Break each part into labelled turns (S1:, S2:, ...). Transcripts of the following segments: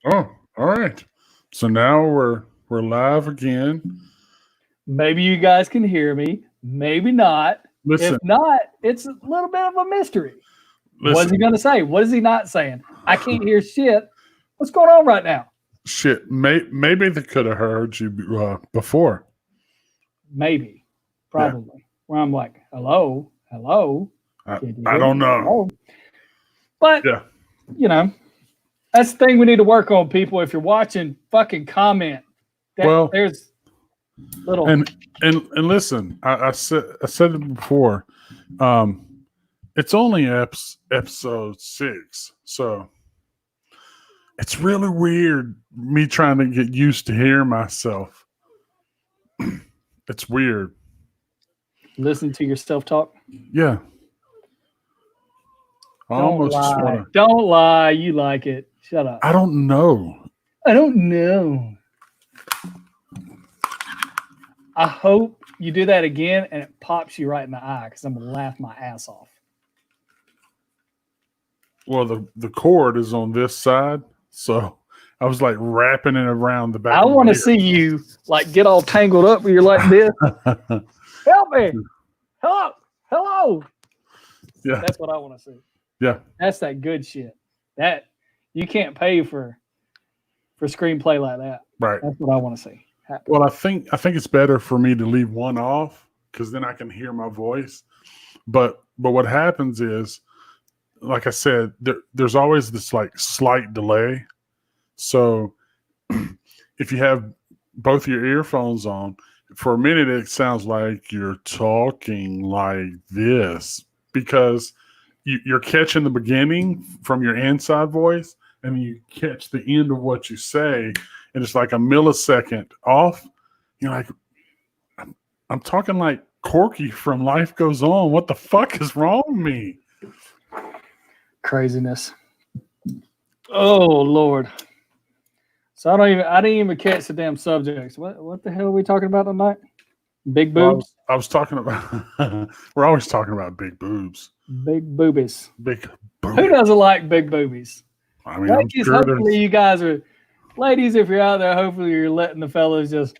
S1: Oh, all right. So now we're live again.
S2: Maybe you guys can hear me. Maybe not. If
S1: Listen,
S2: not, it's a little bit of a mystery. What is he
S1: listen.
S2: going to say? What is he not saying? I can't hear shit. What's going on right now?
S1: Shit, maybe they could have heard you before.
S2: Maybe,
S1: Yeah,
S2: probably. Where I'm like, hello, hello.
S1: I,
S2: Can you
S1: I
S2: hear
S1: don't
S2: me?
S1: know.
S2: Hello. But,
S1: Yeah.
S2: you know, that's the thing we need to work on, people. If you're watching, fucking comment. That
S1: Well,
S2: there's little.
S1: and and listen, I said it before. Um, it's only episode 6, so it's really weird me trying to get used to hearing myself. It's weird.
S2: Listen to yourself talk.
S1: Yeah, I
S2: Don't
S1: almost just want
S2: lie.
S1: to.
S2: Don't lie. You like it. Shut up.
S1: I don't know.
S2: I don't know. I hope you do that again and it pops you right in the eye because I'm gonna laugh my ass off.
S1: Well, the cord is on this side, so I was like wrapping it around the back
S2: I
S1: of
S2: want
S1: my
S2: to see you like get all tangled up where you're like this.
S1: ear.
S2: Help me. Hello. Hello.
S1: Yeah,
S2: That's what I want to see.
S1: yeah,
S2: That's that good shit. That you can't pay for screenplay like that.
S1: right.
S2: That's what I want to see happen.
S1: Well, I think it's better for me to leave one off because then I can hear my voice. But what happens is, like I said, there's always this like slight delay. So if you have both your earphones on, for a minute it sounds like you're talking like this because you're catching the beginning from your inside voice and then you catch the end of what you say and it's like a millisecond off. You're like, I'm talking like Corky from Life Goes On. What the fuck is wrong with me?
S2: Craziness. Oh Lord. So I didn't even catch the damn subjects. What the hell are we talking about tonight? Big
S1: Well,
S2: boobs?
S1: I was talking about, we're always talking about big boobs.
S2: Big boobies.
S1: Big
S2: Who
S1: boob.
S2: doesn't like big boobies?
S1: I mean, I'm
S2: Ladies,
S1: sure
S2: hopefully
S1: there's
S2: you guys are. Ladies, if you're out there, hopefully you're letting the fellas just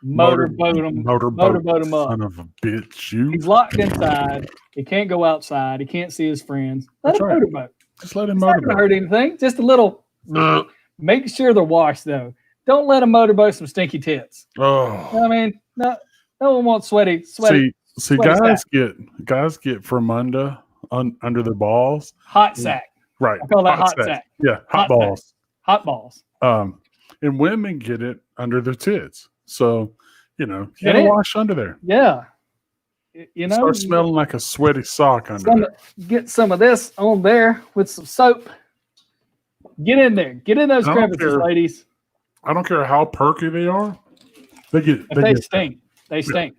S2: motorboat them up.
S1: son of a bitch. You
S2: He's locked inside. He can't go outside. He can't see his friends. Let
S1: That's
S2: him
S1: right.
S2: motorboat.
S1: just let him
S2: It's not going to
S1: motorboat.
S2: hurt anything. Just a little. Make sure they're washed though. Don't let them motorboat some stinky tits. You know what
S1: Oh,
S2: I mean? No one wants sweaty.
S1: see,
S2: sweaty
S1: guys get Fermunda under their balls.
S2: hot sack.
S1: Right.
S2: I call that hot sack.
S1: Yeah, hot
S2: Hot
S1: balls.
S2: Hot balls.
S1: And women get it under their tits. So, you
S2: Get
S1: gotta
S2: it?
S1: wash under there.
S2: Yeah. You know,
S1: Start smelling like a sweaty sock under
S2: some,
S1: there.
S2: get some of this on there with some soap. Get in there. Get in those
S1: I don't
S2: crevices,
S1: care.
S2: ladies.
S1: I don't care how perky they are. They get.
S2: If they
S1: get
S2: stink, they stink.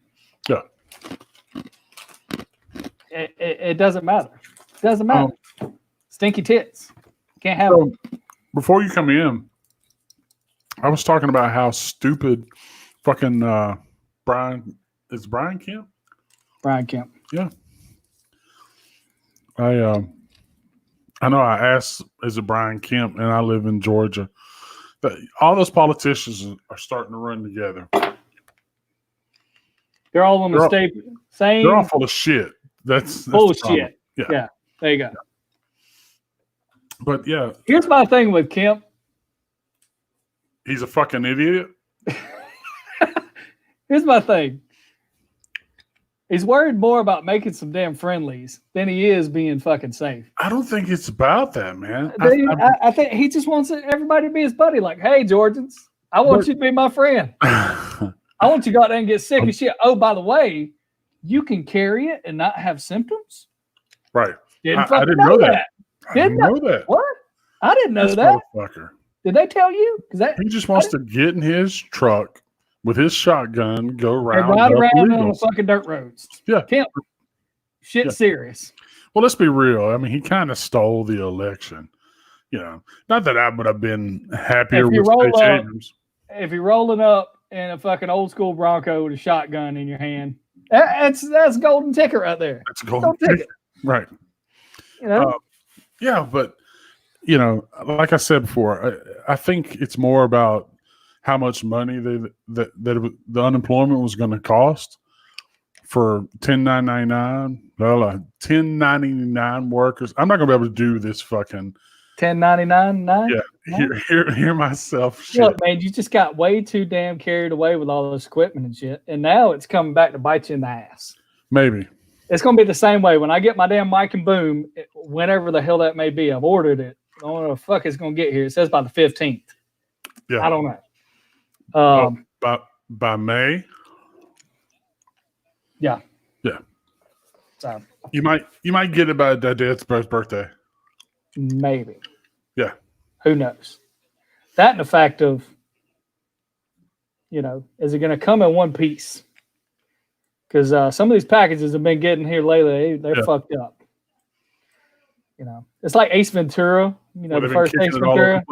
S1: Yeah.
S2: It doesn't matter. It doesn't matter. Stinky tits. Can't have
S1: So
S2: them.
S1: before you come in, I was talking about how stupid fucking Brian is. Brian Kemp.
S2: Brian Kemp.
S1: Yeah. I know I asked, is it Brian Kemp? And I live in Georgia. But all those politicians are starting to run together.
S2: They're all on the same
S1: They're all full of shit. That's the problem.
S2: bullshit.
S1: Yeah.
S2: Yeah. There you go.
S1: But yeah,
S2: Here's my thing with Kemp.
S1: he's a fucking idiot.
S2: Here's my thing. He's worried more about making some damn friendlies than he is being fucking safe.
S1: I don't think it's about that, man.
S2: I think he just wants everybody to be his buddy. Like, hey, Georgians, I want you to be my friend. I want you to go out there and get sick and shit. Oh, by the way, you can carry it and not have symptoms?
S1: Right.
S2: Didn't
S1: I
S2: fucking
S1: didn't know that. I
S2: Didn't
S1: didn't know that.
S2: What? I didn't know
S1: This
S2: that.
S1: motherfucker.
S2: Did they tell you? Because
S1: He just wants to get in his truck with his shotgun, go
S2: and
S1: round
S2: ride
S1: up
S2: around on the
S1: illegals.
S2: fucking dirt roads.
S1: Yeah.
S2: Kemp, shit
S1: Yeah.
S2: serious.
S1: Well, let's be real. I mean, he kind of stole the election. Not that I would have been happier
S2: If you
S1: with
S2: roll
S1: Stacey
S2: up-
S1: Abrams.
S2: If you're rolling up in a fucking old school Bronco with a shotgun in your hand, that's golden ticket right there.
S1: That's a golden
S2: Don't take
S1: ticket. Right.
S2: You know,
S1: Yeah, but you know, like I said before, I think it's more about how much money the unemployment was going to cost for 1099 workers. I'm not going to be able to do this fucking
S2: 1099.
S1: hear myself shit.
S2: Look, man, you just got way too damn carried away with all this equipment and shit, and now it's coming back to bite you in the ass.
S1: Maybe
S2: It's going to be the same way when I get my damn mic and boom, whenever the hell that may be. I've ordered it. I don't know what the fuck it's going to get here. It says by the 15th.
S1: Yeah,
S2: I don't know.
S1: By May.
S2: Yeah.
S1: Yeah.
S2: So
S1: You might get it by Dad's birthday.
S2: maybe.
S1: Yeah.
S2: Who knows? That and the fact of, is it going to come in one piece? Because some of these packages have been getting here lately. They're fucked up. It's like Ace Ventura. The first Ace Ventura.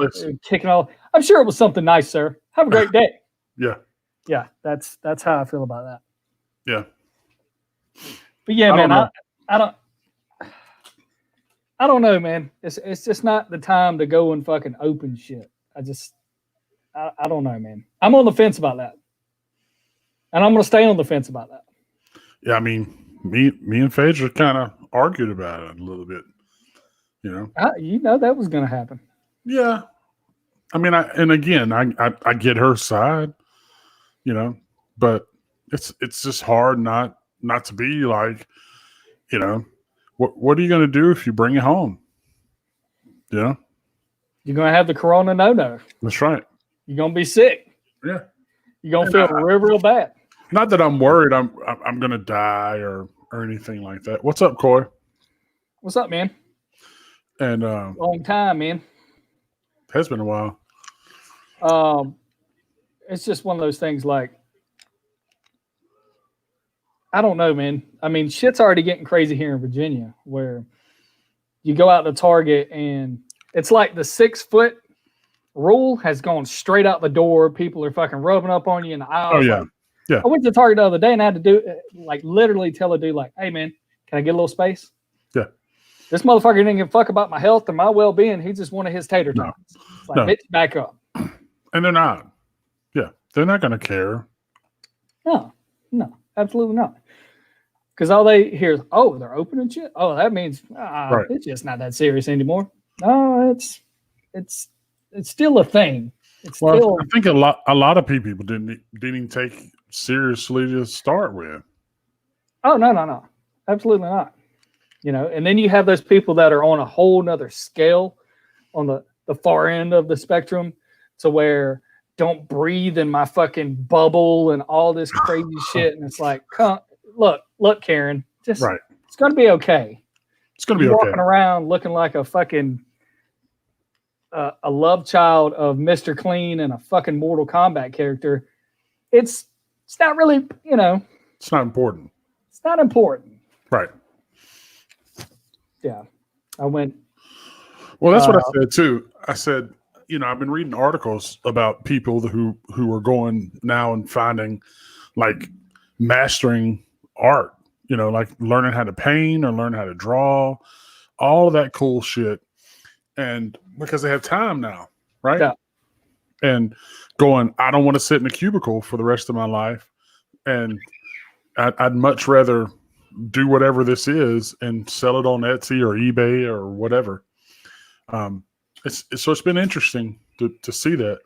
S2: Kicking all. I'm sure it was something nice, sir. Have a great day.
S1: Yeah.
S2: Yeah, that's how I feel about that.
S1: Yeah.
S2: But yeah, man, I don't know, man. It's just not the time to go and fucking open shit. I don't know, man. I'm on the fence about that. And I'm gonna stay on the fence about that.
S1: Yeah, I mean, me and Phaedra kind of argued about it a little bit.
S2: That was gonna happen.
S1: Yeah. I mean, I get her side, but it's just hard not to be like, what are you going to do if you bring it home? You're
S2: going to have the corona no.
S1: That's right.
S2: You're going to be sick.
S1: Yeah.
S2: You're going to feel real bad.
S1: Not that I'm worried I'm going to die or anything like that. What's up, Coy?
S2: What's up, man?
S1: And
S2: long time, man.
S1: Has been a while.
S2: It's just one of those things like, I don't know, man. I mean, shit's already getting crazy here in Virginia where you go out to Target and it's like the 6 foot rule has gone straight out the door. People are fucking rubbing up on you in the aisle.
S1: Oh, yeah. Yeah.
S2: I went to Target the other day and I had to do literally tell a dude like, hey, man, can I get a little space?
S1: Yeah.
S2: This motherfucker didn't give a fuck about my health and my well-being. He just wanted his tater tots. It's like, bitch, back up.
S1: And they're not. Yeah. They're not going to care.
S2: No, absolutely not. Because all they hear is, oh, they're opening shit. Oh, that means
S1: right.
S2: It's just not that serious anymore. No, it's still a thing. It's still.
S1: I think a lot of people didn't even take seriously to start with.
S2: Oh, no, absolutely not. And then you have those people that are on a whole nother scale on the far end of the spectrum to where don't breathe in my fucking bubble and all this crazy shit. And it's like, look, Karen, just
S1: right.
S2: It's going to be okay.
S1: It's going to be okay.
S2: Walking around looking like a fucking a love child of Mr. Clean and a fucking Mortal Kombat character. It's not really,
S1: It's not important.
S2: It's not important.
S1: Right.
S2: Yeah. I went.
S1: Well, that's what I said too. I said, I've been reading articles about people who are going now and finding like mastering art, like learning how to paint or learn how to draw, all of that cool shit. And because they have time now, right?
S2: Yeah.
S1: And going, I don't want to sit in a cubicle for the rest of my life. And I'd much rather do whatever this is and sell it on Etsy or eBay or whatever. So it's been interesting to see that.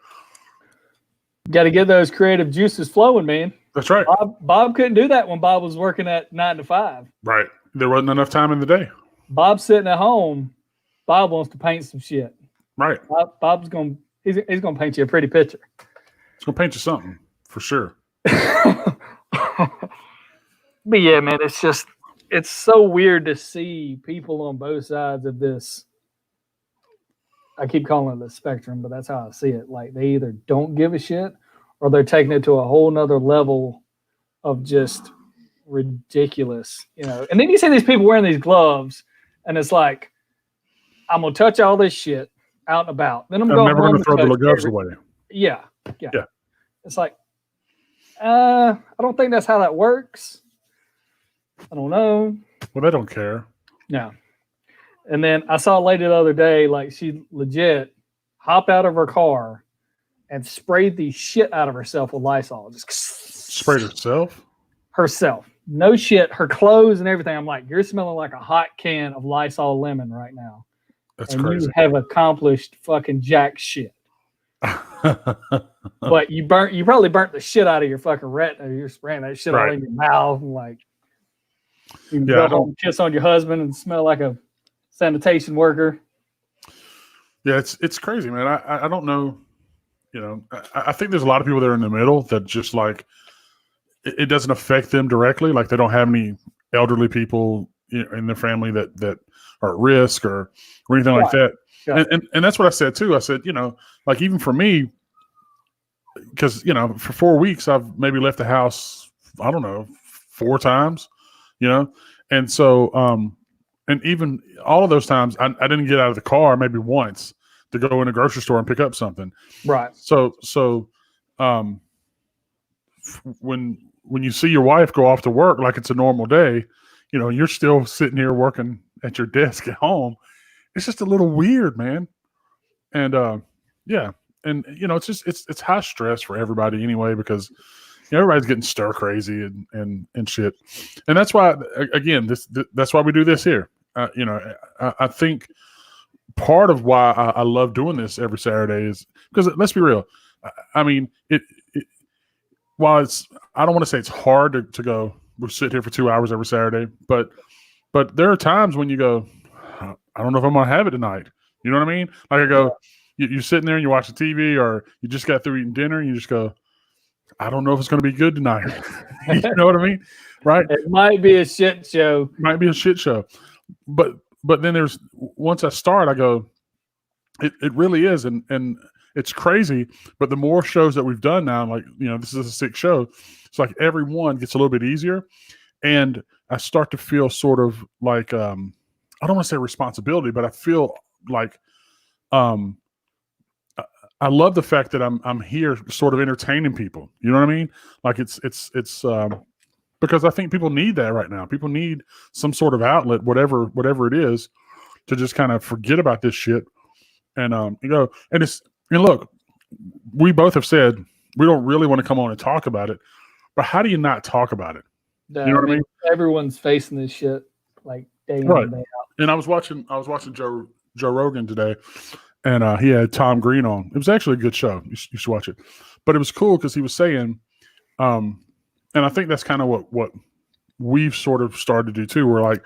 S2: Got to get those creative juices flowing, man.
S1: That's right.
S2: Bob couldn't do that when Bob was working at 9 to 5.
S1: Right. There wasn't enough time in the day.
S2: Bob's sitting at home. Bob wants to paint some shit.
S1: Right.
S2: Bob's going he's going to paint you a pretty picture.
S1: It's going to paint you something for sure.
S2: But yeah, man, it's so weird to see people on both sides of this. I keep calling it the spectrum, but that's how I see it. Like they either don't give a shit or they're taking it to a whole nother level of just ridiculous, And then you see these people wearing these gloves and it's like, I'm going to touch all this shit out and about. Then I'm never going to
S1: throw the gloves away.
S2: Yeah. It's like, I don't think that's how that works. I don't know.
S1: Well, they don't care.
S2: No. And then I saw a lady the other day, like she legit hopped out of her car and sprayed the shit out of herself with Lysol. Just
S1: Sprayed herself?
S2: Herself. No shit. Her clothes and everything. I'm like, you're smelling like a hot can of Lysol lemon right now.
S1: That's
S2: and
S1: crazy.
S2: You have accomplished fucking jack shit. But you probably burnt the shit out of your fucking retina. You're spraying that shit all in your mouth. And like, you can go home and kiss on your husband and smell like a sanitation worker.
S1: Yeah, it's crazy, man. I don't know. You know, I think there's a lot of people that are in the middle that just like it doesn't affect them directly. Like they don't have any elderly people in their family that are at risk or anything like that. Yeah. And that's what I said too. I said, you know, like even for me, because you know, for 4 weeks I've maybe left the house, I don't know, 4 times, you know, and so and even all of those times I didn't get out of the car maybe once to go in a grocery store and pick up something.
S2: Right.
S1: So when you see your wife go off to work like it's a normal day, you know, you're still sitting here working at your desk at home. It's just a little weird, man. And yeah. And you know, it's just it's high stress for everybody anyway, because you know, everybody's getting stir crazy and shit. And that's why, again, that's why we do this here. You know, I think part of why I love doing this every Saturday is because, let's be real. I mean, while I don't want to say it's hard to go, we'll sit here for 2 hours every Saturday, but there are times when you go, I don't know if I'm going to have it tonight. You know what I mean? Like I go, you're sitting there and you're watching TV, or you just got through eating dinner and you just go, I don't know if it's going to be good tonight. You know what I mean? Right?
S2: It might be a shit show.
S1: Might be a shit show. But then once I start, I go, it really is. And it's crazy. But the more shows that we've done now, like, you know, this is a 6th show. It's like every one gets a little bit easier. And I start to feel sort of like, I don't want to say responsibility, but I feel like, I love the fact that I'm here sort of entertaining people. You know what I mean? Like it's because I think people need that right now. People need some sort of outlet, whatever it is, to just kind of forget about this shit. And you know, and look, we both have said we don't really want to come on and talk about it, but how do you not talk about it?
S2: You know what I mean? Everyone's facing this shit like day in and day out.
S1: And I was watching Joe Rogan today, and he had Tom Green on. It was actually a good show. You should watch it. But it was cool because he was saying, and I think that's kind of what we've sort of started to do too. We're like,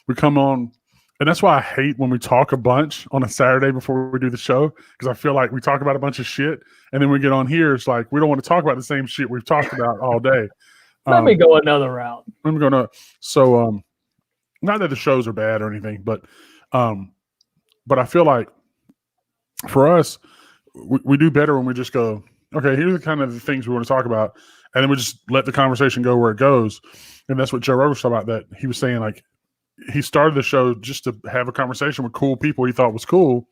S1: we come on, and that's why I hate when we talk a bunch on a Saturday before we do the show, because I feel like we talk about a bunch of shit, and then we get on here, it's like we don't want to talk about the same shit we've talked about all day.
S2: Let me go another route.
S1: Let me go another. So, not that the shows are bad or anything, but I feel like for us, we do better when we just go, okay, here's the kind of the things we want to talk about, and then we just let the conversation go where it goes. And that's what Joe Rogan was talking about, that he was saying, like, he started the show just to have a conversation with cool people he thought was cool,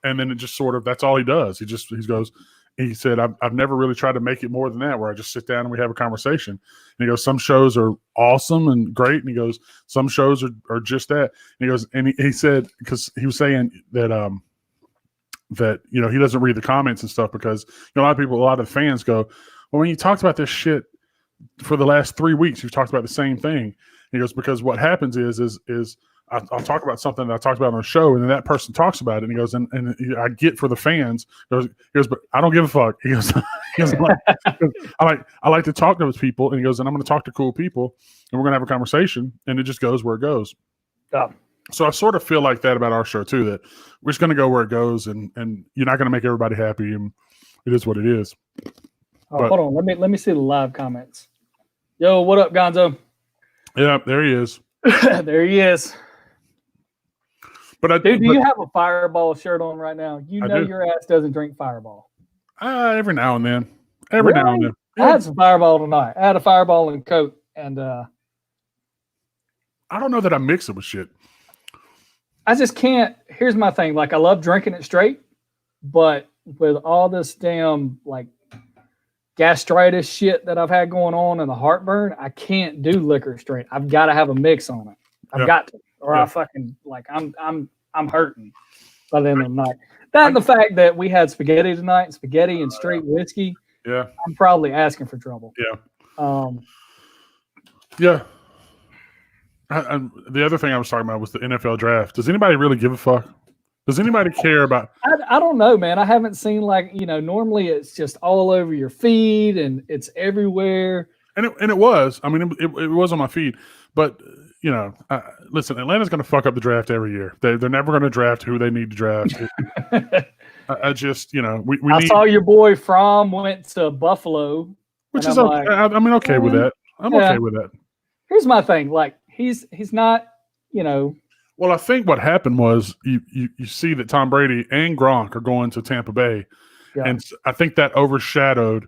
S1: and then it just sort of, that's all he does. He said, I've never really tried to make it more than that, where I just sit down and we have a conversation. And he goes, some shows are awesome and great, and he goes, some shows are just that. And he goes, and he said, because he was saying that that, you know, he doesn't read the comments and stuff, because, you know, a lot of the fans go, well, when you talked about this shit for the last 3 weeks, you've talked about the same thing. He goes, because what happens is I'll talk about something that I talked about on a show, and then that person talks about it, and he goes, and I get for the fans. He goes, but I don't give a fuck. He goes, I like to talk to those people, and he goes, and I'm going to talk to cool people, and we're going to have a conversation, and it just goes where it goes.
S2: Yeah.
S1: So I sort of feel like that about our show too, that we're just going to go where it goes, and you're not going to make everybody happy, and it is what it is.
S2: Hold on, let me see the live comments. Yo, what up, Gonzo?
S1: Yeah, there he is.
S2: There he is.
S1: But
S2: do you have a Fireball shirt on right now? You know your ass doesn't drink Fireball.
S1: Every now and then. Every now and then.
S2: Yeah. I had some Fireball tonight. I had a Fireball and Coke, and
S1: I don't know that I mix it with shit.
S2: I just can't. Here's my thing. Like, I love drinking it straight, but with all this damn like gastritis shit that I've had going on and the heartburn, I can't do liquor straight. I've got to have a mix on it. I've got to. or
S1: Yeah.
S2: I fucking I'm hurting by the end of the night. That and the fact that we had spaghetti tonight, spaghetti and straight whiskey.
S1: Yeah.
S2: I'm probably asking for trouble.
S1: Yeah. Yeah. And the other thing I was talking about was the NFL draft. Does anybody really give a fuck? Does anybody care about?
S2: I don't know, man. I haven't seen normally it's just all over your feed and it's everywhere.
S1: And it was. I mean, it was on my feed. But listen, Atlanta's going to fuck up the draft every year. They're never going to draft who they need to draft. I just we
S2: saw your boy Fromm went to Buffalo,
S1: which is okay. I mean, okay with that. I'm okay with that.
S2: Here's my thing. Like he's not.
S1: Well, I think what happened was you see that Tom Brady and Gronk are going to Tampa Bay, and I think that overshadowed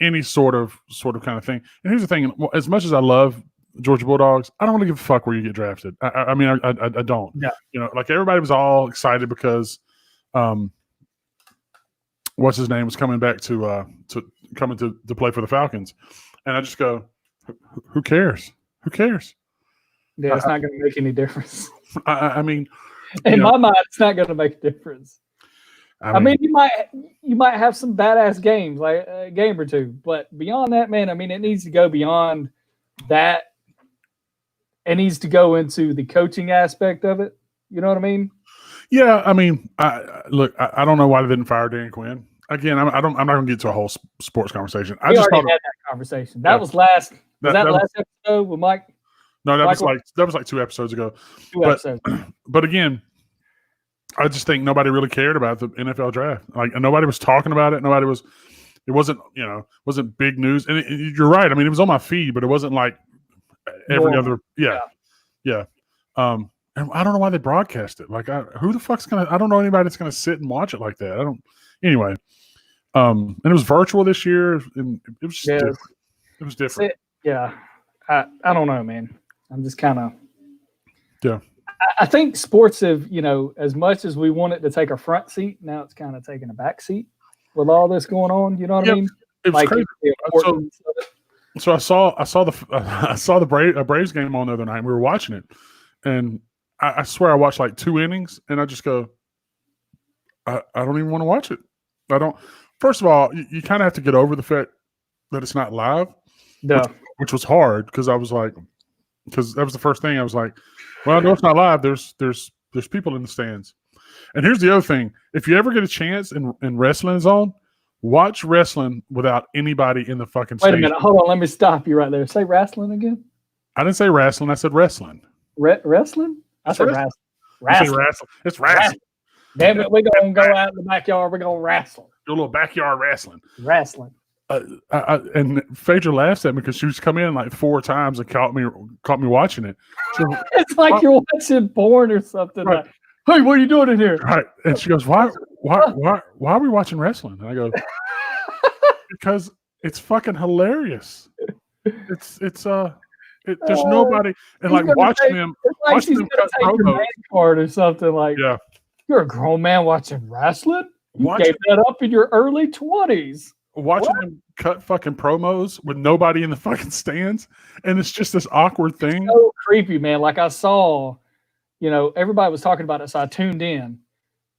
S1: any sort of kind of thing. And here's the thing: as much as I love Georgia Bulldogs, I don't really give a fuck where you get drafted. I mean, I don't.
S2: Yeah.
S1: Like everybody was all excited because, what's his name was coming back to play for the Falcons, and I just go, who cares? Who cares?
S2: Yeah, it's not going to make any difference.
S1: I mean,
S2: in my mind, it's not going to make a difference. I mean, you might have some badass games, like a game or two, but beyond that, man, I mean, it needs to go beyond that. It needs to go into the coaching aspect of it. You know what I mean?
S1: Yeah, I mean, I don't know why they didn't fire Dan Quinn. Again, I'm not going to get to a whole sports conversation.
S2: We already had that conversation. That was last. Was that last episode with Mike?
S1: No, that was like 2 episodes ago. But again, I just think nobody really cared about the NFL draft. Like nobody was talking about it. It wasn't big news. And you're right. I mean, it was on my feed, but it wasn't like every other. Yeah. And I don't know why they broadcast it. Like, who the fuck's I don't know anybody that's gonna sit and watch it like that. I don't. Anyway, and it was virtual this year, and it was just different. It was different.
S2: I don't know, man. I'm just kind of.
S1: Yeah.
S2: I think sports have, as much as we want it to take a front seat, now it's kind of taking a back seat with all this going on. You know what I mean?
S1: It was crazy. So I saw the Braves game on the other night. We were watching it, and I swear I watched like 2 innings, and I just go, I don't even want to watch it. I don't. First of all, you kind of have to get over the fact that it's not live, which was hard because I was like, because that was the first thing I was like, well, I know it's not live. There's people in the stands, and here's the other thing: if you ever get a chance and wrestling is on, watch wrestling without anybody in the fucking
S2: Wait
S1: stage.
S2: a minute. Hold on. Let me stop you right there. Say wrestling again.
S1: I didn't say wrestling. I said wrestling.
S2: Wrestling? I said wrestling.
S1: Wrestling. It's wrestling.
S2: Damn it. We're going to go out in the backyard. We're going to wrestle.
S1: Do a little backyard wrestling.
S2: Wrestling.
S1: And Phaedra laughs at me because she was coming in like 4 times and caught me watching it.
S2: It's like you're watching porn or something.
S1: Right.
S2: Like, hey, what are you doing in here?
S1: Right. And she goes, why are we watching wrestling? And I go, because it's fucking hilarious. There's nobody, and like watching them cut promos
S2: card or something like.
S1: Yeah.
S2: You're a grown man watching wrestling. You gave that up in your early 20s.
S1: Watching them cut fucking promos with nobody in the fucking stands, and it's just this awkward thing.
S2: It's so creepy, man. Like I saw, everybody was talking about it, so I tuned in,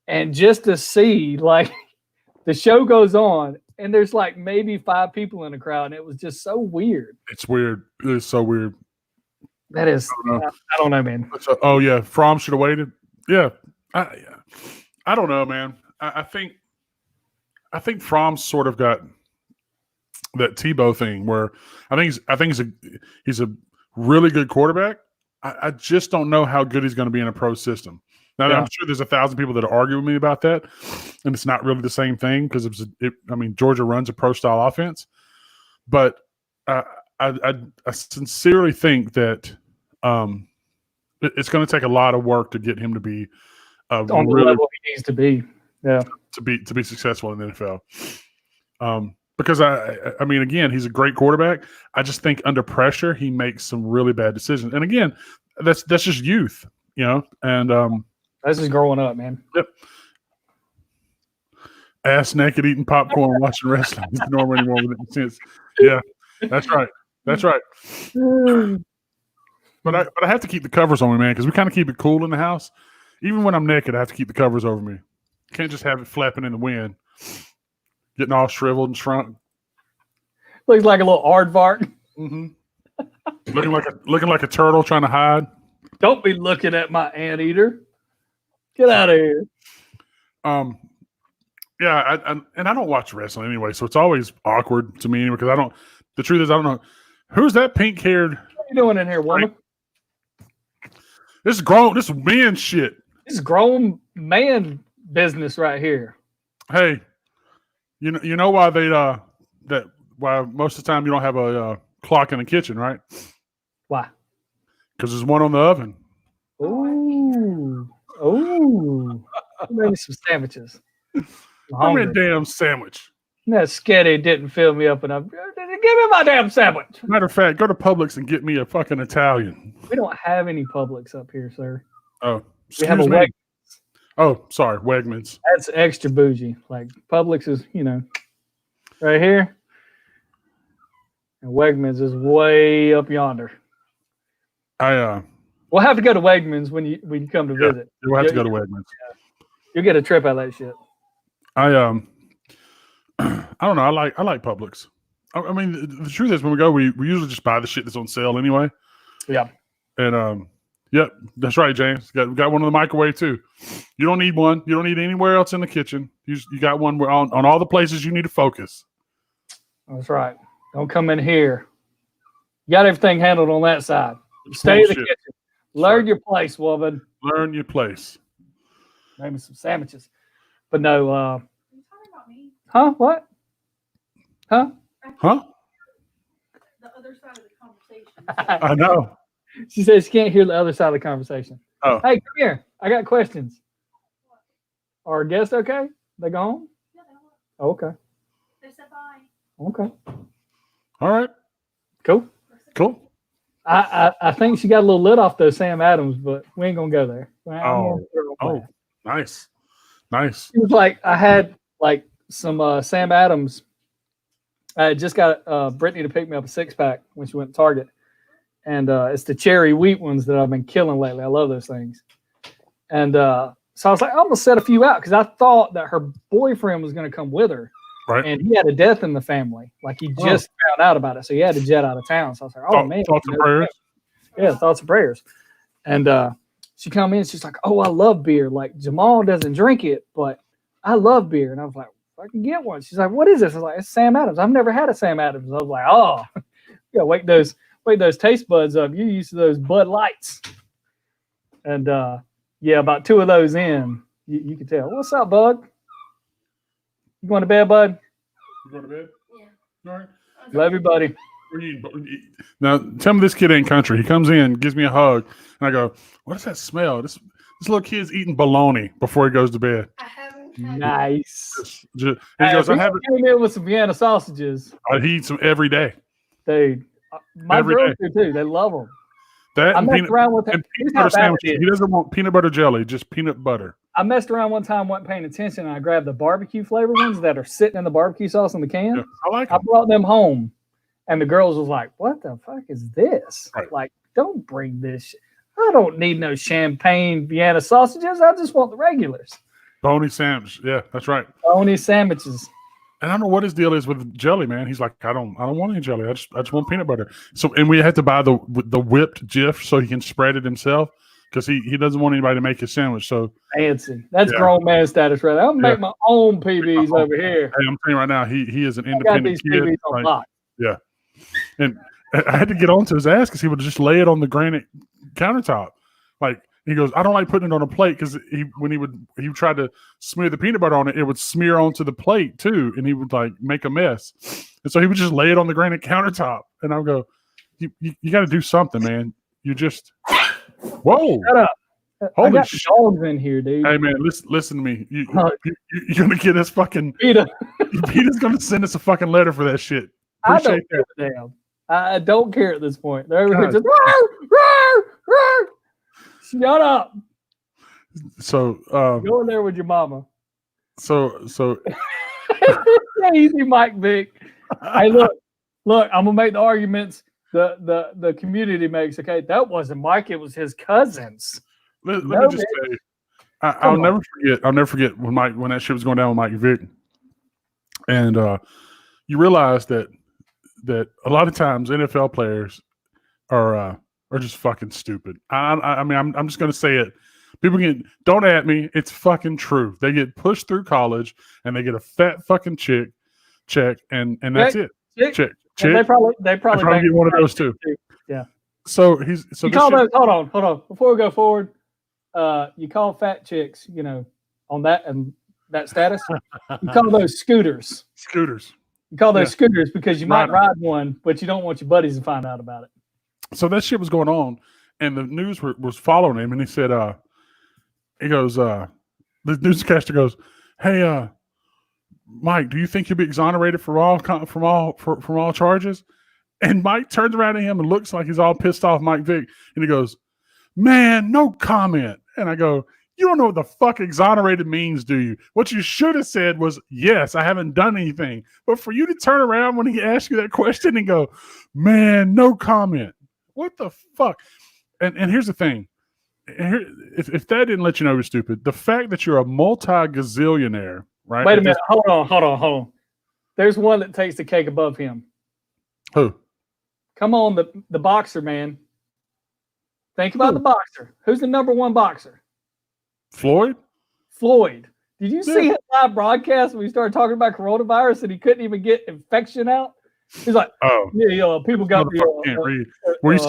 S2: and just to see, like, the show goes on, and there's like maybe 5 people in the crowd, and it was just so weird.
S1: It's weird. It is so weird.
S2: That is. I don't know, man.
S1: Oh yeah, Fromm should have waited. Yeah, I don't know, man. I think Fromm's sort of got that Tebow thing where I think he's a really good quarterback. I just don't know how good he's going to be in a pro system. Now, I'm sure there's 1,000 people that argue with me about that, and it's not really the same thing because Georgia runs a pro style offense, but I sincerely think that it's going to take a lot of work to get him to be
S2: on the level he needs to be. Yeah.
S1: To be successful in the NFL. Because I mean, again, he's a great quarterback. I just think under pressure, he makes some really bad decisions. And again, that's just youth, and
S2: this is growing up, man.
S1: Yep. Ass naked eating popcorn, watching wrestling. It's normal anymore with sense. Yeah, that's right. That's right. But I have to keep the covers on me, man, because we kind of keep it cool in the house. Even when I'm naked, I have to keep the covers over me. Can't just have it flapping in the wind, getting all shriveled and shrunk.
S2: Looks like a little aardvark.
S1: Mm-hmm. looking like a turtle trying to hide.
S2: Don't be looking at my anteater. Get out of here.
S1: Yeah, I don't watch wrestling anyway, so it's always awkward to me anyway, because I don't. The truth is, I don't know who's that pink-haired.
S2: What are you doing in here, woman?
S1: This is grown. This is men shit.
S2: This is grown man business right here.
S1: Hey, you know why why most of the time you don't have a clock in the kitchen, right?
S2: Why?
S1: Because there's one on the oven.
S2: Ooh. Maybe some sandwiches.
S1: I'm a damn sandwich.
S2: That sketty didn't fill me up enough. Give me my damn sandwich.
S1: Matter of fact, go to Publix and get me a fucking Italian.
S2: We don't have any Publix up here, sir.
S1: Oh,
S2: we have a
S1: me. Oh, sorry, Wegmans.
S2: That's extra bougie. Like Publix is, right here. And Wegmans is way up yonder. We'll have to go to Wegmans when you come to visit.
S1: We'll have to go to Wegmans.
S2: You'll get a trip out of that shit.
S1: I don't know. I like Publix. I mean, the truth is, when we go, we usually just buy the shit that's on sale anyway.
S2: Yeah.
S1: And yep, that's right, James. We got one in the microwave too. You don't need one. You don't need anywhere else in the kitchen. You got one on all the places you need to focus.
S2: That's right. Don't come in here. You got everything handled on that side. Stay in the kitchen. Learn your place, woman.
S1: Learn your place.
S2: Maybe some sandwiches. But no,
S3: Are you talking about me?
S2: huh? What? Huh?
S1: Huh?
S3: The other side of the conversation.
S1: I know.
S2: She says she can't hear the other side of the conversation.
S1: Oh.
S2: Hey, come here. I got questions. Our guest okay? They gone?
S3: Yeah, they were.
S2: Oh, okay.
S3: They said bye.
S2: Okay.
S1: All right.
S2: Cool.
S1: Cool.
S2: I think she got a little lit off those Sam Adams, but we ain't gonna go there.
S1: Oh, nice.
S2: It was like I had like some Sam Adams. I just got Brittany to pick me up a 6-pack when she went to Target, and it's the cherry wheat ones that I've been killing lately. I love those things, and so I was like, I'm gonna set a few out because I thought that her boyfriend was gonna come with her.
S1: Right.
S2: And he had a death in the family. Like he just found out about it. So he had to jet out of town. So I was like, man.
S1: Thoughts and prayers.
S2: Yeah, thoughts and prayers. And she come in, she's like, oh, I love beer. Like Jamal doesn't drink it, but I love beer. And I was like, I can get one. She's like, what is this? I was like, it's Sam Adams. I've never had a Sam Adams. I was like, oh, yeah, wake those taste buds up. You're used to those Bud Lights. And yeah, about 2 of those in, you can tell. What's up, bud? You going to bed, bud?
S1: You going to bed?
S3: Yeah.
S1: All right.
S2: Love you, buddy.
S1: Now, tell me this kid ain't country. He comes in, gives me a hug, and I go, what does that smell? This little kid's eating bologna before he goes to bed.
S3: I haven't had
S2: Nice.
S1: And he goes, I haven't.
S2: Came in with some Vienna sausages.
S1: He eats them every day.
S2: Dude, my
S1: Every
S2: girls
S1: day.
S2: do too. They love them.
S1: That
S2: I
S1: and
S2: messed around with
S1: and
S2: here's
S1: peanut
S2: how
S1: butter
S2: bad it
S1: sandwiches.
S2: is.
S1: He doesn't want peanut butter jelly, just peanut butter.
S2: I messed around one time, wasn't paying attention, and I grabbed the barbecue flavor ones that are sitting in the barbecue sauce in the can.
S1: Yeah, I like
S2: I
S1: them.
S2: brought them home, and the girls was like, "What the fuck is this?
S1: Right.
S2: Like, don't bring this. I don't need no champagne Vienna sausages. I just want the regulars.
S1: Bony sandwich. Yeah, that's right.
S2: Only sandwiches."
S1: And I don't know what his deal is with jelly, man. He's like, I don't want any jelly. I just want peanut butter. So, and we had to buy the whipped Jif so he can spread it himself because he doesn't want anybody to make his sandwich. So
S2: Fancy. That's
S1: Yeah.
S2: grown man status, right? I'm gonna
S1: Yeah.
S2: make my own PBs over here.
S1: hey, I'm telling you right now, he is an
S2: I got
S1: independent
S2: these
S1: kid.
S2: PBs on
S1: Like,
S2: lock.
S1: and I had to get onto his ass because he would just lay it on the granite countertop. Like he goes, I don't like putting it on a plate because when he would tried to smear the peanut butter on it, it would smear onto the plate too, and he would like make a mess. And so he would just lay it on the granite countertop, and I would go, you got to do something, man. You just whoa.
S2: Shut up.
S1: Holy
S2: I got
S1: shit.
S2: dogs in here, dude.
S1: Hey man, listen to me. You're gonna get us fucking.
S2: Peter,
S1: Peter's gonna send us a fucking letter for that shit.
S2: I don't
S1: Appreciate
S2: give
S1: that.
S2: a damn. I don't care at this point. They're over here
S1: God.
S2: just roar, roar, roar. Shut up.
S1: So
S2: Go in there with your mama.
S1: so
S2: Easy, Mike Vick. Hey, look, I'm gonna make the arguments. the community makes. Okay, that wasn't Mike. It was his cousins.
S1: Let
S2: No,
S1: me just say, I'll
S2: on.
S1: never forget. I'll never forget when that shit was going down with Mike Vick, and you realize that a lot of times NFL players are just fucking stupid. I mean, I'm just gonna say it. People don't at me. It's fucking true. They get pushed through college and they get a fat fucking check, and that's it. Check.
S2: And they probably
S1: get one of those too.
S2: Yeah.
S1: So
S2: you call those. Hold on. Before we go forward, you call fat chicks, on that and that status. You call those scooters.
S1: Scooters.
S2: You call those scooters because you might ride one, but you don't want your buddies to find out about it.
S1: So that shit was going on, and the news was following him, and he said, he goes, the newscaster goes, "Hey, Mike, do you think you'll be exonerated from all charges?" And Mike turns around at him and looks like he's all pissed off, Mike Vick, and he goes, "Man, no comment." And I go, "You don't know what the fuck exonerated means, do you? What you should have said was, yes, I haven't done anything." But for you to turn around when he asks you that question and go, "Man, no comment." What the fuck? And here's the thing. If that didn't let you know you're stupid, the fact that you're a multi-gazillionaire, right?
S2: Wait a minute. Hold on. There's one that takes the cake above him.
S1: Who?
S2: Come on, the boxer, man. Think about the boxer. Who's the number one boxer?
S1: Floyd.
S2: Did you see his live broadcast when we started talking about coronavirus and he couldn't even get infection out? He's like,
S1: "Oh,
S2: yeah, people got the
S1: can't read." Well, you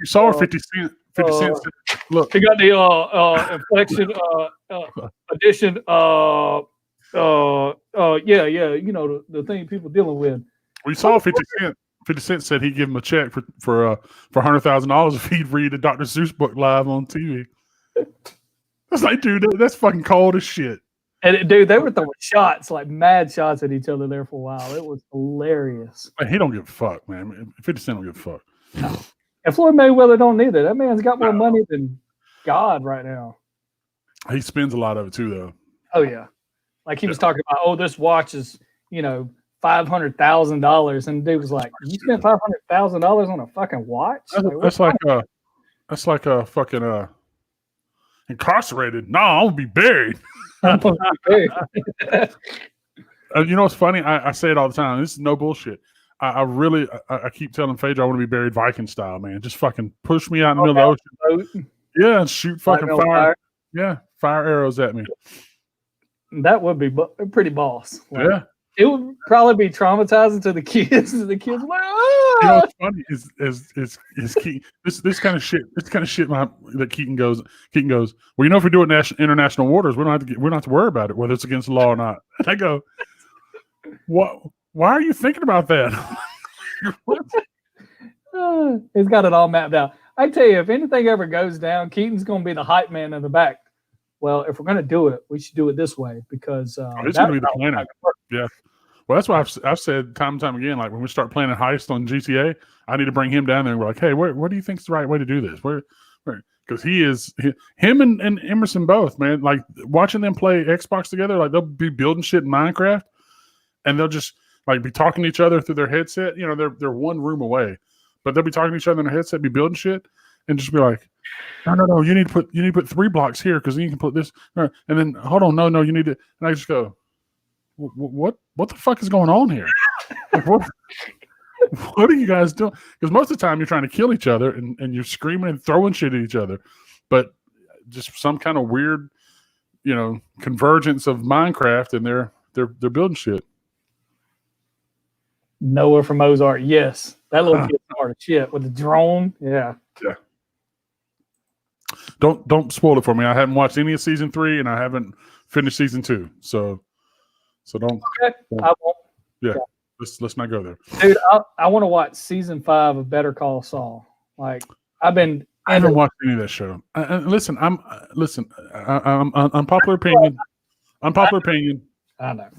S1: saw 50 Cent. 50 Cent said, "Look,
S2: he got the infection edition. The thing people dealing with."
S1: We saw 50 Cent. 50 Cent said he'd give him a check for $100,000 if he'd read a Dr. Seuss book live on TV. That's like, dude, that's fucking cold as shit.
S2: And dude, they were throwing shots, like mad shots at each other there for a while. It was hilarious.
S1: Man, he don't give a fuck, man. 50 Cent don't give a fuck.
S2: No. And Floyd Mayweather don't either. That man's got more money than God right now.
S1: He spends a lot of it too, though.
S2: Oh yeah, like he was talking about. this watch is $500,000, and the dude was like, "You spent $500,000 on a fucking watch?"
S1: That's like a fucking incarcerated. No, I'm gonna be buried. You know what's funny? I say it all the time. This is no bullshit. I really keep telling Phaedra I want to be buried Viking style, man. Just fucking push me out in the middle of the ocean. Yeah, and shoot fucking fire. Yeah, fire arrows at me.
S2: That would be pretty boss.
S1: Yeah.
S2: It would probably be traumatizing to the kids. The kids like,
S1: You know what's funny is Keaton, this kind of shit. This kind of shit that Keaton goes. Well, if we do it in international waters, we don't have to worry about it, whether it's against the law or not. And I go, what? Why are you thinking about that?
S2: He's got it all mapped out. I tell you, if anything ever goes down, Keaton's going to be the hype man in the back. Well, if we're going to do it, we should do it this way because
S1: it's going to be the planning. Yeah. Well, that's why I've said time and time again, like when we start planning heist on GTA, I need to bring him down there and we're like, hey, what do you think is the right way to do this? Where? Because him and Emerson both, man, like watching them play Xbox together, like they'll be building shit in Minecraft and they'll just like be talking to each other through their headset. They're one room away, but they'll be talking to each other in their headset, be building shit, and just be like, no, you need to put 3 blocks here because then you can put this, and then hold on, no, you need to, and I just go, what the fuck is going on here? Like, what are you guys doing? Because most of the time you're trying to kill each other and you're screaming and throwing shit at each other, but just some kind of weird, convergence of Minecraft and they're building shit.
S2: Noah from Ozark, yes, that little kid's hard as shit with the drone. Yeah.
S1: Don't spoil it for me. I haven't watched any of season 3 and I haven't finished season 2, so don't.
S2: Okay, I won't.
S1: Yeah. Let's not go there,
S2: dude. I want to watch season 5 of Better Call Saul. Like I haven't
S1: watched any of that show. Listen, I'm unpopular opinion. Unpopular opinion.
S2: I know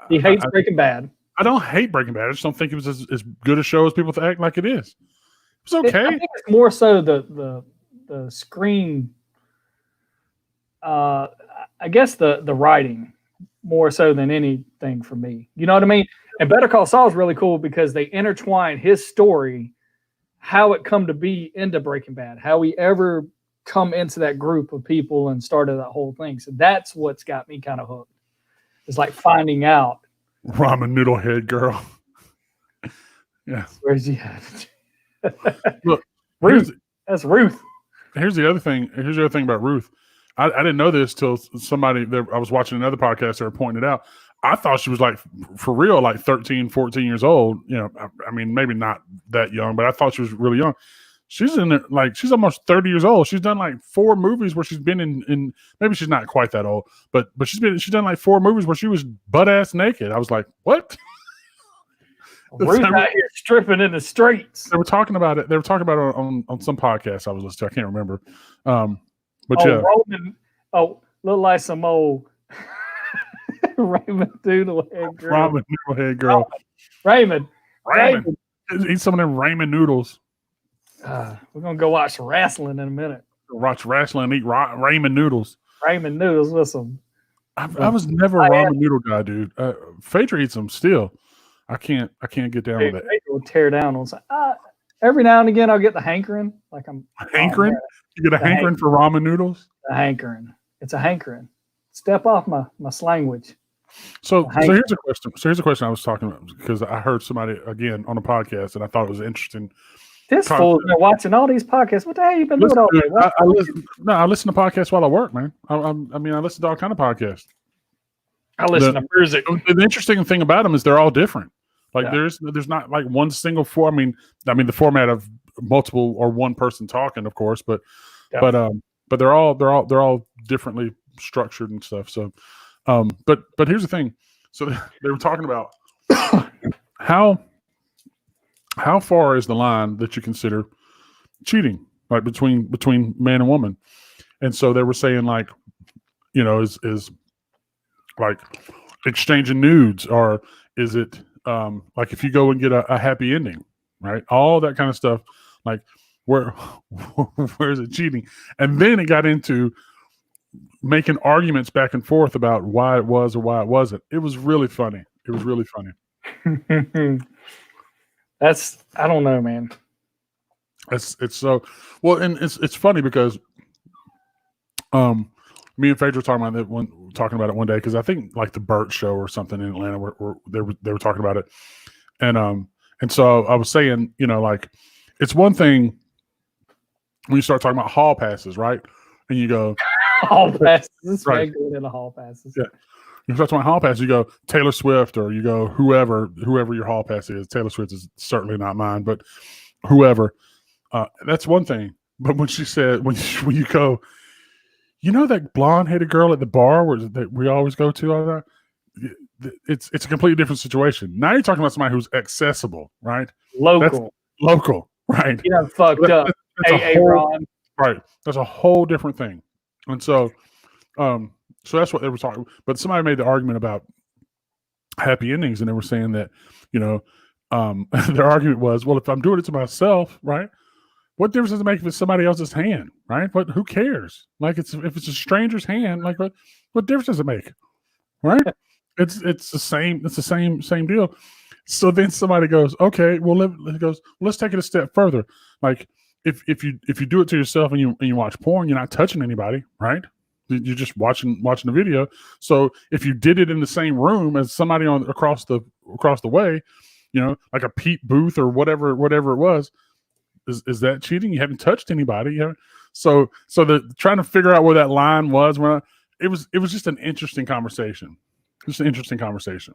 S2: he hates Breaking Bad.
S1: I don't hate Breaking Bad. I just don't think it was as good a show as people act like it is. It's okay.
S2: I think it's more so the screen. I guess the writing more so than anything for me. You know what I mean? And Better Call Saul is really cool because they intertwine his story, how it come to be into Breaking Bad, how we ever come into that group of people and started that whole thing. So that's what's got me kind of hooked. It's like finding out
S1: Ramen noodle head girl. Yeah.
S2: where's he at.
S1: Look,
S2: Ruth. That's Ruth.
S1: here's the other thing. Here's the other thing about Ruth. I didn't know this till somebody there. I was watching another podcast that pointed it out. I thought she was like, for real, like 13, 14 years old. You know, I mean, maybe not that young, but I thought she was really young. She's in it, like, she's almost 30 years old. She's done like 4 movies where she's been in maybe she's not quite that old, but she's done like 4 movies where she was butt ass naked. I was like, what?
S2: Ruth out here stripping in the streets.
S1: They were talking about it. They were talking about it on some podcast I was listening to. I can't remember. But yeah.
S2: Roman, look like some old Raymond Doodle head girl.
S1: Ramen noodle head girl.
S2: Raymond.
S1: Eat some of them ramen noodles.
S2: We're gonna go watch wrestling in a minute.
S1: Watch wrestling and eat ramen noodles.
S2: Ramen noodles with some.
S1: I was never a ramen noodle guy, dude. Phaedra eats them still. I can't get down with it.
S2: Will tear down on. Every now and again, I'll get the hankering. Like I'm
S1: hankering. You get a hankering for ramen noodles.
S2: A hankering. It's a hankering. Step off my slanguage.
S1: So here's a question. So here's a question I was talking about because I heard somebody again on a podcast and I thought it was interesting.
S2: This fool's been watching all these podcasts. What the hell you been doing all day?
S1: I listen to podcasts while I work, man. I mean, I listen to all kind of podcasts.
S2: I listen to music.
S1: The interesting thing about them is they're all different. Like there's not like one single form. I mean the format of multiple or one person talking, of course, but they're all differently structured and stuff. So, but here's the thing. So they were talking about how far is the line that you consider cheating, like between man and woman, and so they were saying like, you know, is like exchanging nudes, or is it like if you go and get a happy ending, right? All that kind of stuff. Like where is it cheating? And then it got into making arguments back and forth about why it was or why it wasn't. It was really funny. It was really funny.
S2: I don't know, man.
S1: It's so well, and it's funny because me and Phaedra were talking about it one day because I think like the Burt Show or something in Atlanta where they were talking about it, and so I was saying, you know, like it's one thing when you start talking about hall passes, right? And you go
S2: hall passes,
S1: right?
S2: Going into hall passes,
S1: yeah. You start talking about hall passes, you go Taylor Swift, or you go whoever your hall pass is. Taylor Swift is certainly not mine, but whoever. That's one thing. But when she said when you go, you know that blonde-headed girl at the bar that we always go to all that? It's a completely different situation. Now you're talking about somebody who's accessible, right? Local, right?
S2: You know, fucked up. Ron.
S1: Right. That's a whole different thing. And so, so that's what they were talking. But somebody made the argument about happy endings, and they were saying that, you know, their argument was, well, if I'm doing it to myself, right? What difference does it make if it's somebody else's hand, right? But who cares? Like if it's a stranger's hand, like what difference does it make, right? It's the same. It's the same deal. So then somebody goes, okay, well, let's take it a step further. Like if you do it to yourself and you watch porn, you're not touching anybody, right? You're just watching the video. So if you did it in the same room as somebody across the way, you know, like a Pete Booth or whatever it was. Is that cheating? You haven't touched anybody. So the trying to figure out where that line was it was just an interesting conversation. Just an interesting conversation.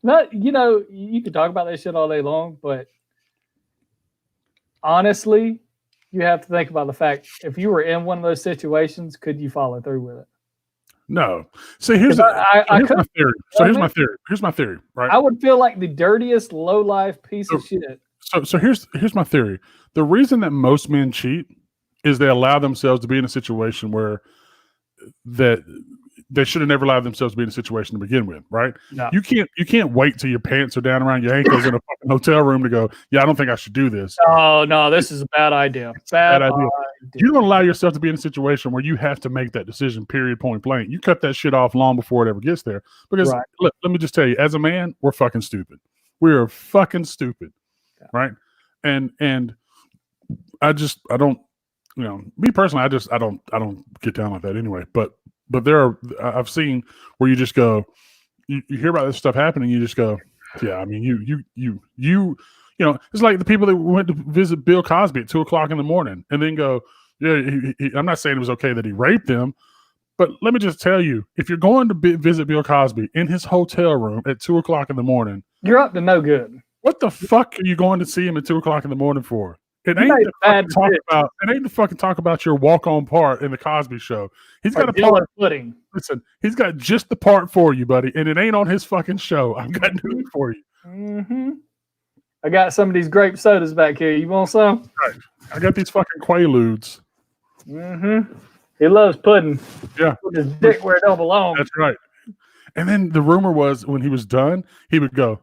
S2: Not, you know, you could talk about that shit all day long, but honestly, you have to think about the fact if you were in one of those situations, could you follow through with it?
S1: No. See, here's my theory. So here's my theory. Right.
S2: I would feel like the dirtiest, low life piece of shit.
S1: So here's my theory. The reason that most men cheat is they allow themselves to be in a situation where that they should have never allowed themselves to be in a situation to begin with, right?
S2: No.
S1: You can't wait till your pants are down around your ankles in a fucking hotel room to go, yeah, I don't think I should do this.
S2: Oh no, this is a bad idea. Bad idea.
S1: You don't allow yourself to be in a situation where you have to make that decision, period, point blank. You cut that shit off long before it ever gets there. Because let me just tell you, as a man, we're fucking stupid. We are fucking stupid. Yeah. Right. And I don't, me personally, I don't get down like that anyway. But I've seen where you just go, you hear about this stuff happening, you just go, yeah. I mean, it's like the people that went to visit Bill Cosby at 2:00 in the morning, and then go, yeah. I'm not saying it was okay that he raped them, but let me just tell you, if you're going to visit Bill Cosby in his hotel room at 2:00 in the morning,
S2: you're up to no good.
S1: What the fuck are you going to see him at 2:00 in the morning for? It ain't to fucking talk about your walk-on part in the Cosby Show. He's got a part.
S2: Pudding.
S1: Listen, he's got just the part for you, buddy, and it ain't on his fucking show. I've got news for you.
S2: Mm-hmm. I got some of these grape sodas back here. You want some?
S1: Right. I got these fucking Quaaludes.
S2: Mm-hmm. He loves pudding.
S1: Yeah.
S2: Put his dick where it don't belong.
S1: That's right. And then the rumor was when he was done, he would go,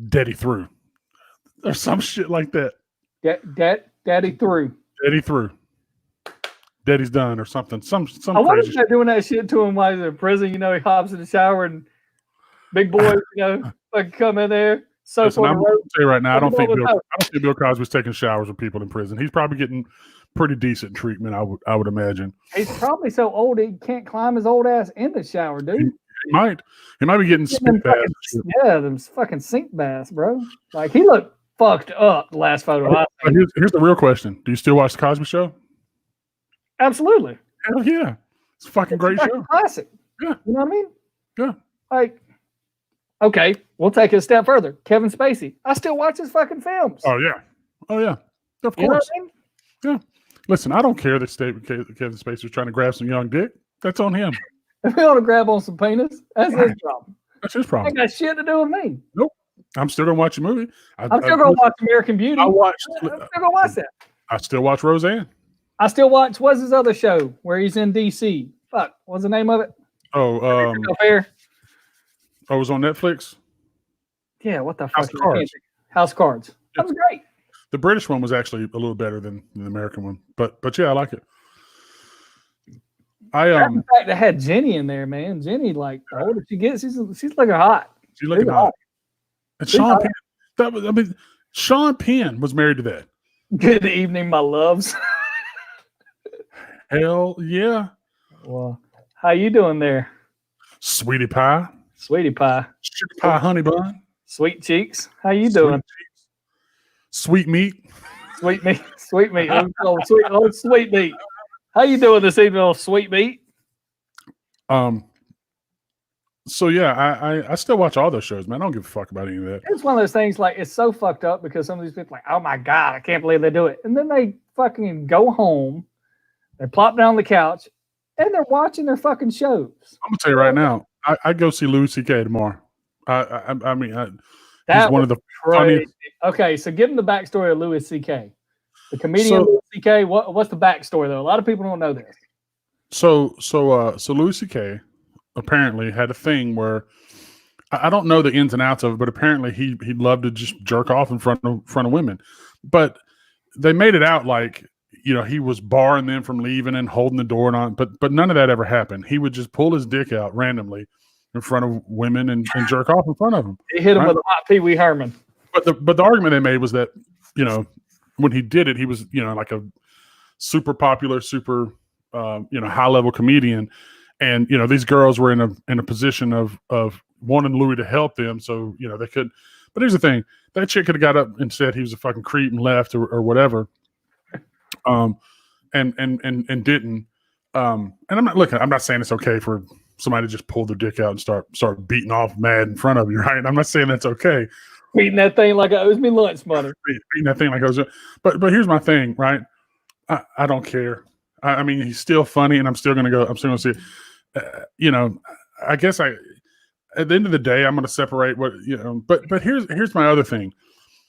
S1: "Daddy through," or some shit like that.
S2: Daddy through.
S1: Daddy through. Daddy's done, or something. Some
S2: I wonder
S1: crazy
S2: if they're doing that shit to him while he's in prison. He hops in the shower and big boys, fucking come in there. So
S1: Listen, I'm going to tell you right now, I don't think Bill Cosby's taking showers with people in prison. He's probably getting pretty decent treatment, I would imagine.
S2: He's probably so old he can't climb his old ass in the shower, dude.
S1: He might be getting spit baths.
S2: Yeah, them fucking sink baths, bro. Like he looked fucked up the last photo.
S1: Here's the real question: do you still watch the Cosby Show?
S2: Absolutely.
S1: Hell yeah, it's a fucking great show.
S2: Classic.
S1: Yeah,
S2: you know what I mean?
S1: Yeah.
S2: Like, okay, we'll take it a step further. Kevin Spacey. I still watch his fucking films.
S1: Oh yeah. Of course.
S2: You know what I mean?
S1: Yeah. Listen, I don't care that Kevin Spacey was trying to grab some young dick. That's on him.
S2: If we want to grab on some penis, that's his problem.
S1: That's his problem.
S2: Ain't got shit to do with me.
S1: Nope. I'm still gonna watch a movie.
S2: I'm still gonna watch American Beauty. I'm still gonna watch that.
S1: I still watch Roseanne.
S2: I still watch. What's his other show where he's in DC? Fuck, what's the name of it?
S1: Oh,
S2: Fair.
S1: Oh, it was on Netflix.
S2: Yeah, what the
S1: House
S2: fuck?
S1: Cards.
S2: House Cards. That was great.
S1: The British one was actually a little better than the American one, but yeah, I like it.
S2: In fact, I had Jenny in there, man. Jenny, like, the older she gets, she's looking hot.
S1: She's looking hot. And Sean Penn. Sean Penn was married to that.
S2: Good evening, my loves.
S1: Hell yeah.
S2: Well, how you doing there?
S1: Sweetie pie.
S2: Sweetie pie.
S1: Sugar pie honey bun.
S2: Sweet cheeks. How you doing?
S1: Sweet meat.
S2: Sweet meat. Sweet meat. Sweet meat. How you doing this evening, old sweet meat?
S1: So yeah, I still watch all those shows, man. I don't give a fuck about any of that.
S2: It's one of those things, like, it's so fucked up because some of these people are like, oh my God, I can't believe they do it. And then they fucking go home, they plop down on the couch, and they're watching their fucking shows.
S1: I'm gonna tell you right now, I'd go see Louis C.K. tomorrow.
S2: He's
S1: one of the funniest.
S2: Okay, so give them the backstory of Louis C.K. The comedian Louis C.K. What's the backstory though? A lot of people don't know this. So
S1: Louis C.K. apparently had a thing where I don't know the ins and outs of it, but apparently he'd love to just jerk off in front of women. But they made it out like, he was barring them from leaving and holding the door and on, but none of that ever happened. He would just pull his dick out randomly in front of women and jerk off in front of them.
S2: He hit him with a hot Pee Wee Herman.
S1: But the argument they made was that, when he did it, he was, like a super popular, super, high level comedian. And, these girls were in a position of wanting Louis to help them. So, they could, but here's the thing, that chick could have got up and said he was a fucking creep and left or whatever. And didn't. And I'm not saying it's okay for somebody to just pull their dick out and start beating off mad in front of you, right? I'm not saying that's okay.
S2: Beating that thing like it owes me lunch money.
S1: Beating that thing like it owes. But here's my thing, right? I don't care. I mean, he's still funny, and I'm still gonna see it. I guess at the end of the day, I'm gonna separate what. But here's my other thing.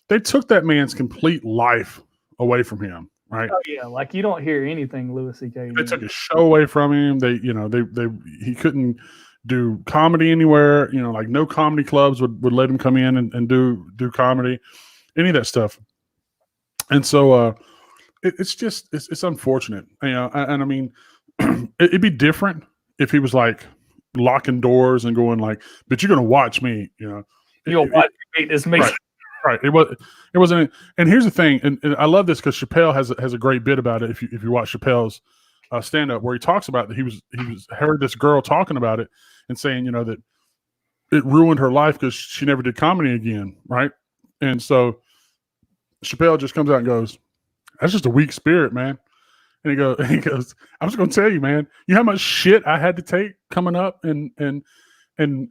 S1: They took that man's complete life away from him, right?
S2: Oh yeah, like you don't hear anything Louis C.K.
S1: They took his show away from him. He couldn't do comedy anywhere. Like no comedy clubs would let him come in and do comedy, any of that stuff. And so it's unfortunate, and I mean, it'd be different if he was like locking doors and going like, but you're going to watch me,
S2: You'll watch me beat this meat.
S1: Right. It wasn't. And here's the thing, and I love this because Chappelle has a great bit about it. If you watch Chappelle's stand up, where he talks about that he was heard this girl talking about it and saying, you know, that it ruined her life because she never did comedy again, right? And so Chappelle just comes out and goes, "That's just a weak spirit, man." And he goes, "I'm just gonna tell you, man. You know how much shit I had to take coming up and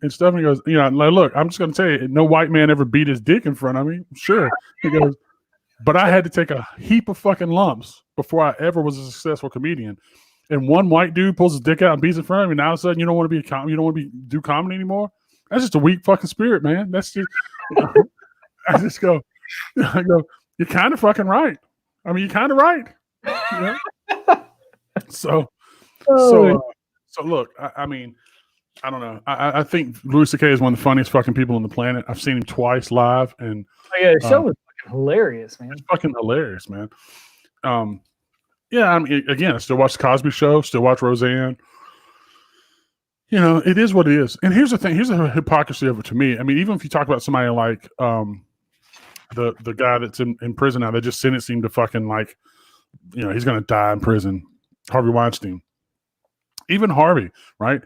S1: stuff." And he goes, "You know, like, look, I'm just gonna tell you, no white man ever beat his dick in front of me. Sure." He goes, "But I had to take a heap of fucking lumps before I ever was a successful comedian. And one white dude pulls his dick out and beats in front of me. Now all of a sudden you don't want to be you don't want to do comedy anymore. That's just a weak fucking spirit, man. That's just." I just go, "You're kind of fucking right. I mean, you're kind of right." You know? So look, I mean, I don't know. I think Louis C.K. is one of the funniest fucking people on the planet. I've seen him twice live, and
S2: the show was fucking hilarious, man.
S1: It's fucking hilarious, man. Yeah, I mean, again, I still watch the Cosby Show, still watch Roseanne. You know, it is what it is. And here's the thing: here's the hypocrisy of it to me. I mean, even if you talk about somebody like the guy that's in prison now, they just sentenced him to fucking, like, you know, he's going to die in prison. Harvey Weinstein. Even Harvey, right?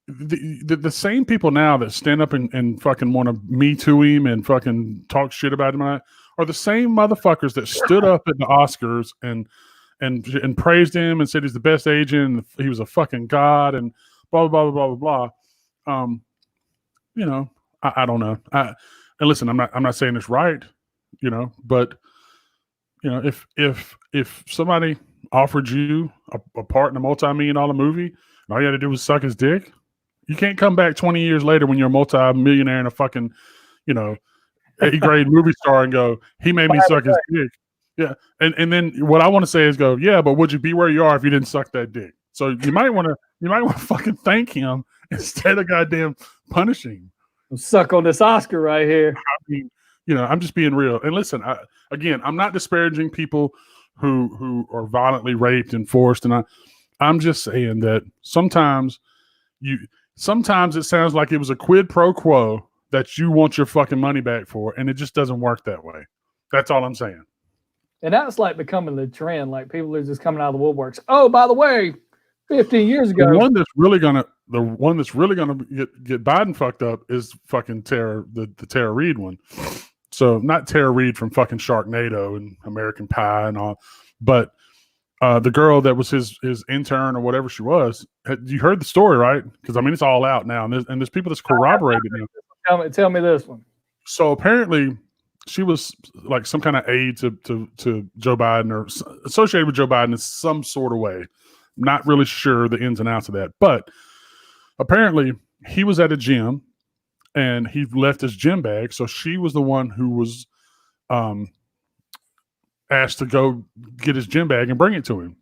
S1: The same people now that stand up and fucking want to Me Too him and fucking talk shit about him are the same motherfuckers that stood up at the Oscars and praised him and said he's the best agent and he was a fucking god and blah blah blah blah blah blah. You know, I don't know. And listen, I'm not saying it's right, you know, but you know, if somebody offered you a part in a multi-million-dollar movie and all you had to do was suck his dick, you can't come back 20 years later when you're a multi-millionaire and a fucking, you know, A-grade movie star and go, "He made me suck his dick." Yeah. And then what I want to say is go, "Yeah, but would you be where you are if you didn't suck that dick?" So you might want to fucking thank him instead of goddamn punishing him.
S2: Suck on this Oscar right here.
S1: I mean, you know, I'm just being real. And listen, I'm not disparaging people who are violently raped and forced, and I'm just saying that sometimes it sounds like it was a quid pro quo that you want your fucking money back for, and it just doesn't work that way. That's all I'm saying.
S2: And that's like becoming the trend. Like, people are just coming out of the woodworks. Oh, by the way, 15 years ago,
S1: The one that's really gonna get Biden fucked up is fucking the Tara Reid one. So not Tara Reid from fucking Sharknado and American Pie and all, but the girl that was his intern or whatever she was. You heard the story, right? Because I mean, it's all out now, and there's people that's corroborated now.
S2: tell me this one.
S1: So apparently, she was like some kind of aide to Joe Biden or associated with Joe Biden in some sort of way. Not really sure the ins and outs of that, but apparently he was at a gym and he left his gym bag. So she was the one who was asked to go get his gym bag and bring it to him.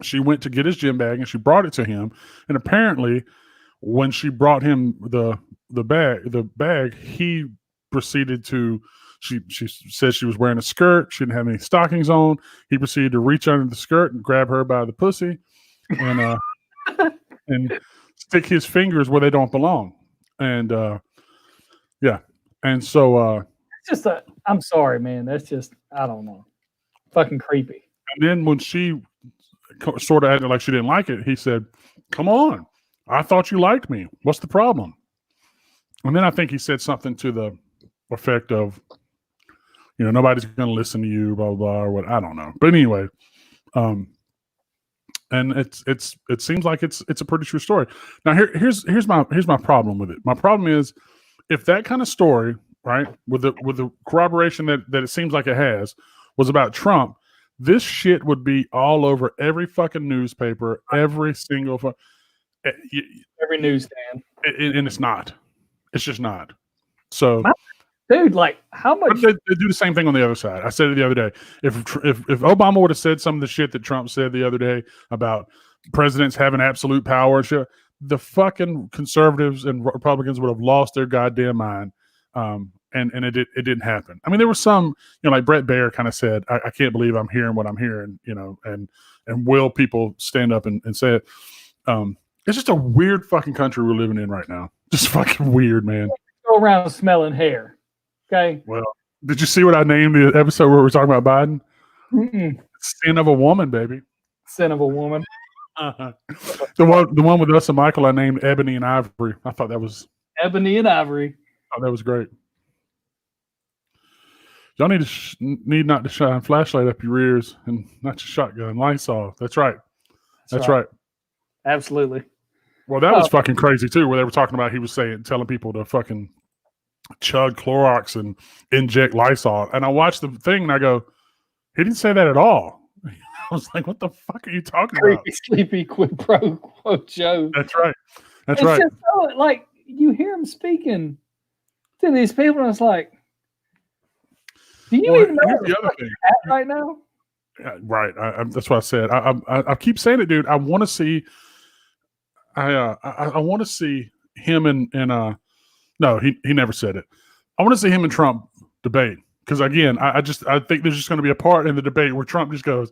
S1: She went to get his gym bag and she brought it to him. And apparently when she brought him the bag, he proceeded to, she said she was wearing a skirt. She didn't have any stockings on. He proceeded to reach under the skirt and grab her by the pussy and and stick his fingers where they don't belong. And yeah. And so
S2: It's just I'm sorry, man. That's just, I don't know. Fucking creepy.
S1: and then when she sort of acted like she didn't like it, he said, "Come on. I thought you liked me. What's the problem?" And then I think he said something to the effect of, you know, nobody's going to listen to you, blah, blah, blah, or what. I don't know. But anyway, and it seems like it's a pretty true story. Now here's my problem with it. My problem is if that kind of story, right, with the corroboration that it seems like it has, was about Trump, this shit would be all over every fucking newspaper, every single
S2: Every newsstand.
S1: and it's not. It's just not. So,
S2: Dude, like, how much?
S1: they do the same thing on the other side. I said it the other day. If Obama would have said some of the shit that Trump said the other day about presidents having absolute power and shit, the fucking conservatives and Republicans would have lost their goddamn mind. And it didn't happen. I mean, there were some, you know, like Brett Baer kind of said, I can't believe I'm hearing what I'm hearing, you know, and will people stand up and say it? It's just a weird fucking country we're living in right now. Just fucking weird, man.
S2: Go around smelling hair. Okay.
S1: Well, did you see what I named the episode where we're talking about Biden?
S2: Mm-mm.
S1: Sin of a woman, baby.
S2: Sin of a woman.
S1: The one with us and Michael, I named Ebony and Ivory. I thought that was
S2: Ebony and Ivory.
S1: great. Y'all need not to shine flashlight up your ears and not your shotgun. Lights off. That's right. That's right.
S2: Absolutely.
S1: Well, that was fucking crazy too. Where they were talking about, he was telling people to fucking chug Clorox and inject Lysol. And I watched the thing and I go, he didn't say that at all. I was like, what the fuck are you talking about?
S2: Creepy, sleepy, quid pro quo Joe.
S1: That's right. That's
S2: It's
S1: right.
S2: just so, like, you hear him speaking to these people, and it's like, do you even know
S1: here's
S2: where
S1: the other
S2: the
S1: thing.
S2: at right now?
S1: Yeah, right. That's what I said. I keep saying it, dude. I want to see. I want to see him and no, he never said it. I want to see him and Trump debate because again, I think there's just going to be a part in the debate where Trump just goes,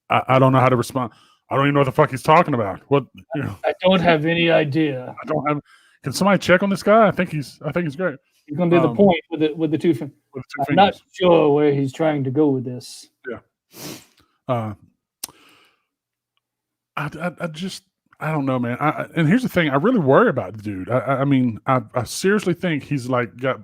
S1: I don't know how to respond. I don't even know what the fuck he's talking about. What
S2: I don't have any idea.
S1: I don't have. Can somebody check on this guy? I think he's great.
S2: He's gonna do the point with the two fingers.
S1: With the 2
S2: I'm
S1: fingers.
S2: not sure where he's trying to go with this.
S1: I don't know, man. And here's the thing: I really worry about the dude. I mean, I seriously think he's like got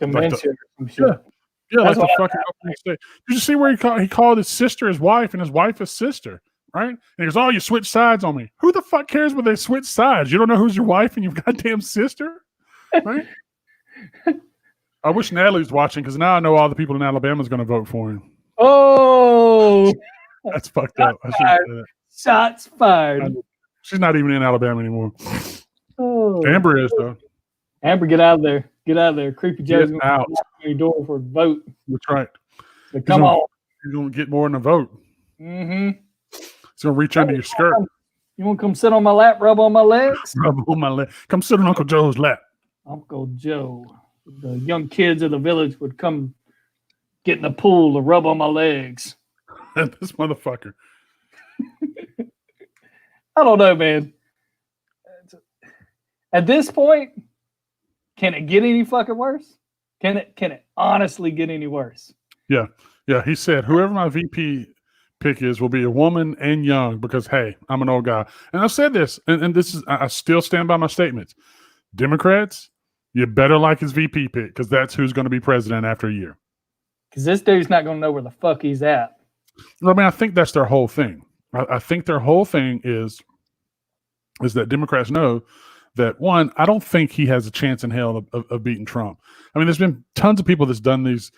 S2: Dementia. I'm sure.
S1: yeah, like
S2: That's
S1: the
S2: what
S1: fucking opening state. Did you see where he called his sister his wife and his wife his sister? Right? And he goes, "Oh, you switch sides on me." Who the fuck cares when they switch sides? You don't know who's your wife and your goddamn sister, right? I wish Natalie's watching because now I know all the people in Alabama is going to vote for him.
S2: Oh,
S1: That's fucked up. I shouldn't say that.
S2: shots fired.
S1: She's not even in Alabama anymore.
S2: Oh.
S1: Amber is though.
S2: Amber, get out of there. Get out of there. Creepy Joe's
S1: Get
S2: going to
S1: out.
S2: knock on your door for a vote.
S1: That's right.
S2: So come on.
S1: You're going to get more than a vote.
S2: Mm-hmm.
S1: It's going to reach under your skirt.
S2: You want to come sit on my lap, rub on my legs?
S1: Rub on my leg. Come sit on Uncle Joe's lap.
S2: Uncle Joe. The young kids of the village would come get in the pool to rub on my legs.
S1: This motherfucker.
S2: I don't know, man. At this point, can it get any fucking worse? Can it honestly get any worse?
S1: Yeah. He said, whoever my VP pick is will be a woman and young because, hey, I'm an old guy. And I've said this, and this is, I still stand by my statements. Democrats, you better like his VP pick because that's who's going to be president after a year.
S2: Because this dude's not going to know where the fuck he's at.
S1: I mean, I think that's their whole thing. I think their whole thing is that Democrats know that, one, I don't think he has a chance in hell of beating Trump. I mean, there's been tons of people that's done these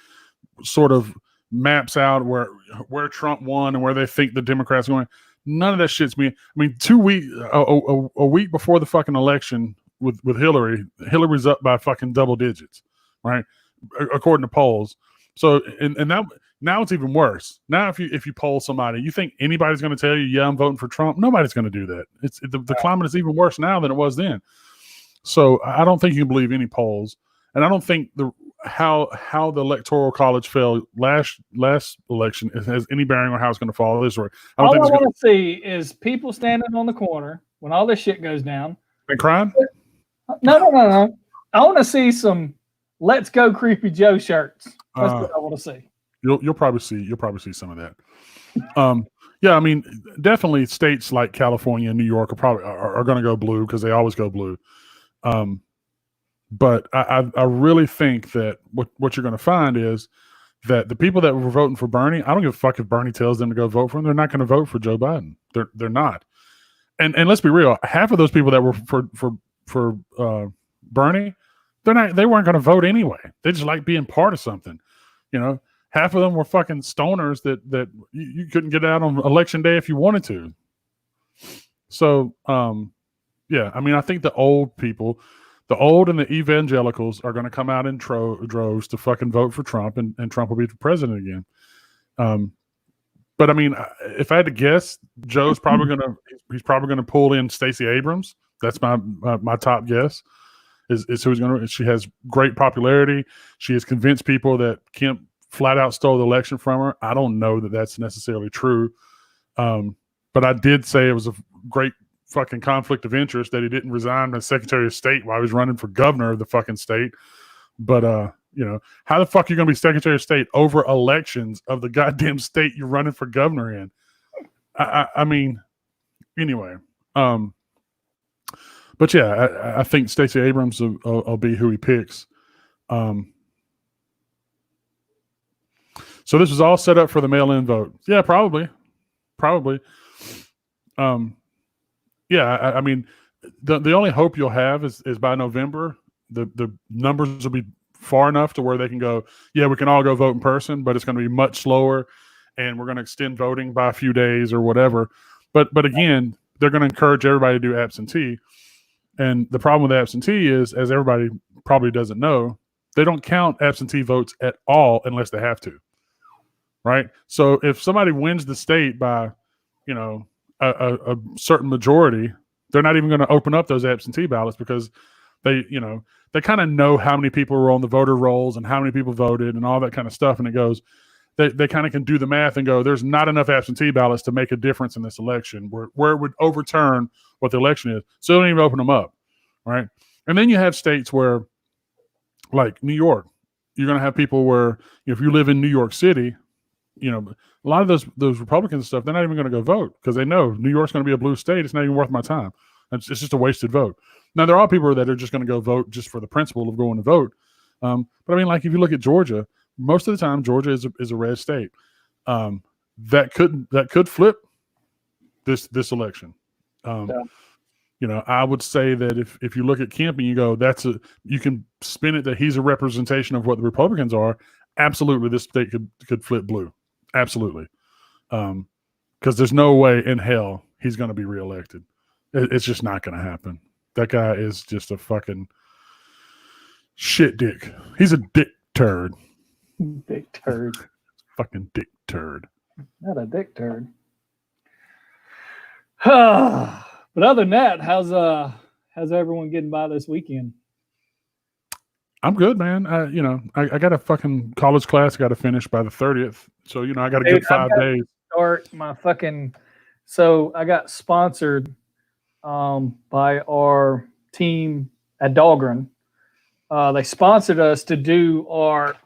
S1: sort of maps out where Trump won and where they think the Democrats are going. None of that shit's me. I mean, 2 weeks, a week before the fucking election with Hillary's up by fucking double digits, right? According to polls. So, and now it's even worse. Now, if you poll somebody, you think anybody's going to tell you, yeah, I'm voting for Trump? Nobody's going to do that. The climate is even worse now than it was then. So I don't think you can believe any polls, and I don't think how the electoral college fell last election has any bearing on how it's going to fall this way.
S2: All I want to see is people standing on the corner when all this shit goes down.
S1: And crying?
S2: No. I want to see some "Let's Go Creepy Joe" shirts. That's what I want to see.
S1: You'll probably see some of that. Yeah, I mean, definitely states like California and New York are going to go blue because they always go blue. But I really think that what you're going to find is that the people that were voting for Bernie, I don't give a fuck if Bernie tells them to go vote for him. They're not going to vote for Joe Biden. They're not. And let's be real. Half of those people that were for Bernie, they weren't going to vote anyway. They just like being part of something. You know, half of them were fucking stoners that you couldn't get out on election day if you wanted to. So, yeah, I mean, I think the old people, the old and the evangelicals are going to come out in droves to fucking vote for Trump, and Trump will be the president again. But I mean, if I had to guess, he's probably going to pull in Stacey Abrams. That's my top guess. Is who's going to? She has great popularity. She has convinced people that Kemp flat out stole the election from her. I don't know that that's necessarily true, but I did say it was a great fucking conflict of interest that he didn't resign as Secretary of State while he was running for governor of the fucking state. But You know, how the fuck are you going to be Secretary of State over elections of the goddamn state you're running for governor in? I mean, anyway. But yeah, I think Stacey Abrams will be who he picks. So this was all set up for the mail-in vote. Yeah, probably. Yeah, I mean, the only hope you'll have is by November, the numbers will be far enough to where they can go, yeah, we can all go vote in person, but it's going to be much slower, and we're going to extend voting by a few days or whatever. But again, they're going to encourage everybody to do absentee. And the problem with absentee is, as everybody probably doesn't know, they don't count absentee votes at all unless they have to. Right? So if somebody wins the state by, you know, a certain majority, they're not even going to open up those absentee ballots because they kind of know how many people were on the voter rolls and how many people voted and all that kind of stuff. And it goes, they kind of can do the math and go, there's not enough absentee ballots to make a difference in this election where it would overturn what the election is. So they don't even open them up. Right. And then you have states where, like New York, you're going to have people where, if you live in New York City, you know, a lot of those Republicans and stuff, they're not even going to go vote because they know New York's going to be a blue state. It's not even worth my time. It's just a wasted vote. Now, there are people that are just going to go vote just for the principle of going to vote. But I mean, like if you look at Georgia, most of the time Georgia is a red state. That could flip this election. You know, I would say that if you look at Kemp and you go, you can spin it that he's a representation of what the Republicans are. Absolutely, this state could flip blue. Absolutely. Because there's no way in hell he's going to be reelected. It's just not going to happen. That guy is just a fucking shit dick. He's a dick turd.
S2: Dick turd.
S1: Fucking dick turd.
S2: Not a dick turd. But other than that, how's everyone getting by this weekend?
S1: I'm good, man. I got a fucking college class I got to finish by the 30th. So, you know, I got a good 5 days.
S2: Start my fucking. So I got sponsored by our team at Dahlgren. They sponsored us to do our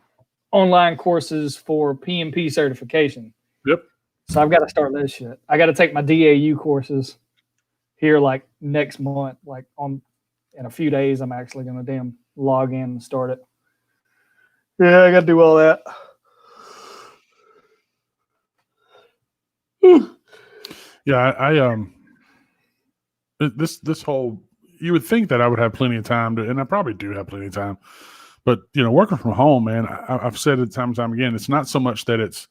S2: online courses for PMP certification.
S1: Yep.
S2: So I've got to start this shit. I got to take my DAU courses here like next month, like in a few days. I'm actually going to damn log in and start it. Yeah, I got to do all that.
S1: Yeah, this whole, you would think that I would have plenty of time and I probably do have plenty of time, but you know, working from home, man, I've said it time and time again. It's not so much that it's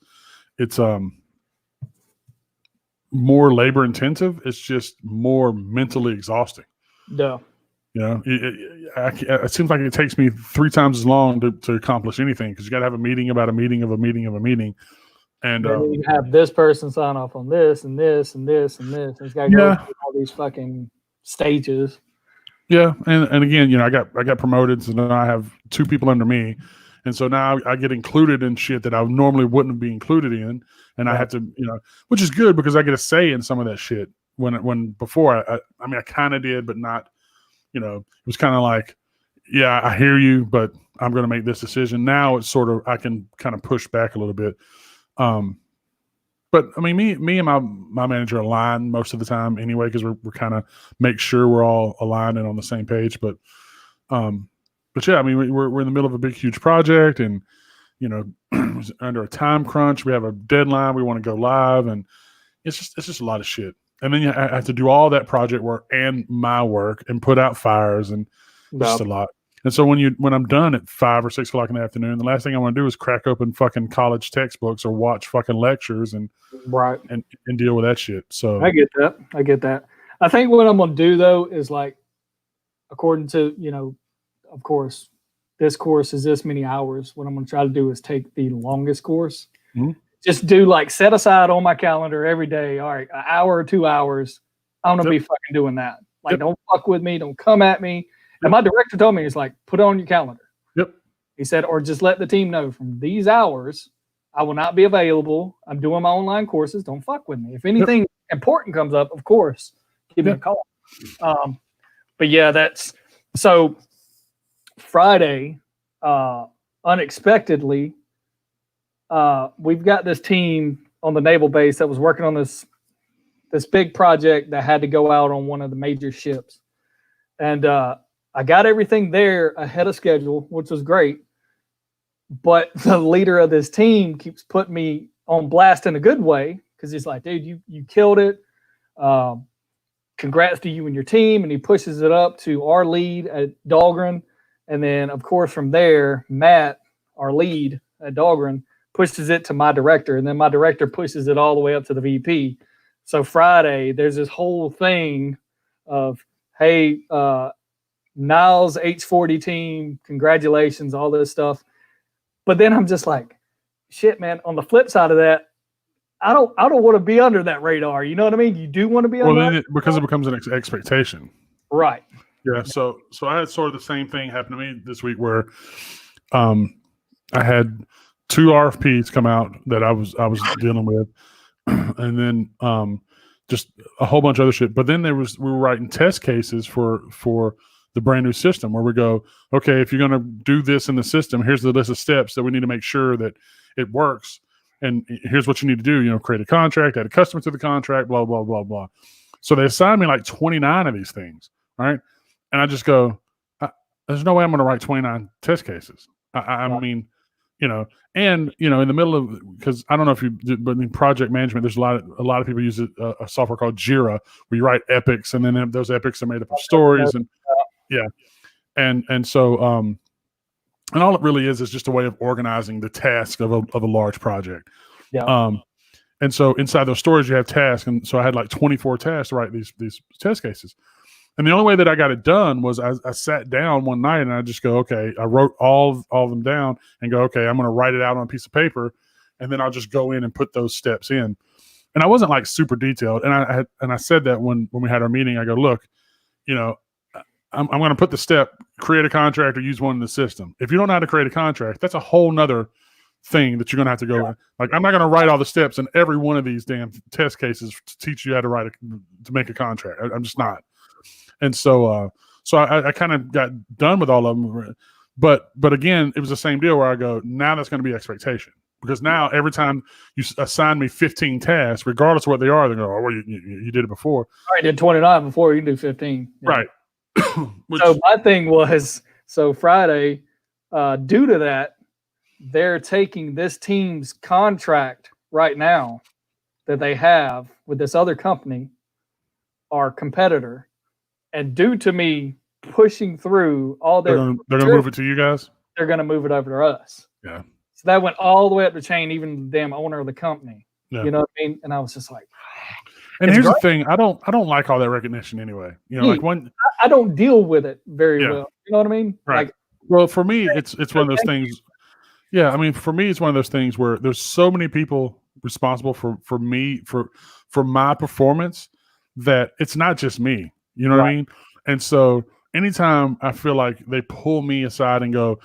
S1: more labor intensive. It's just more mentally exhausting.
S2: Yeah.
S1: You know, it seems like it takes me 3 times as long to accomplish anything because you got to have a meeting about a meeting of a meeting of a meeting. And
S2: you have this person sign off on this and this and this and this. And it's got to go through all these fucking stages.
S1: Yeah, and again, you know, I got promoted, so now I have 2 people under me, and so now I get included in shit that I normally wouldn't be included in, and I have to, you know, which is good because I get a say in some of that shit. When before, I mean, I kind of did, but not, you know, it was kind of like, yeah, I hear you, but I'm going to make this decision. Now it's sort of, I can kind of push back a little bit. But I mean, me and my manager align most of the time anyway, because we're kind of make sure we're all aligned and on the same page. But yeah, I mean, we're in the middle of a big, huge project, and you know, under a time crunch. We have a deadline. We want to go live, and it's just a lot of shit. And then I have to do all that project work and my work and put out fires, and just a lot. And so when I'm done at 5 or 6 o'clock in the afternoon, the last thing I want to do is crack open fucking college textbooks or watch fucking lectures and deal with that shit. So
S2: I get that. I think what I'm gonna do though is, like, according to, you know, of course, this course is this many hours. What I'm gonna try to do is take the longest course. Mm-hmm. Just do, like, set aside on my calendar every day. All right, an hour or 2 hours. I'm gonna be fucking doing that. Like, don't fuck with me. Don't come at me. And my director told me, he's like, put it on your calendar.
S1: Yep.
S2: He said, or just let the team know from these hours, I will not be available. I'm doing my online courses. Don't fuck with me. If anything important comes up, of course, give me a call. But yeah, that's so Friday. unexpectedly, we've got this team on the naval base that was working on this big project that had to go out on one of the major ships. And I got everything there ahead of schedule, which was great. But the leader of this team keeps putting me on blast in a good way, because he's like, dude, you killed it. Congrats to you and your team. And he pushes it up to our lead at Dahlgren. And then, of course, from there, Matt, our lead at Dahlgren, pushes it to my director. And then my director pushes it all the way up to the VP. So Friday, there's this whole thing of, hey, Niles H40 team, congratulations, all this stuff. But then I'm just like, shit, man. On the flip side of that, I don't want to be under that radar. You know what I mean? You do want to be under.
S1: Well, then because it becomes an expectation,
S2: right?
S1: Yeah. So I had sort of the same thing happen to me this week, where I had 2 RFPs come out that I was dealing with, and then just a whole bunch of other shit. But then we were writing test cases for the brand new system, where we go, okay, if you're going to do this in the system, here's the list of steps that we need to make sure that it works. And here's what you need to do, create a contract, add a customer to the contract, blah, blah, blah, blah. So they assigned me like 29 of these things, right? And I just go, there's no way I'm going to write 29 test cases. I mean, and, in the middle of, because I don't know if you did, but in project management, there's a lot of people use a software called Jira, where you write epics, and then those epics are made up of stories. And yeah. And so, and all it really is just a way of organizing the task of a large project.
S2: Yeah.
S1: And so inside those stories, you have tasks. And so I had like 24 tasks to write these test cases. And the only way that I got it done was I sat down one night and I just go, okay, I wrote all of them down and go, okay, I'm going to write it out on a piece of paper. And then I'll just go in and put those steps in. And I wasn't like super detailed. And I said that when we had our meeting, I go, look, I'm going to put the step, create a contract or use one in the system. If you don't know how to create a contract, that's a whole nother thing that you're going to have to go. Like, I'm not going to write all the steps in every one of these damn test cases to teach you how to to make a contract. I'm just not. And so I kind of got done with all of them. But again, it was the same deal where I go, now that's going to be expectation. Because now every time you assign me 15 tasks, regardless of what they are, they go, oh, well, you did it before.
S2: I did 29 before, you can do 15. Yeah.
S1: Right.
S2: So my thing was, Friday, due to that, they're taking this team's contract right now that they have with this other company, our competitor, and due to me pushing through all their,
S1: they're going to move it to you guys.
S2: They're going to move it over to us.
S1: Yeah.
S2: So that went all the way up the chain, even the damn owner of the company.
S1: Yeah.
S2: You know what I mean? And I was just like,
S1: and here's the thing, I don't like all that recognition anyway. Like when
S2: I don't deal with it very well. You know what I mean?
S1: Right.
S2: Like,
S1: well, for me, it's one of those things. Yeah, I mean, for me, it's one of those things where there's so many people responsible for me for my performance that it's not just me. You know what I mean? And so anytime I feel like they pull me aside and go,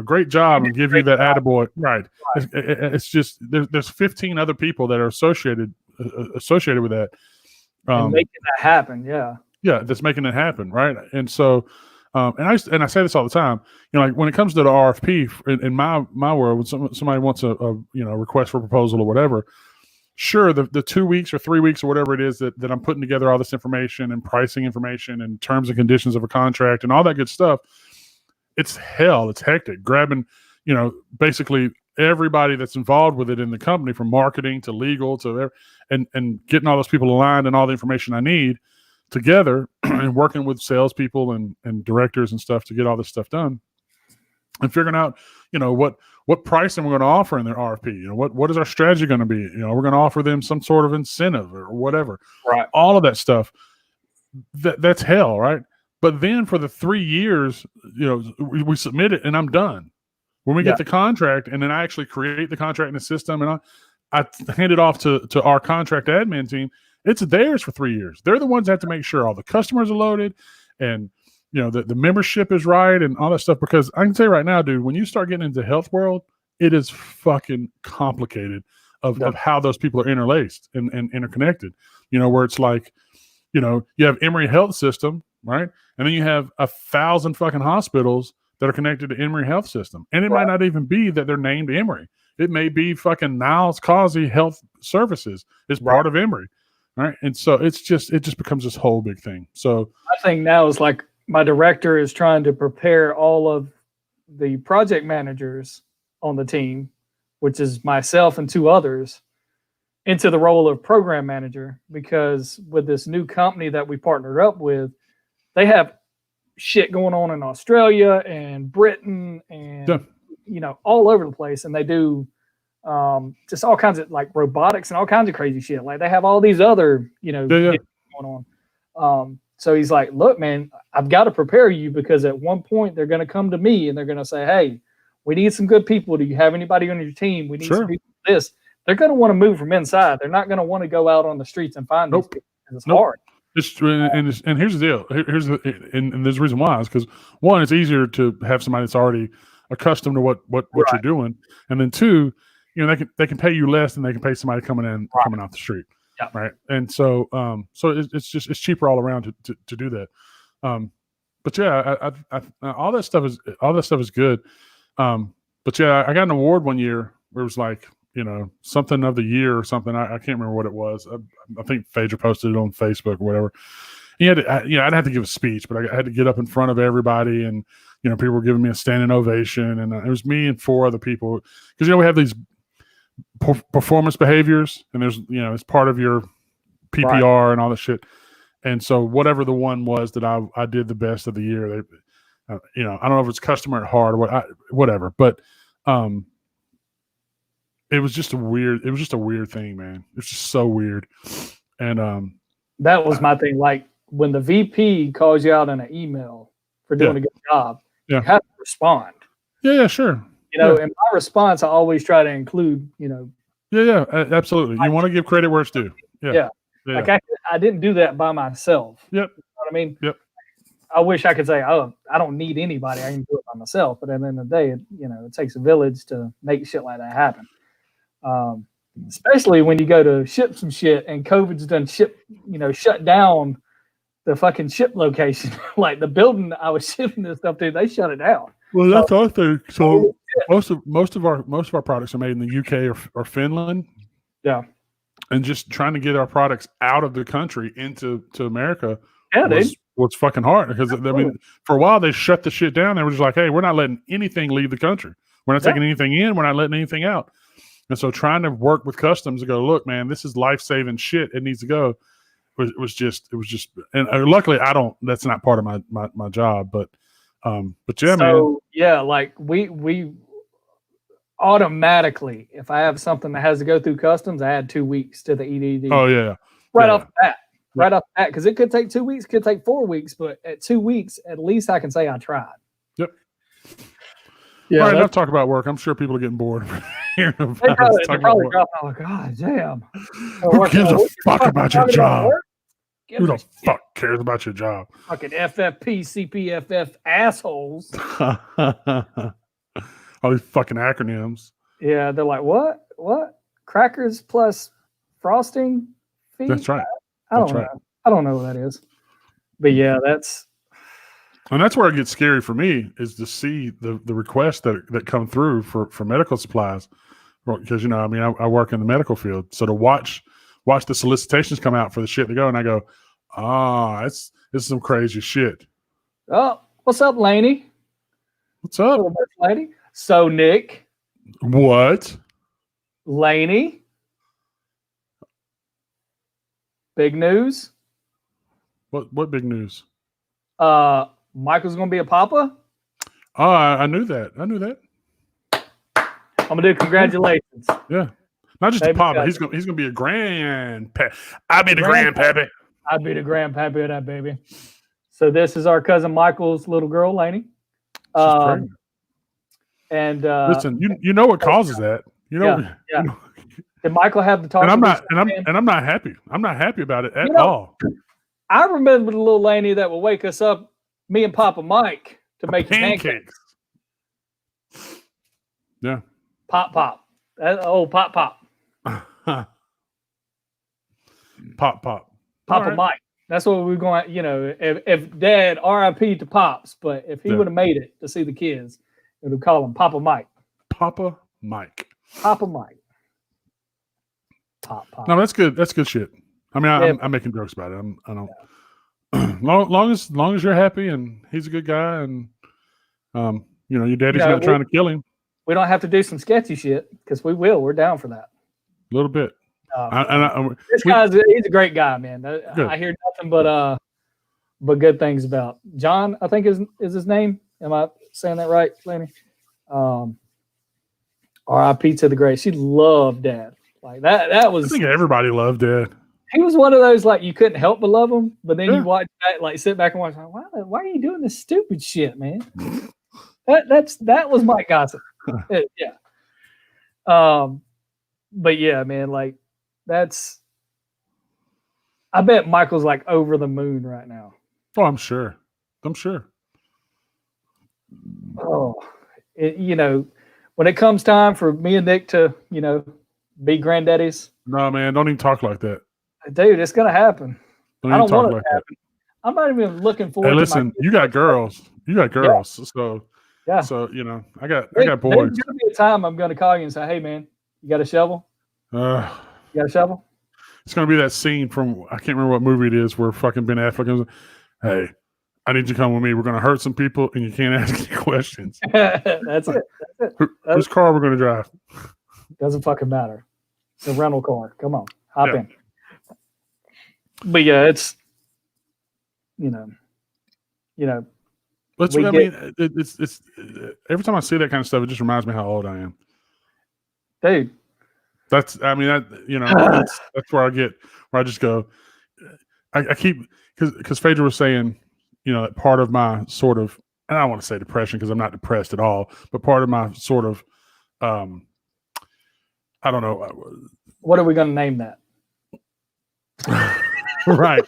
S1: great job, and give you that attaboy, right? It's just there's 15 other people that are associated with that,
S2: and making that happen. Yeah,
S1: that's making it happen, right? And so, and I say this all the time. Like when it comes to the RFP in my world, when somebody wants a request for proposal or whatever, sure, the 2 weeks or 3 weeks or whatever it is that I'm putting together all this information and pricing information and terms and conditions of a contract and all that good stuff. It's hell. It's hectic. Grabbing, basically everybody that's involved with it in the company, from marketing to legal to and getting all those people aligned and all the information I need together and working with salespeople and directors and stuff to get all this stuff done and figuring out, what pricing we're going to offer in their RFP. What is our strategy going to be? We're going to offer them some sort of incentive or whatever.
S2: Right.
S1: All of that stuff. That's hell, right? But then for the 3 years, we submit it and I'm done. When we get the contract, and then I actually create the contract in the system, and I hand it off to our contract admin team. It's theirs for 3 years. They're the ones that have to make sure all the customers are loaded, and the membership is right, and all that stuff. Because I can tell you right now, dude, when you start getting into health world, it is fucking complicated of how those people are interlaced and interconnected. Where it's like, you have Emory Health System, right? And then you have 1,000 fucking hospitals that are connected to Emory Health System. And it
S2: Right.
S1: might not even be that they're named Emory. It may be fucking Niles Causey Health Services is
S2: Right.
S1: part of Emory. Right. And so it just becomes this whole big thing. So
S2: I think now is like my director is trying to prepare all of the project managers on the team, which is myself and 2 others, into the role of program manager, because with this new company that we partnered up with, they have shit going on in Australia and Britain and
S1: Yeah.
S2: all over the place, and they do just all kinds of like robotics and all kinds of crazy shit. Like they have all these other
S1: yeah.
S2: things going on. So he's like, look, man, I've got to prepare you, because at one point they're going to come to me and they're going to say, hey, we need some good people. Do you have anybody on your team? We need
S1: Sure.
S2: some people for this. They're going to want to move from inside. They're not going to want to go out on the streets and find
S1: Nope.
S2: these people, 'cause it's
S1: Nope.
S2: hard.
S1: And here's the deal. And there's a reason why is because one, it's easier to have somebody that's already accustomed to what you're
S2: Right.
S1: doing, and then two, they can pay you less than they can pay somebody coming off the street,
S2: Yeah.
S1: right? And so it's cheaper all around to do that. But yeah, all that stuff is good. But yeah, I got an award one year where it was like something of the year or something. I can't remember what it was. I think Phaedra posted it on Facebook or whatever. I'd have to give a speech, but I had to get up in front of everybody, and people were giving me a standing ovation, and it was me and 4 other people, because we have these performance behaviors, and there's it's part of your PPR and all that shit. And so whatever the one was that I did the best of the year, I don't know if it's customer at heart or whatever, but it was just a weird thing, man. It's just so weird. And
S2: That was my thing. Like when the VP calls you out in an email for doing a good job,
S1: Yeah.
S2: you have to respond.
S1: yeah, sure.
S2: In my response, I always try to include,
S1: Yeah, absolutely. You want to give credit where it's due. Yeah.
S2: like I didn't do that by myself.
S1: Yep.
S2: You know what I mean?
S1: Yep.
S2: I wish I could say, oh, I don't need anybody. I can do it by myself. But at the end of the day, it takes a village to make shit like that happen. Especially when you go to ship some shit and COVID's done shut down the fucking ship location. Like the building I was shipping this stuff to, they shut it down.
S1: Well, that's our thing. So most of our products are made in the UK or Finland.
S2: Yeah.
S1: And just trying to get our products out of the country into America
S2: Yeah,
S1: was fucking hard, because for a while they shut the shit down. They were just like, hey, we're not letting anything leave the country. We're not taking anything in. We're not letting anything out. And so trying to work with customs to go, look, man, this is life-saving shit. It needs to go. It was just, and luckily that's not part of my job, but yeah, man.
S2: Yeah, like we automatically, if I have something that has to go through customs, I add 2 weeks to the EDD.
S1: Oh yeah.
S2: Off the bat. Right off the bat, because it could take 2 weeks, could take 4 weeks, but at 2 weeks, at least I can say I tried.
S1: Yep.
S2: Yeah.
S1: All right, enough talk about work. I'm sure people are getting bored.
S2: They're probably oh god damn.
S1: Who gives a fuck about your job? Who the
S2: a
S1: fuck cares about your job?
S2: fucking FFP, CPFF assholes.
S1: All these fucking acronyms.
S2: Yeah, they're like, what? Crackers plus frosting fee?
S1: That's right.
S2: I don't know. I don't know what that is. But yeah, that's
S1: where it gets scary for me, is to see the requests that come through for medical supplies, because I work in the medical field, so to watch the solicitations come out for the shit to go, and I go, this is some crazy shit.
S2: Oh, what's up, Laney?
S1: What's up,
S2: lady? So Nick,
S1: what?
S2: Laney, big news.
S1: What big news?
S2: Michael's gonna be a papa.
S1: Oh, I knew that.
S2: I'm gonna do congratulations.
S1: Yeah, not just a
S2: Baby
S1: papa.
S2: cousin.
S1: He's gonna be a grandpa. I'll be the grandpappy.
S2: I'd be the grandpappy of that baby. So this is our cousin Michael's little girl, Laney. And
S1: listen, you know what causes that?
S2: Yeah. Did Michael have the talk?
S1: And I'm not happy. I'm not happy about it at all.
S2: I remember the little Laney that would wake us up, me and Papa Mike, to make pancakes.
S1: Yeah.
S2: Pop. That old pop.
S1: Pop.
S2: Papa Mike. That's what we're going. You know, if Dad R.I.P. to Pops, but if he
S1: Yeah.
S2: would have made it to see the kids, it would call him Papa Mike.
S1: Papa Mike.
S2: Papa Mike. Pop.
S1: No, that's good. That's good shit. I mean,
S2: Yeah.
S1: I'm making jokes about it. I don't. long as you're happy and he's a good guy and you know your daddy's
S2: You know,
S1: not trying to kill him
S2: We don't have to do some sketchy shit because we will. We're down for that.
S1: a little bit.
S2: This he's a great guy, man. I hear nothing but good things about John. I think is his name. Am I saying that right, Lenny? R.I.P. to the great. She loved Dad. Like that. That
S1: I
S2: was.
S1: think everybody loved Dad.
S2: He was one of those like you couldn't help but love him, but then
S1: Yeah.
S2: you watch that, like sit back and watch. Like, why are you doing this stupid shit, man? That was Mike Gossett. Yeah. But yeah, man, like that's. I bet Michael's like over the moon right now.
S1: Oh, I'm sure.
S2: Oh, you know, when it comes time for me and Nick to, you know, be granddaddies,
S1: No, man, don't even talk like that.
S2: dude, it's gonna happen.
S1: Don't
S2: I
S1: even
S2: don't
S1: talk
S2: want it
S1: like
S2: to
S1: that.
S2: happen. I'm not even looking forward.
S1: Hey,
S2: to
S1: listen, you got girls. So
S2: Yeah.
S1: So you know, I got
S2: There's
S1: boys.
S2: gonna be a time I'm gonna call you and say, "Hey, man, you got a shovel?
S1: Uh,
S2: You got a shovel?"
S1: it's gonna be that scene from I can't remember what movie it is where fucking Ben Affleck goes, "Hey, I need you to come with me. We're gonna hurt some people, and you can't ask any questions.
S2: That's it.
S1: Whose car we're gonna drive?"
S2: Doesn't fucking matter. It's a rental car. Come on, hop
S1: Yeah.
S2: in. But yeah, it's you know.
S1: It's every time I see that kind of stuff, it just reminds me how old I am.
S2: Dude.
S1: That's where I just go. I keep because Phaedra was saying, you know, that part of my sort of, and I don't want to say depression because I'm not depressed at all, but part of my sort of, I don't know.
S2: What are we gonna name that?
S1: right.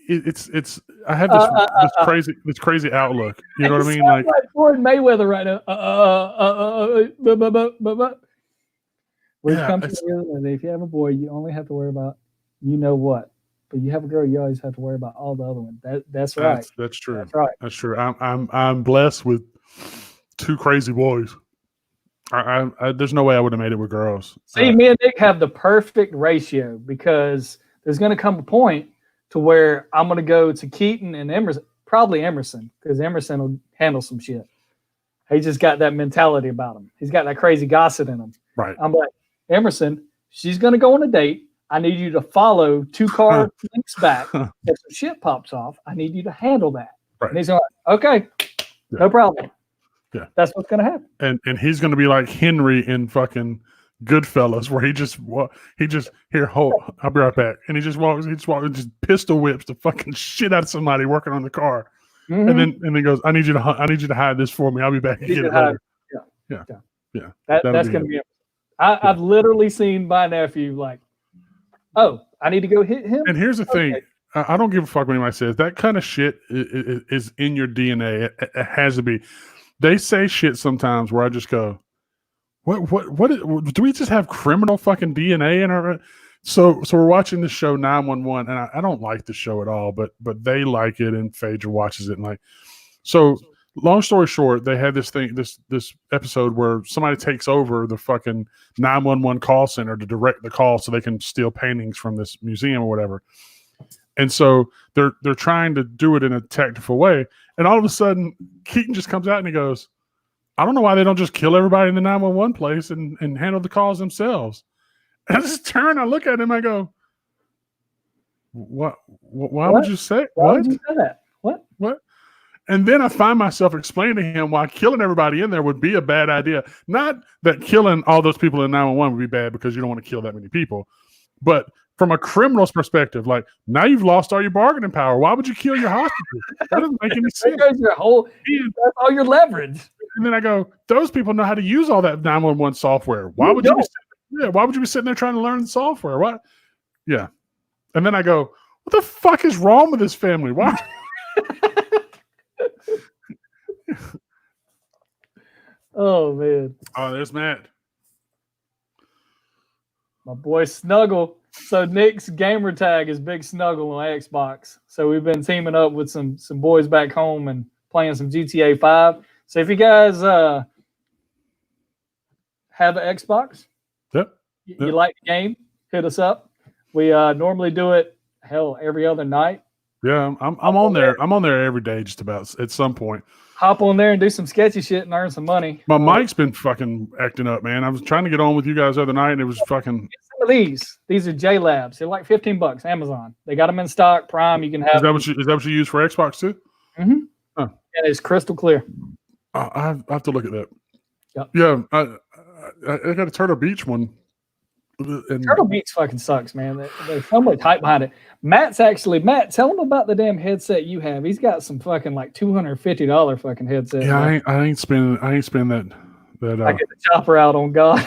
S1: It's I have this crazy outlook. You know what I mean? Like
S2: Floyd Mayweather right now. We've
S1: Yeah,
S2: come to
S1: it's-
S2: the realization that if you have a boy, you only have to worry about you know what. But you have a girl, you always have to worry about all the other ones. That's right.
S1: that's true.
S2: That's right.
S1: That's true. I'm blessed with two crazy boys. I there's no way I would have made it with girls.
S2: See, me and Nick have the perfect ratio because there's going to come a point to where I'm going to go to Keaton and Emerson, probably Emerson, because Emerson will handle some shit. He just got that mentality about him. He's got that crazy gossip in him.
S1: Right.
S2: I'm like, Emerson, she's going to go on a date. I need you to follow 2 car links back. If some shit pops off, I need you to handle that.
S1: Right.
S2: And he's like, okay, no problem.
S1: Yeah.
S2: That's what's going to happen.
S1: And he's going to be like Henry in fucking Goodfellas, where he just here, hold, I'll be right back, and he just just pistol whips the fucking shit out of somebody working on the car,
S2: Mhm.
S1: and then goes, I need you to hide this for me. I'll be back and
S2: Need
S1: get
S2: to
S1: it
S2: hide
S1: later.
S2: Yeah.
S1: Yeah.
S2: That's
S1: That'll
S2: going
S1: be
S2: to
S1: it.
S2: be it. I've literally seen my nephew like, oh, I need to go hit him.
S1: And here's the thing.
S2: Okay.
S1: I don't give a fuck when anybody says that kind of shit is in your DNA. It has to be. They say shit sometimes where I just go, what do we just have criminal fucking DNA in our? So we're watching the show 911, and I don't like the show at all, but they like it, and Phaedra watches it, and like, so long story short, they had this episode where somebody takes over the fucking 911 call center to direct the call so they can steal paintings from this museum or whatever. And so they're trying to do it in a tactful way. And all of a sudden, Keaton just comes out and he goes, I don't know why they don't just kill everybody in the 911 place and handle the calls themselves. And I just turn, I look at him, I go, Why would you say
S2: Why
S1: what?
S2: would you say that? What?
S1: And then I find myself explaining to him why killing everybody in there would be a bad idea. Not that killing all those people in 911 would be bad because you don't want to kill that many people, but from a criminal's perspective, like now you've lost all your bargaining power. Why would you kill your hostages? That doesn't make any sense.
S2: There goes your whole. That's all your leverage.
S1: And then I go, those people know how to use all that 911 software. Why would you be sitting there trying to learn the software? What? Yeah. And then I go, what the fuck is wrong with this family? Why?
S2: Oh man,
S1: Oh, there's Matt.
S2: my boy Snuggle. So Nick's gamer tag is Big Snuggle on Xbox. So we've been teaming up with some boys back home and playing some GTA 5. So if you guys have an Xbox,
S1: Yep.
S2: you like the game, hit us up. We normally do it every other night.
S1: Yeah, I'm on there. I'm on there every day, just about at some point.
S2: Hop on there and do some sketchy shit and earn some money.
S1: My mic's been fucking acting up, man. I was trying to get on with you guys the other night, and it was fucking.
S2: Some of these are J Labs. They're like $15. Amazon. They got them in stock. Prime. You can have.
S1: Is that what you use for Xbox too?
S2: Mm-hmm.
S1: Huh.
S2: And it's crystal clear.
S1: I have to look at that.
S2: Yep.
S1: Yeah, I got a Turtle Beach one. And
S2: Turtle Beach fucking sucks, man. There's so much hype behind it. Matt, tell him about the damn headset you have. He's got some fucking like $250 fucking headset.
S1: yeah, I ain't spending that.
S2: I get the chopper out on God.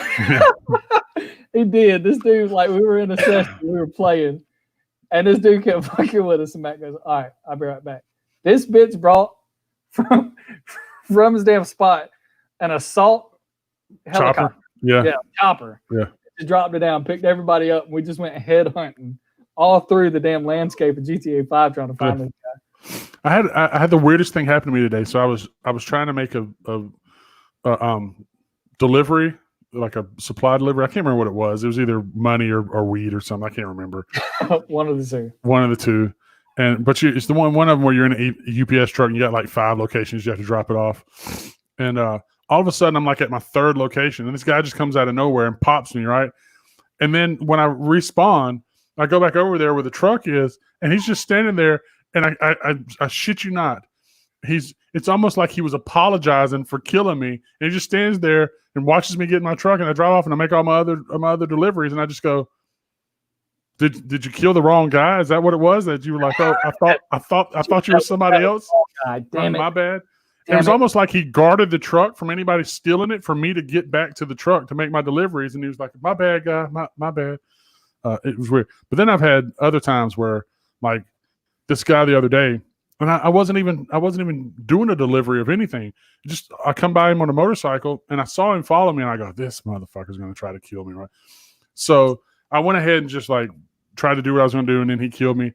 S2: He did. This dude, like, we were in a session, we were playing, and this dude kept fucking with us. And Matt goes, "All right, I'll be right back." This bitch brought from his damn spot an assault helicopter.
S1: Chopper. Yeah.
S2: Chopper.
S1: Yeah.
S2: Just dropped it down, picked everybody up, and we just went head hunting all through the damn landscape of GTA 5 trying to find this guy.
S1: I had the weirdest thing happen to me today. So I was trying to make a delivery, like a supply delivery. I can't remember what it was. It was either money or weed or something. I can't remember.
S2: One of the two.
S1: One of the two. But it's the one of them where you're in a UPS truck and you got like 5 locations you have to drop it off. And all of a sudden I'm like at my 3rd location and this guy just comes out of nowhere and pops me, right? And then when I respawn, I go back over there where the truck is and he's just standing there and I shit you not. It's almost like he was apologizing for killing me. And he just stands there and watches me get in my truck and I drive off and I make all my other deliveries and I just go, Did you kill the wrong guy? Is that what it was? That you were like, oh, I thought you were somebody else?
S2: God damn it.
S1: My bad. It was almost like he guarded the truck from anybody stealing it for me to get back to the truck to make my deliveries. And he was like, my bad, guy, my bad. It was weird. But then I've had other times where like this guy the other day, and I wasn't even doing a delivery of anything. Just I come by him on a motorcycle and I saw him follow me and I go, this motherfucker's going to try to kill me, right? So I went ahead and just like tried to do what I was going to do and then he killed me.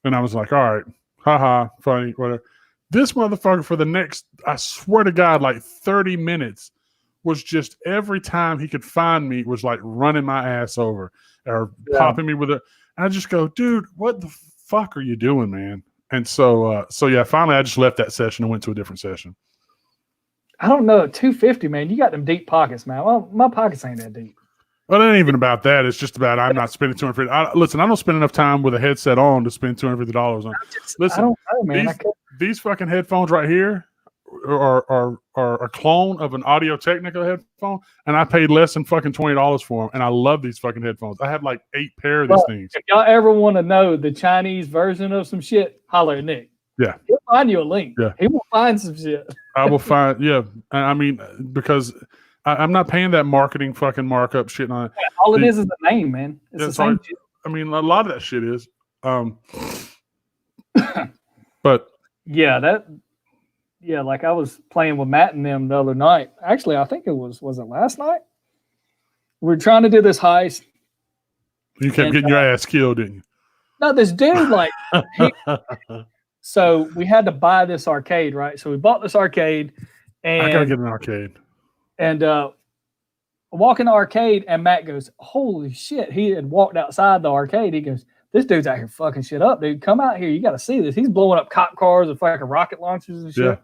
S1: And I was like, all right, haha, funny, whatever. This motherfucker for the next, I swear to God, like 30 minutes was just every time he could find me was like running my ass over or popping me with it. I just go, dude, what the fuck are you doing, man? And so yeah, finally I just left that session and went to a different session.
S2: I don't know, $250, man. You got them deep pockets, man. Well, my pockets ain't that deep.
S1: Well, it ain't even about that. It's just about I'm not spending $250. Listen, I don't spend enough time with a headset on to spend $250 on. Listen,
S2: I don't know, man.
S1: These fucking headphones right here are a clone of an Audio-Technica headphone, and I paid less than fucking $20 for them. And I love these fucking headphones. I have like 8 pair of these things.
S2: If y'all ever want to know the Chinese version of some shit, holler at Nick.
S1: Yeah,
S2: he'll find you a link.
S1: Yeah,
S2: he will find some shit.
S1: I will find. Yeah, I mean because. I'm not paying that marketing fucking markup shit on it.
S2: Yeah, all it is the name, man. It's the same shit.
S1: I mean, a lot of that shit is. But
S2: yeah, like I was playing with Matt and them the other night. Actually, I think it was it last night? We were trying to do this heist.
S1: You kept getting your ass killed, didn't you?
S2: No, this dude, like, so we had to buy this arcade, right? So we bought this arcade, and
S1: I gotta get an arcade.
S2: And I walk in the arcade, and Matt goes, "Holy shit!" He had walked outside the arcade. He goes, "This dude's out here fucking shit up, dude. Come out here. You got to see this. He's blowing up cop cars with fucking rocket launchers and shit."
S1: Yeah.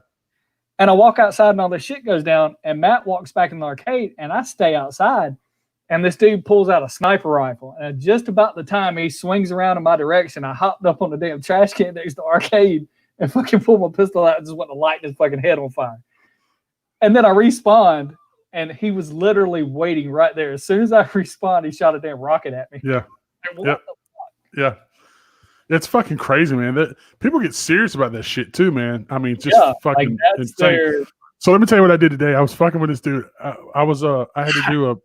S2: And I walk outside, and all this shit goes down. And Matt walks back in the arcade, and I stay outside. And this dude pulls out a sniper rifle. And just about the time he swings around in my direction, I hopped up on the damn trash can next to the arcade and fucking pulled my pistol out and just went to light his fucking head on fire. And then I respawned. And he was literally waiting right there. As soon as I respawned, he shot a damn rocket at me.
S1: Yeah.
S2: Like, what the fuck?
S1: Yeah. It's fucking crazy, man. People get serious about that shit too, man. I mean, just fucking insane. So let me tell you what I did today. I was fucking with this dude. I had to do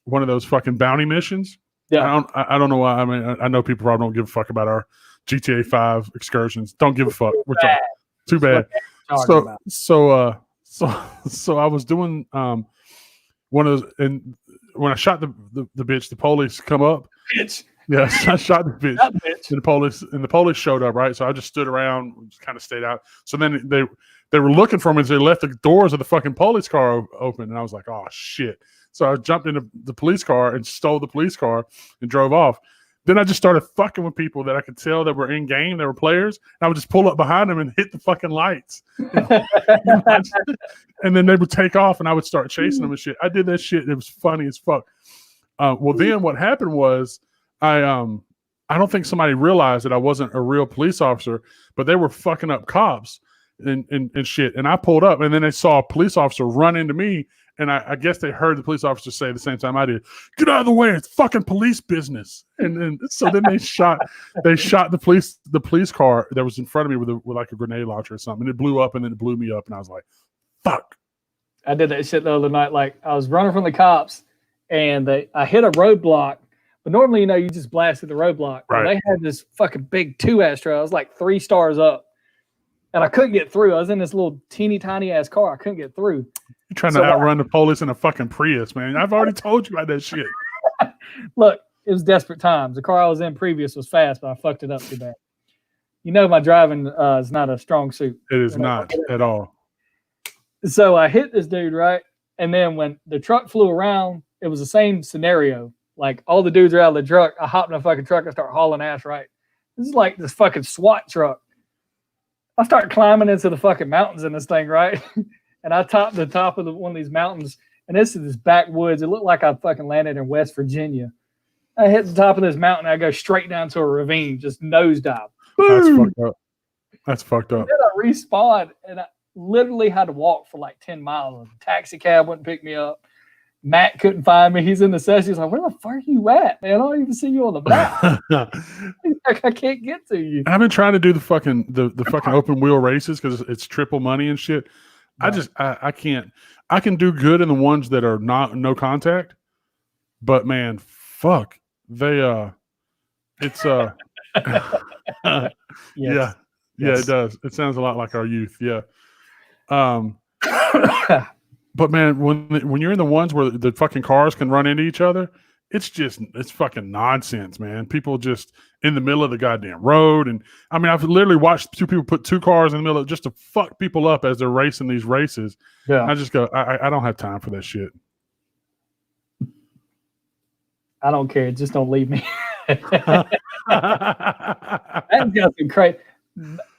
S1: one of those fucking bounty missions.
S2: Yeah.
S1: I don't know why. I mean, I know people probably don't give a fuck about our GTA 5 excursions. Don't give a fuck. We're talking. Too bad. So I was doing one of those, and when I shot the bitch, the police come up.
S2: Bitch.
S1: Yeah, I shot the bitch.
S2: That bitch.
S1: And the police showed up, right? So I just stood around, just kind of stayed out. So then they were looking for me as they left the doors of the fucking police car open, and I was like, oh shit. So I jumped into the police car and stole the police car and drove off. Then I just started fucking with people that I could tell that were in game, they were players. And I would just pull up behind them and hit the fucking lights. And then they would take off and I would start chasing them and shit. I did that shit. It was funny as fuck. Well, then what happened was I don't think somebody realized that I wasn't a real police officer, but they were fucking up cops and shit. And I pulled up and then they saw a police officer run into me. And I guess they heard the police officer say at the same time I did, "Get out of the way! It's fucking police business." And then so then they shot the police car that was in front of me with like a grenade launcher or something. And it blew up and then it blew me up. And I was like, "Fuck!"
S2: I did that shit the other night. Like I was running from the cops, and I hit a roadblock. But normally, you just blasted the roadblock.
S1: Right.
S2: And they had this fucking big 2 trail. I was like 3 stars up, and I couldn't get through. I was in this little teeny tiny ass car. I couldn't get through.
S1: You're trying to outrun the police in a fucking Prius, man. I've already told you about that shit.
S2: Look, it was desperate times. The car I was in previous was fast, but I fucked it up too bad. My driving is not a strong suit.
S1: It is not at all.
S2: So I hit this dude, right? And then when the truck flew around, it was the same scenario. Like all the dudes are out of the truck. I hop in the fucking truck and start hauling ass, right? This is like this fucking SWAT truck. I start climbing into the fucking mountains in this thing, right? And I topped the top of one of these mountains, and this is this backwoods. It looked like I fucking landed in West Virginia. I hit the top of this mountain, and I go straight down to a ravine, just nosedive.
S1: That's
S2: Boom!
S1: fucked up. That's fucked up.
S2: Then I respawned, and I literally had to walk for like 10 miles. The taxi cab wouldn't pick me up. Matt couldn't find me. He's in the session. He's like, "Where the fuck are you at, man? I don't even see you on the map." I can't get to you.
S1: I've been trying to do the fucking open wheel races because it's triple money and shit.
S2: Right.
S1: I can't. I can do good in the ones that are no contact, but man, fuck, it's
S2: Yes.
S1: yeah, it does. It sounds a lot like our youth, yeah. But man, when you're in the ones where the fucking cars can run into each other, it's fucking nonsense, man. People just in the middle of the goddamn road. And I mean, I've literally watched 2 people put 2 cars in the middle of just to fuck people up as they're racing these races.
S2: Yeah.
S1: I just go, I don't have time for that shit.
S2: I don't care. Just don't leave me. Matt's got some crazy.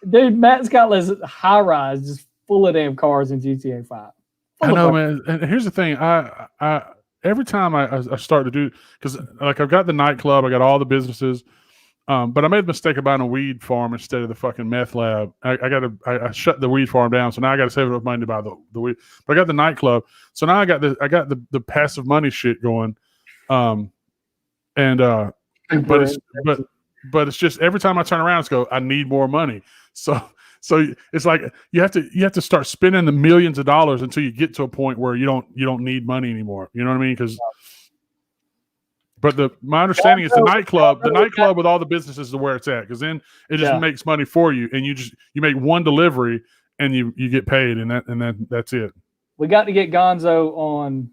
S2: Dude, Matt's got this high rise just full of damn cars in GTA 5.
S1: I know, man. And here's the thing. I every time I start to do, because like I've got the nightclub, I got all the businesses, but I made the mistake of buying a weed farm instead of the fucking meth lab. I shut the weed farm down, so now I got to save enough money to buy the weed. But I got the nightclub, so now I got the passive money shit going, but it's just every time I turn around, it's go, I need more money. So it's like you have to start spending the millions of dollars until you get to a point where you don't need money anymore. You know what I mean? But my understanding is the nightclub with all the businesses is where it's at, because then it just makes money for you, and you make one delivery and you get paid, and that's it.
S2: We got to get Gonzo on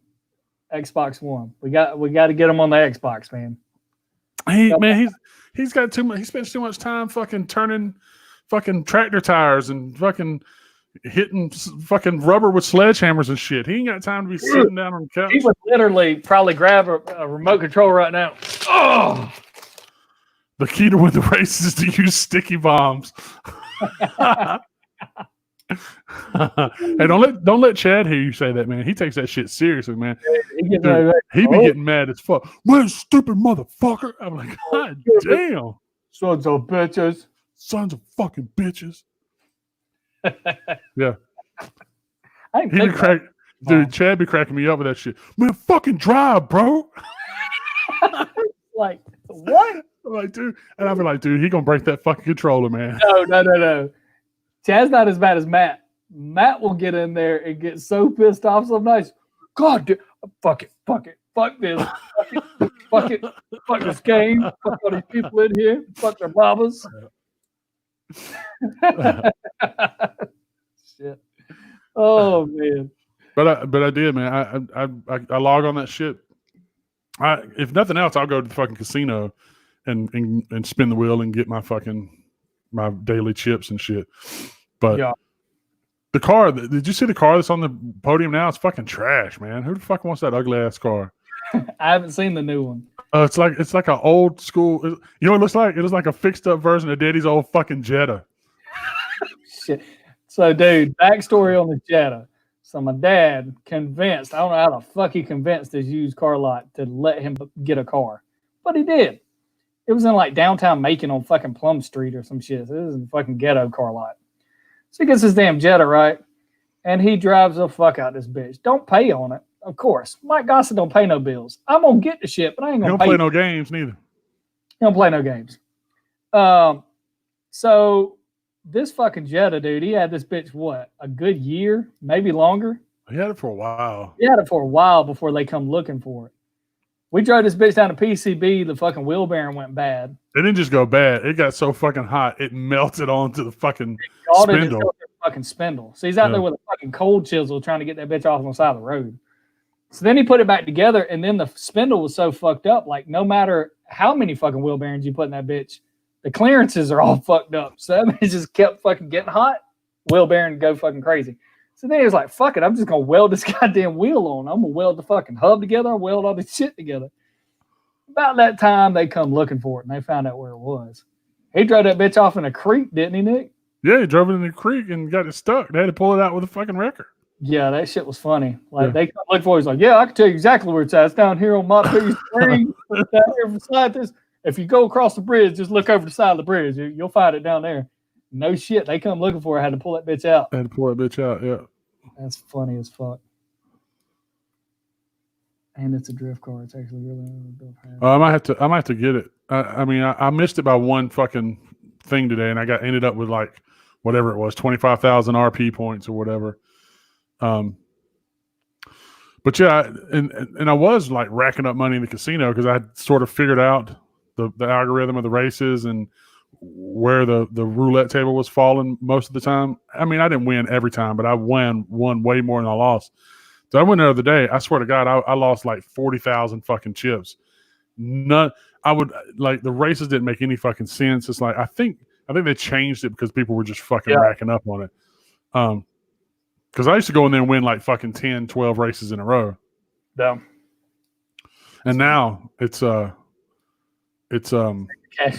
S2: Xbox One. We got to get him on the Xbox, man.
S1: He's got too much. He spends too much time fucking turning fucking tractor tires and fucking hitting fucking rubber with sledgehammers and shit. He ain't got time to be sitting down on the couch.
S2: He would literally probably grab a remote control right now. Oh,
S1: the key to win the race is to use sticky bombs. Hey, don't let Chad hear you say that, man. He takes that shit seriously, man. Dude, he be getting mad as fuck. What a stupid motherfucker! I'm like, God damn,
S2: sons of bitches.
S1: Sons of fucking bitches. Yeah. Chad be cracking me up with that shit. Man, fucking drive, bro.
S2: Like, what?
S1: I'm like, dude. And I'll be like, dude, he gonna break that fucking controller, man.
S2: No. Chad's not as bad as Matt. Matt will get in there and get so pissed off sometimes. God, dude, fuck it. Fuck this. Fuck it. Fuck this game. Fuck all these people in here. Fuck their mamas. Shit. Oh man.
S1: But I did, man. I log on that shit. If nothing else, I'll go to the fucking casino and spin the wheel and get my daily chips and shit. But
S2: Yeah.
S1: the car, did you see the car that's on the podium now? It's fucking trash, man. Who the fuck wants that ugly ass car?
S2: I haven't seen the new one.
S1: It's like an old school. You know what it looks like? It looks like a fixed up version of Daddy's old fucking Jetta.
S2: Shit. So, dude, backstory on the Jetta. So, my dad convinced, I don't know how the fuck he convinced his used car lot to let him get a car, but he did. It was in like downtown Macon on fucking Plum Street or some shit. So, this is a fucking ghetto car lot. So, he gets his damn Jetta, right? And he drives the fuck out this bitch. Don't pay on it. Of course, Mike Gossett don't pay no bills. I'm gonna get the shit, but I ain't
S1: You
S2: gonna
S1: don't
S2: pay.
S1: play no games neither.
S2: He don't play no games. So this fucking Jetta, dude, he had this bitch what, a good year, maybe longer.
S1: He had it for a while.
S2: He had it for a while before they come looking for it. We drove this bitch down to PCB. The fucking wheel bearing went bad.
S1: It didn't just go bad. It got so fucking hot it melted onto the fucking
S2: All it is
S1: spindle.
S2: fucking spindle. So he's out
S1: Yeah.
S2: there with a fucking cold chisel trying to get that bitch off on the side of the road. So then he put it back together, and then the spindle was so fucked up. Like, no matter how many fucking wheel bearings you put in that bitch, the clearances are all fucked up. So that bitch just kept fucking getting hot. Wheel bearing go fucking crazy. So then he was like, fuck it, I'm just going to weld this goddamn wheel on. I'm going to weld the fucking hub together. I'll weld all this shit together. About that time, they come looking for it, and they found out where it was. He drove that bitch off in a creek, didn't he, Nick?
S1: Yeah, he drove it in the creek and got it stuck. They had to pull it out with a fucking wrecker.
S2: Yeah, that shit was funny. Like,
S1: Yeah.
S2: they come look for it. He's like, yeah, I can tell you exactly where it's at. It's down here on Mott Piggy Spring. Down here beside this. If you go across the bridge, just look over the side of the bridge. You'll find it down there. No shit. They come looking for it. I had to pull that bitch out.
S1: They had to pull that bitch out, yeah.
S2: That's funny as fuck. And it's a drift car. It's actually really
S1: I might have to get it. I mean, I missed it by one fucking thing today, and I ended up with like whatever it was, 25,000 RP points or whatever. But yeah, and I was like racking up money in the casino because I had sort of figured out the algorithm of the races and where the roulette table was falling most of the time. I mean, I didn't win every time, but I won way more than I lost. So I went the other day. I swear to God, I lost like 40,000 fucking chips. None. I would like the races didn't make any fucking sense. It's like I think they changed it because people were just fucking racking up on it. Because I used to go in there and win like fucking 10, 12 races in a row.
S2: Yeah.
S1: And now it's
S2: Cash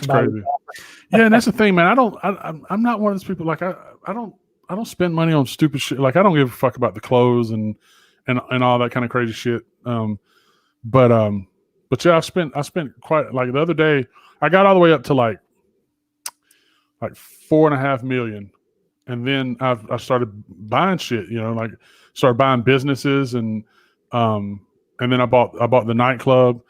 S1: crazy. Yeah, and that's the thing, man. I'm not one of those people like I don't spend money on stupid shit. Like I don't give a fuck about the clothes and all that kind of crazy shit. But yeah, I spent quite like the other day. I got all the way up to like $4.5 million, and then I started buying shit. You know, like started buying businesses and then I bought the nightclub,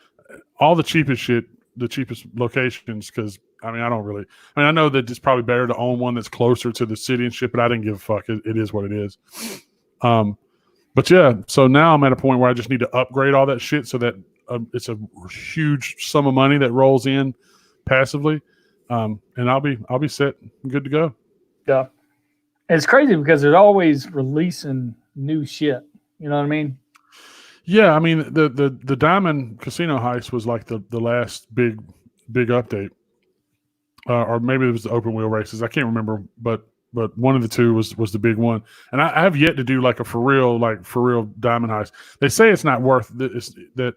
S1: all the cheapest shit, the cheapest locations because. I mean, I know that it's probably better to own one that's closer to the city and shit, but I didn't give a fuck. It is what it is. But yeah, so now I'm at a point where I just need to upgrade all that shit so that it's a huge sum of money that rolls in passively. And I'll be set and good to go.
S2: Yeah. And it's crazy because they're always releasing new shit. You know what I mean?
S1: Yeah, I mean the Diamond Casino heist was like the last big update. Or maybe it was the open wheel races. I can't remember, but one of the two was the big one. And I have yet to do like a for real diamond heist. They say it's not worth that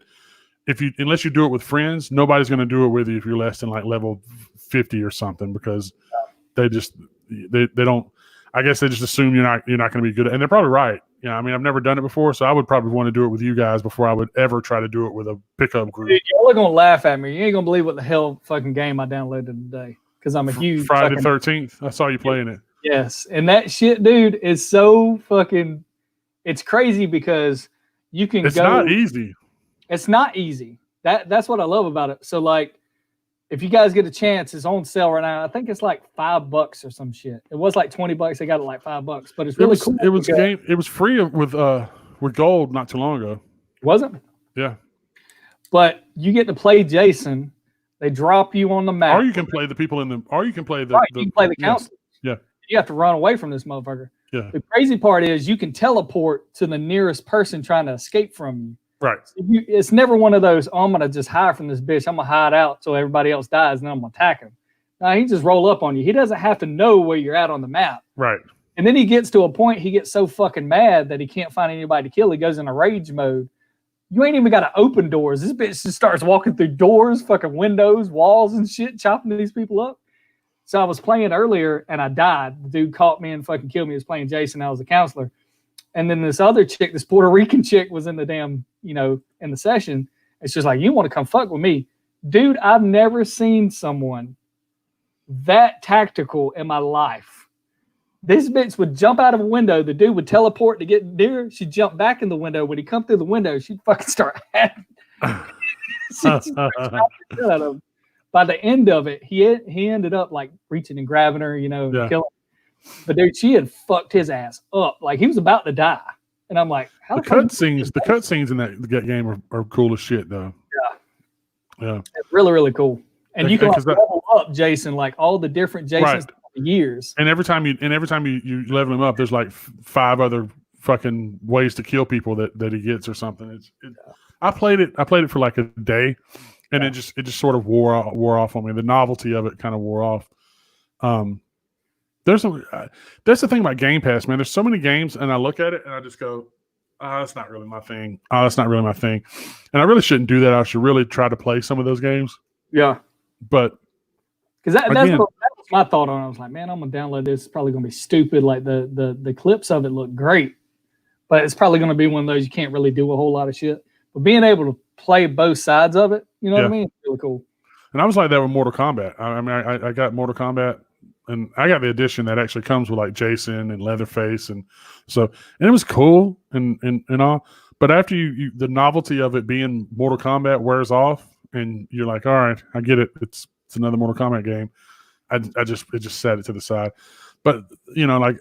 S1: unless you do it with friends, nobody's going to do it with you if you're less than like level 50 or something because they don't. I guess they just assume you're not going to be good, and they're probably right. You know, I mean, I've never done it before, so I would probably want to do it with you guys before I would ever try to do it with a pickup group.
S2: Dude, y'all are gonna laugh at me. You ain't gonna believe what the hell fucking game I downloaded today because I'm a huge
S1: Friday the
S2: fucking,
S1: 13th. I saw you playing it.
S2: yes, and that shit, dude, is so fucking. It's crazy because you can
S1: It's
S2: go.
S1: not easy.
S2: It's not easy. That's what I love about it. So like, if you guys get a chance, it's on sale right now. I think it's like $5 or some shit. It was like $20. They got it like $5, but it's really cool.
S1: It was a game. It was free with gold not too long ago.
S2: Wasn't?
S1: Yeah.
S2: But you get to play Jason. They drop you on the map.
S1: Or you can play the people in the. Or you can play the.
S2: Right, you can play the
S1: yeah.
S2: counselors.
S1: Yeah.
S2: You have to run away from this motherfucker.
S1: Yeah.
S2: The crazy part is you can teleport to the nearest person trying to escape from you.
S1: Right.
S2: It's never one of those, oh, I'm going to just hide from this bitch. I'm going to hide out so everybody else dies, and then I'm going to attack him. No, he just roll up on you. He doesn't have to know where you're at on the map.
S1: Right.
S2: And then he gets to a point, he gets so fucking mad that he can't find anybody to kill. He goes in a rage mode. You ain't even got to open doors. This bitch just starts walking through doors, fucking windows, walls and shit, chopping these people up. So I was playing earlier and I died. The dude caught me and fucking killed me. He was playing Jason. I was a counselor. And then this other chick, this Puerto Rican chick, was in the damn, in the session. It's just like, you want to come fuck with me. Dude, I've never seen someone that tactical in my life. This bitch would jump out of a window. The dude would teleport to get near. She'd jump back in the window. When he come through the window, she'd fucking start By the end of it, he ended up like reaching and grabbing her, killing her. But dude, she had fucked his ass up. Like he was about to die. And I'm like, how
S1: the cutscenes in that game are cool as shit though. Yeah.
S2: It's really, really cool. And you can level up Jason, like all the different Jasons for years.
S1: And every time you level him up, there's like 5 other fucking ways to kill people that he gets or something. I played it for like a day, and it just sort of wore off on me. The novelty of it kind of wore off. That's the thing about Game Pass, man. There's so many games, and I look at it and I just go, "Oh, that's not really my thing. Oh, that's not really my thing." And I really shouldn't do that. I should really try to play some of those games.
S2: Yeah,
S1: but
S2: because that was my thought on it. I was like, man, I'm gonna download this. It's probably gonna be stupid. Like the clips of it look great, but it's probably gonna be one of those you can't really do a whole lot of shit. But being able to play both sides of it, you know what I mean? It's really cool. And
S1: I was like that with Mortal Kombat. I mean, I got Mortal Kombat. And I got the edition that actually comes with like Jason and Leatherface, and it was cool and all. But after the novelty of it being Mortal Kombat wears off, and you're like, all right, I get it. It's another Mortal Kombat game. It just set it to the side. But like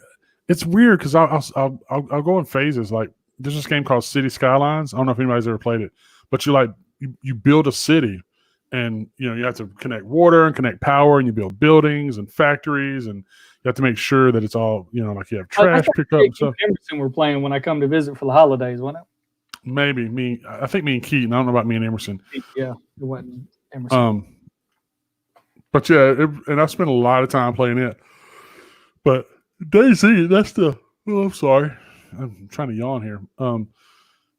S1: it's weird because I'll go in phases. Like there's this game called City Skylines. I don't know if anybody's ever played it, but you build a city. And you have to connect water and connect power, and you build buildings and factories, and you have to make sure that it's all like you have trash pickup and stuff.
S2: Emerson were playing when I come to visit for the holidays, wasn't it?
S1: Maybe me. I think me and Keaton. I don't know about me and Emerson.
S2: Yeah, it wasn't Emerson.
S1: But yeah, and I spent a lot of time playing it. But DayZ, that's the. Oh, I'm sorry, I'm trying to yawn here.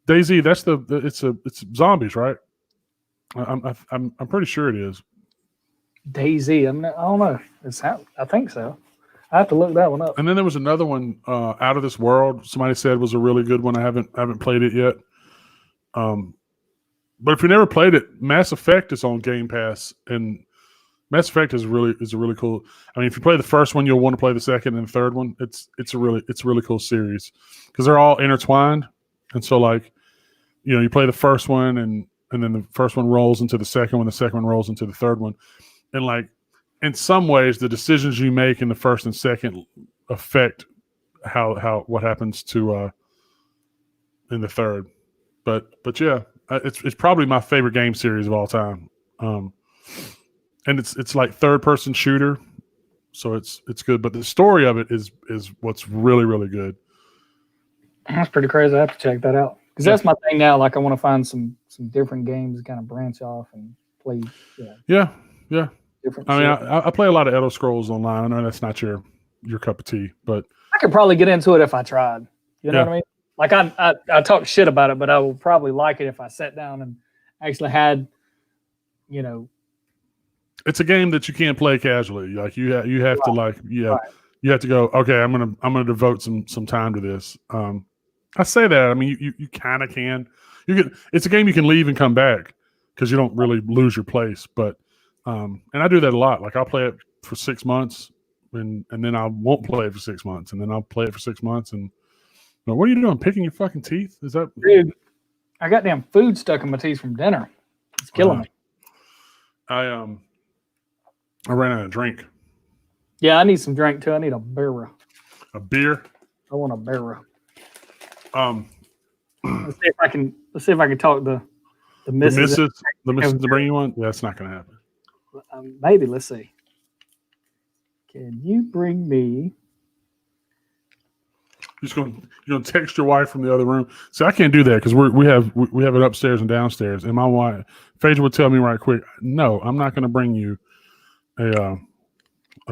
S1: DayZ, that's it's zombies, right? I'm pretty sure it is.
S2: DayZ. I don't know. I think so. I have to look that one up.
S1: And then there was another one, Out of This World. Somebody said was a really good one. I haven't played it yet. But if you never played it, Mass Effect is on Game Pass, and Mass Effect is a really cool. I mean, if you play the first one, you'll want to play the second and third one. It's a really cool series because they're all intertwined, and so like you play the first one and then the first one rolls into the second one, the second one rolls into the third one. And like in some ways, the decisions you make in the first and second affect what happens to in the third. But yeah, it's probably my favorite game series of all time. And it's like third person shooter, so it's good. But the story of it is what's really, really good.
S2: That's pretty crazy. I have to check that out. Because that's my thing now. Like I want to find some different games, kind of branch off and play.
S1: Yeah.
S2: Different.
S1: I mean, I play a lot of Elder Scrolls Online. I know that's not your cup of tea, but
S2: I could probably get into it if I tried. You know what I mean? Like I talk shit about it, but I would probably like it if I sat down and actually had,
S1: It's a game that you can't play casually. Like you have to you have to go. Okay, I'm gonna devote some time to this. I say that. I mean, you kind of can. It's a game you can leave and come back because you don't really lose your place. But and I do that a lot. Like I'll play it for 6 months, and then I won't play it for 6 months, and then I'll play it for 6 months. And what are you doing? Picking your fucking teeth? Is that?
S2: Dude, I got damn food stuck in my teeth from dinner. It's killing me.
S1: I ran out of drink.
S2: Yeah, I need some drink too. I need a beer.
S1: A beer?
S2: I want a beer. Let's see if I can talk the missus.
S1: The missus to bring you one? Yeah, that's not going to happen.
S2: Maybe. Let's see. Can you bring me?
S1: You're gonna text your wife from the other room. See, I can't do that because we have it upstairs and downstairs. And my wife, Phaedra, would tell me right quick, no, I'm not gonna bring you a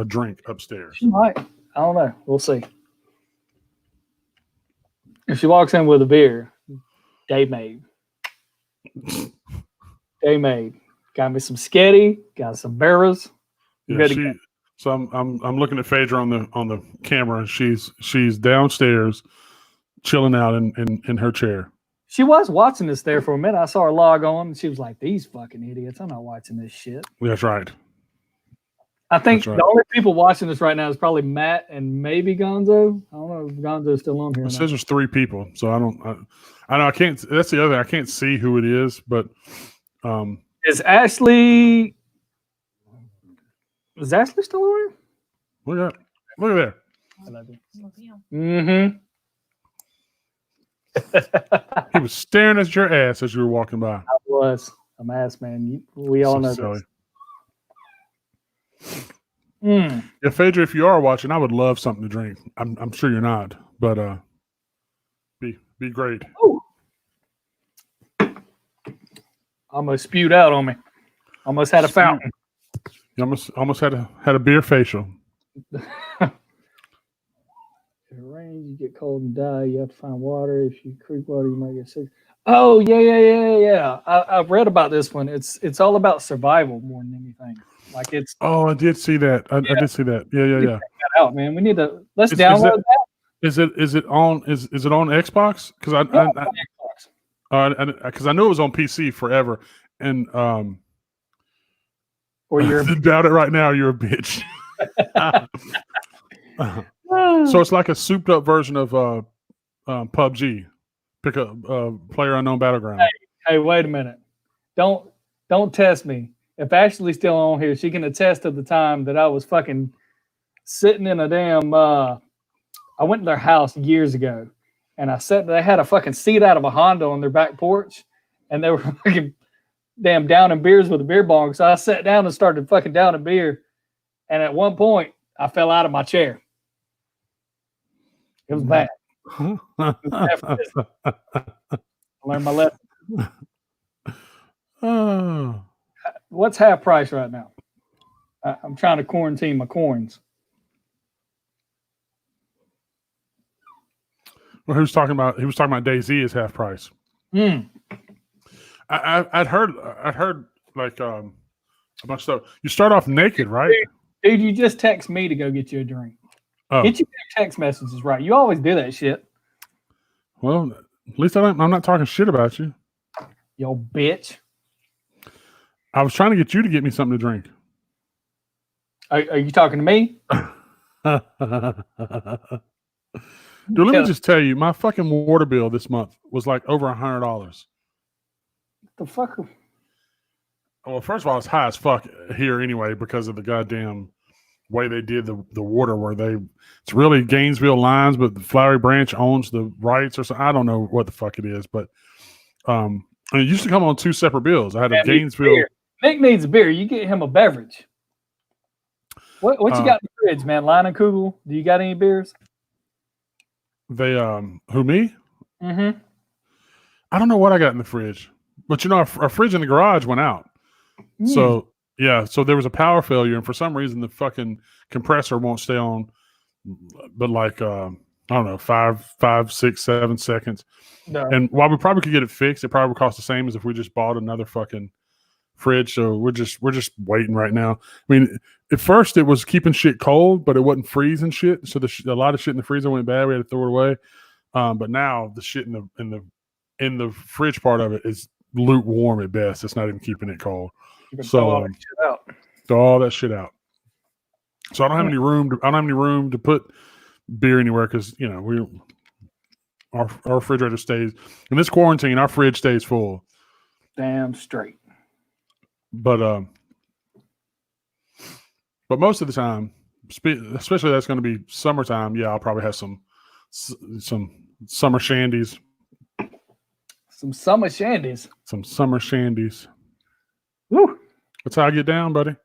S1: drink upstairs.
S2: She might. I don't know. We'll see. If she walks in with a beer, day made. Day made. Got me some sketty. Got some barras.
S1: Yeah,
S2: Ready to go.
S1: so I'm looking at Phaedra on the camera, and she's downstairs chilling out in her chair.
S2: She was watching this there for a minute. I saw her log on, and she was like, "These fucking idiots! I'm not watching this shit."
S1: That's right.
S2: I think
S1: That's right.
S2: the only people watching this right now is probably Matt and maybe Gonzo. I don't know if Gonzo's still on here. or
S1: It
S2: not.
S1: says there's 3 people, so I know I can't. That's the other thing. I can't see who it is, but
S2: Is Ashley? Is Ashley still on
S1: look at there.
S2: here? Mm-hmm.
S1: He was staring at your ass as you were walking by.
S2: I was. I'm ass man. We all
S1: So
S2: know
S1: silly.
S2: this. Mm.
S1: Yeah, Phaedra, if you are watching, I would love something to drink. I'm sure you're not, but be great.
S2: Ooh. Almost spewed out on me. Almost had a fountain.
S1: You almost had a beer facial.
S2: If it rains, you get cold and die. You have to find water. If you creek water, you might get sick. Oh yeah. I've read about this one. It's all about survival more than anything. Like it's
S1: Oh, I did see that. I did see that. Yeah.
S2: that out, man. We need to let's
S1: Is
S2: download
S1: that-
S2: that.
S1: Is it on Xbox? Because I knew it was on PC forever, and
S2: Or you're
S1: doubt it right now. You're a bitch. So it's like a souped up version of PUBG. Pick up Player Unknown Battleground.
S2: Hey, wait a minute. Don't test me. If Ashley's still on here, she can attest to the time that I was fucking sitting in a damn I went to their house years ago and they had a fucking seat out of a Honda on their back porch and they were fucking damn downing beers with a beer bong. So I sat down and started fucking downing beer. And at one point I fell out of my chair. It was bad. I learned my lesson.
S1: Oh.
S2: What's half price right now? I'm trying to quarantine my coins.
S1: Well, he was talking about DayZ is half price.
S2: Mm.
S1: I'd heard like a bunch of stuff. You start off naked, right?
S2: Dude, you just text me to go get you a drink.
S1: Oh,
S2: Get your text messages right. You always do that shit.
S1: well, at least I'm not talking shit about you.
S2: Yo, bitch.
S1: I was trying to get you to get me something to drink.
S2: Are you talking to me?
S1: Dude, let me just tell you, my fucking water bill this month was like over $100.
S2: The fuck?
S1: Well, first of all, it's high as fuck here anyway because of the goddamn way they did the water where it's really Gainesville lines, but the Flowery Branch owns the rights or something. I don't know what the fuck it is, but and it used to come on 2 separate bills. I had a
S2: Man,
S1: Gainesville.
S2: Nick needs a beer. You get him a beverage. What you got in the fridge, man? Leinenkugel? Do you got any beers?
S1: They who me?
S2: Mm-hmm.
S1: I don't know what I got in the fridge, but our fridge in the garage went out. So yeah, so there was a power failure, and for some reason the fucking compressor won't stay on, but like I don't know, 5, 6, 7 seconds.
S2: No.
S1: And while we probably could get it fixed, it probably would cost the same as if we just bought another fucking fridge. So we're just waiting right now. I mean, at first it was keeping shit cold, but it wasn't freezing shit. So a lot of shit in the freezer went bad. We had to throw it away. But now the shit in the fridge part of it is lukewarm at best. It's not even keeping it cold. So
S2: all that shit out.
S1: throw all that shit out. So I don't have any room to put beer anywhere because our refrigerator stays in this quarantine. Our fridge stays full.
S2: Damn straight.
S1: But most of the time, especially that's going to be summertime. Yeah, I'll probably have some summer shandies.
S2: Some summer shandies.
S1: Some summer shandies.
S2: Woo.
S1: That's how I get down, buddy.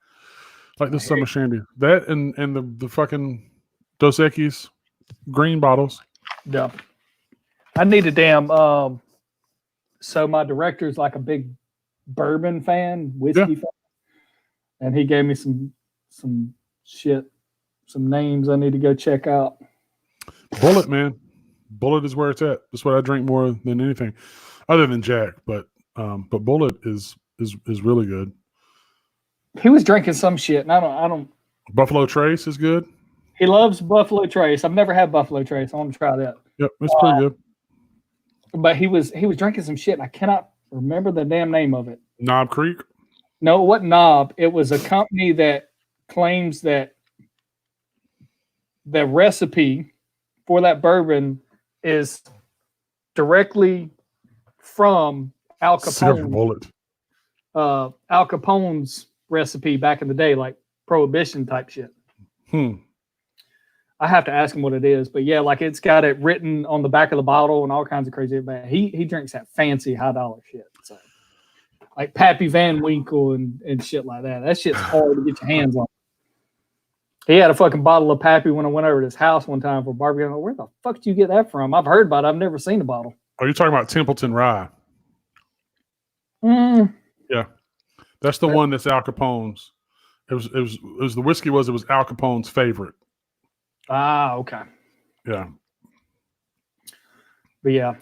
S1: Like the summer shandy. That and the fucking Dos Equis green bottles.
S2: Yeah. I need a damn. So my director's like a big bourbon fan, whiskey fan, and he gave me some shit, some names I need to go check out.
S1: Bullet, man. Bullet is where it's at. That's what I drink more than anything, other than Jack. But Bullet is really good.
S2: He was drinking some shit, and I don't.
S1: Buffalo Trace is good.
S2: He loves Buffalo Trace. I've never had Buffalo Trace. I want to try that.
S1: Yep, it's pretty good.
S2: But he was drinking some shit, and I cannot remember the damn name of it.
S1: Knob Creek.
S2: No, it wasn't Knob. It was a company that claims that the recipe for that bourbon is directly from Al
S1: Silver
S2: Capone.
S1: Bullet.
S2: Al Capone's recipe back in the day, like Prohibition type shit. I have to ask him what it is, but yeah, like it's got it written on the back of the bottle and all kinds of crazy. But he drinks that fancy high dollar shit, so like Pappy Van Winkle and shit like that. That shit's hard to get your hands on. He had a fucking bottle of Pappy when I went over to his house one time for barbecue. I'm like, where the fuck did you get that from? I've heard about it. I've never seen the bottle.
S1: Are you talking about Templeton Rye? Yeah, that's the one that's Al Capone's. It was the whiskey was Al Capone's favorite.
S2: Ah, okay.
S1: Yeah.
S2: But yeah.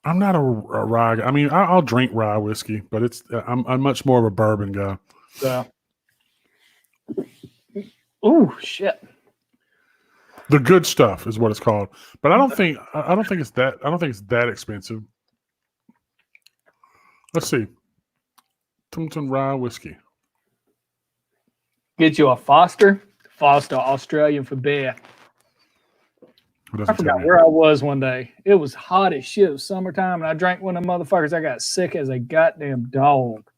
S1: I'm not a rye guy. I mean, I'll drink rye whiskey, but I'm much more of a bourbon guy.
S2: Yeah. Oh shit.
S1: The good stuff is what it's called. But I don't think it's that expensive. Let's see. Templeton Rye whiskey.
S2: Get you a Foster Australian for beer. I forgot where I was one day. It was hot as shit. It was summertime, and I drank one of them motherfuckers. I got sick as a goddamn dog.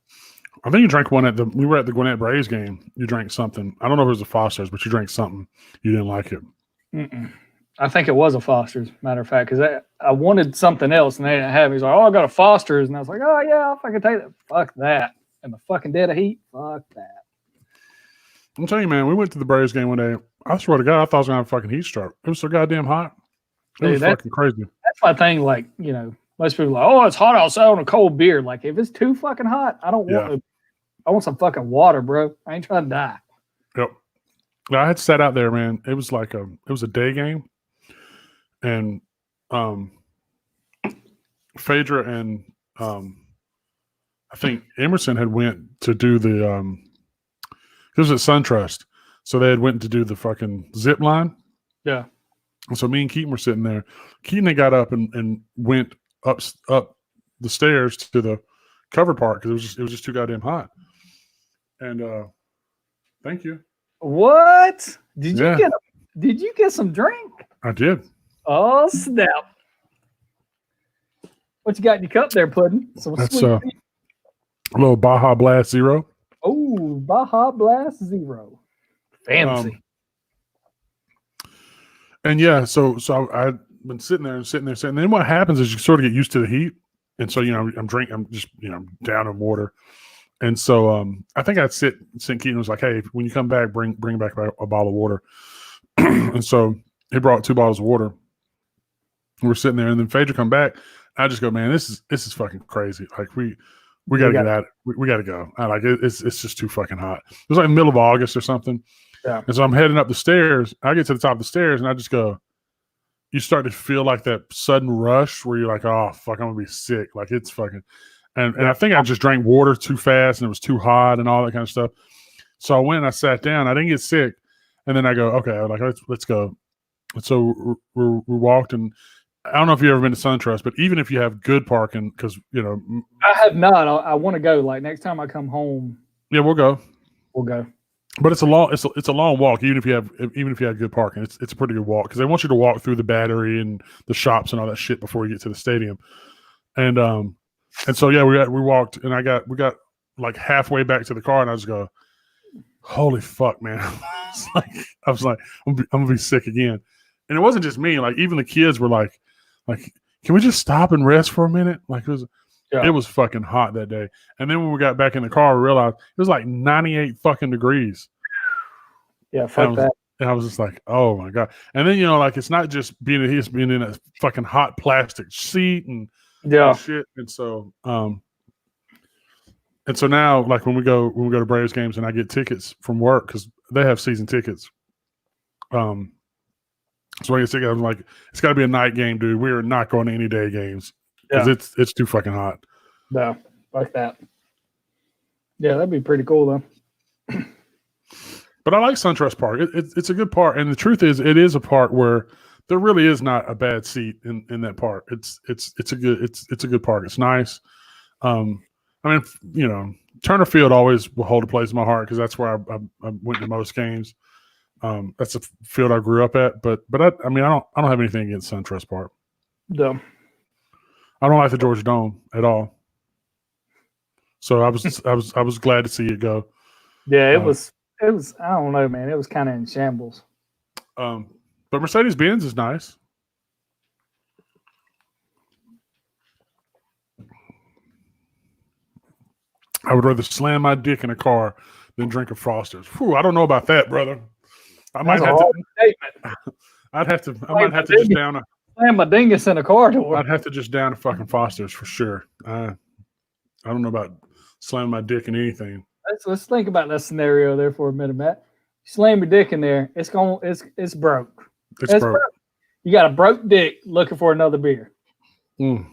S1: I think you drank one we were at the Gwinnett Braves game. You drank something. I don't know if it was a Foster's, but you drank something. You didn't like it.
S2: I think it was a Foster's, matter of fact, because I wanted something else, and they didn't have it. He's like, oh, I got a Foster's. And I was like, oh, yeah, I'll fucking take that. Fuck that. And the fucking dead of heat, fuck that.
S1: I'm telling you, man, we went to the Braves game one day. I swear to God, I thought I was going to have a fucking heat stroke. It was so goddamn hot. It was fucking crazy.
S2: That's my thing. Like, you know, most people are like, oh, it's hot outside on a cold beer. Like, if it's too fucking hot, I don't want I want some fucking water, bro. I ain't trying to die.
S1: Yep. I had sat out there, man. It was like it was a day game. And Phaedra and I think Emerson had went to do the it was at SunTrust. So they had went to do the fucking zip line.
S2: Yeah.
S1: And so me and Keaton were sitting there. Keaton had got up and went up the stairs to the covered part because it was just too goddamn hot. And thank you.
S2: What? Did you get some drink?
S1: I did.
S2: Oh snap! What you got in your cup there, Puddin'?
S1: That's a little Baja Blast Zero.
S2: Oh, Baja Blast Zero. Fancy.
S1: And yeah, so I've been sitting there. And then what happens is you sort of get used to the heat. And so, you know, I'm just, you know, down in water. And so I think I'd sent Keaton was like, hey, when you come back, bring back a bottle of water. And so he brought 2 bottles of water. We're sitting there, and then Phaedra come back. I just go, man, this is fucking crazy. Like we got to get out. We got to go. It's just too fucking hot. It was like the middle of August or something.
S2: Yeah.
S1: And so I'm heading up the stairs. I get to the top of the stairs, and I just go. You start to feel like that sudden rush where you're like, oh fuck, I'm gonna be sick. Like it's fucking. And I think I just drank water too fast, and it was too hot, and all that kind of stuff. So I went and I sat down. I didn't get sick, and then I go, okay, like let's go. And so we walked, and I don't know if you've ever been to SunTrust, but even if you have good parking, because you know,
S2: I have not. I want to go. Like next time I come home,
S1: yeah, we'll go.
S2: We'll go.
S1: But it's a long walk, even if you have good parking. It's a pretty good walk because they want you to walk through the Battery and the shops and all that shit before you get to the stadium. And so yeah, we walked, and we got like halfway back to the car, and I just go, holy fuck, man! I was like, I'm gonna be sick again. And it wasn't just me. Like even the kids were like, can we just stop and rest for a minute? Like it was fucking hot that day. And then when we got back in the car, we realized it was like 98 fucking degrees.
S2: Yeah, fuck that.
S1: And I was just like, oh my God. And then, like it's not just being in a fucking hot plastic seat and
S2: Yeah.
S1: shit. And so now, like when we go to Braves games and I get tickets from work because they have season tickets. So I get tickets. I'm like, it's got to be a night game, dude. We are not going to any day games because
S2: Yeah.
S1: it's too fucking hot.
S2: Yeah. Like that. Yeah, that'd be pretty cool though.
S1: But I like SunTrust Park. It's a good park, and the truth is, it is a park where there really is not a bad seat in that park. It's a good park. It's nice. I mean, Turner Field always will hold a place in my heart because that's where I went to most games. That's a field I grew up at. But I don't have anything against SunTrust Park.
S2: Yeah.
S1: I don't like the Georgia Dome at all. So I was glad to see it go.
S2: Yeah, it was. I don't know, man. It was kind of in shambles.
S1: But Mercedes-Benz is nice. I would rather slam my dick in a car than drink a Foster's. Whew, I don't know about that, brother. I might have to.
S2: Statement.
S1: I might have to just down a.
S2: Slam my dingus in a car door.
S1: I'd have to just down a fucking Foster's for sure. I don't know about slamming my dick in anything.
S2: Let's think about that scenario there for a minute, Matt. You slam your dick in there, it's broke.
S1: It's broke.
S2: You got a broke dick looking for another beer.
S1: I'd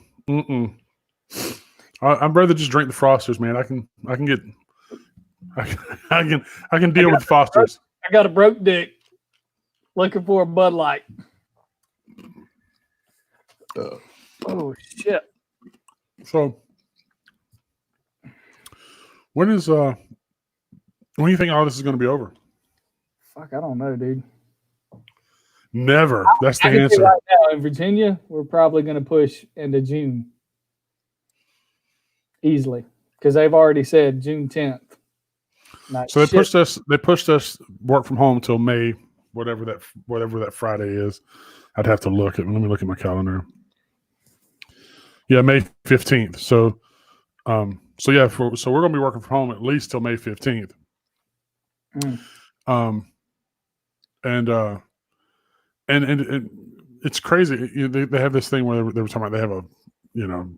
S1: rather just drink the Foster's, man. I can deal with Foster's.
S2: I got a broke dick looking for a Bud Light. Oh shit!
S1: So, when do you think all this is going to be over?
S2: Fuck, I don't know, dude.
S1: Never. That's the
S2: I can
S1: answer.
S2: say right now in Virginia, we're probably going to push into June easily because they've already said June 10th.
S1: So they pushed us work from home till May, whatever that Friday is. I'd have to look at. Let me look at my calendar. Yeah, May 15th. So we're gonna be working from home at least till May 15th. And it's crazy. They have this thing where they were talking about they have a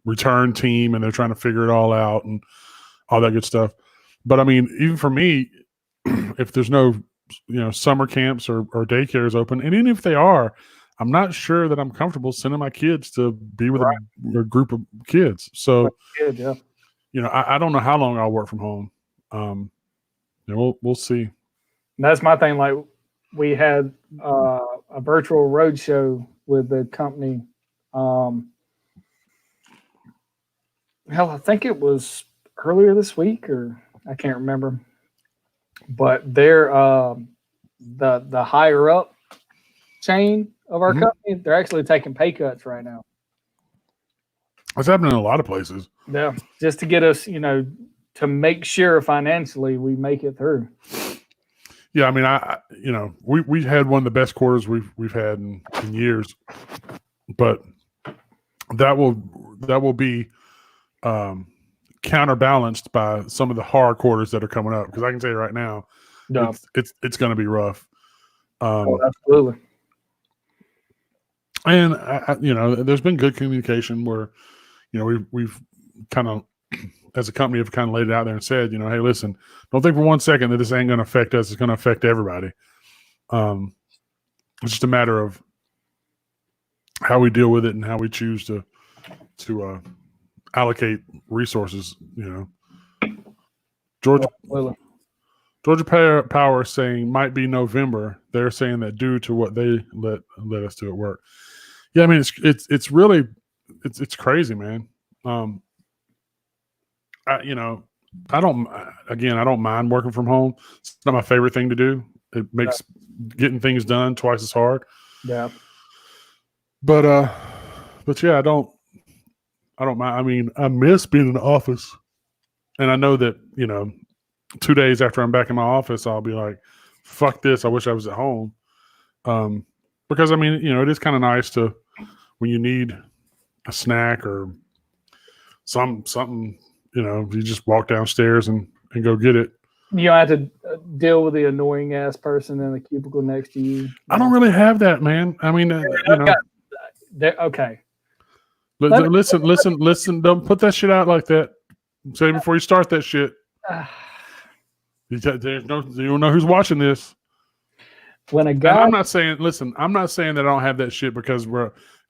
S1: return team and they're trying to figure it all out and all that good stuff. But I mean, even for me, if there's no summer camps or daycares open, and even if they are, I'm not sure that I'm comfortable sending my kids to be with a group of kids. So,
S2: good, yeah.
S1: I don't know how long I'll work from home. We'll see.
S2: And that's my thing. Like we had a virtual road show with the company. Hell, I think it was earlier this week, or I can't remember. But they're the higher up chain of our company. They're actually taking pay cuts right now.
S1: It's happening in a lot of places.
S2: Yeah, just to get us, to make sure financially we make it through.
S1: Yeah, I mean, we had one of the best quarters we've had in years, but that will be counterbalanced by some of the hard quarters that are coming up. Because I can tell you right now, it's going to be rough.
S2: Absolutely.
S1: And there's been good communication where, we've kind of, as a company, have kind of laid it out there and said, hey, listen, don't think for 1 second that this ain't going to affect us. It's going to affect everybody. It's just a matter of how we deal with it and how we choose to allocate resources. Georgia Power is saying might be November. They're saying that due to what they let us do at work. Yeah, I mean it's really crazy, man. I don't mind working from home. It's not my favorite thing to do. It makes getting things done twice as hard.
S2: Yeah.
S1: But yeah, I don't mind. I mean, I miss being in the office. And I know that, 2 days after I'm back in my office, I'll be like, fuck this. I wish I was at home. Because I mean, it is kind of nice to, when you need a snack or something, you just walk downstairs and go get it.
S2: You don't have to deal with the annoying ass person in the cubicle next to you.
S1: I don't really have that, man. I mean,
S2: Okay.
S1: Listen. Don't put that shit out like that. Say before you start that shit. You don't know who's watching this.
S2: When a
S1: And
S2: guy,
S1: I'm not saying that I don't have that shit because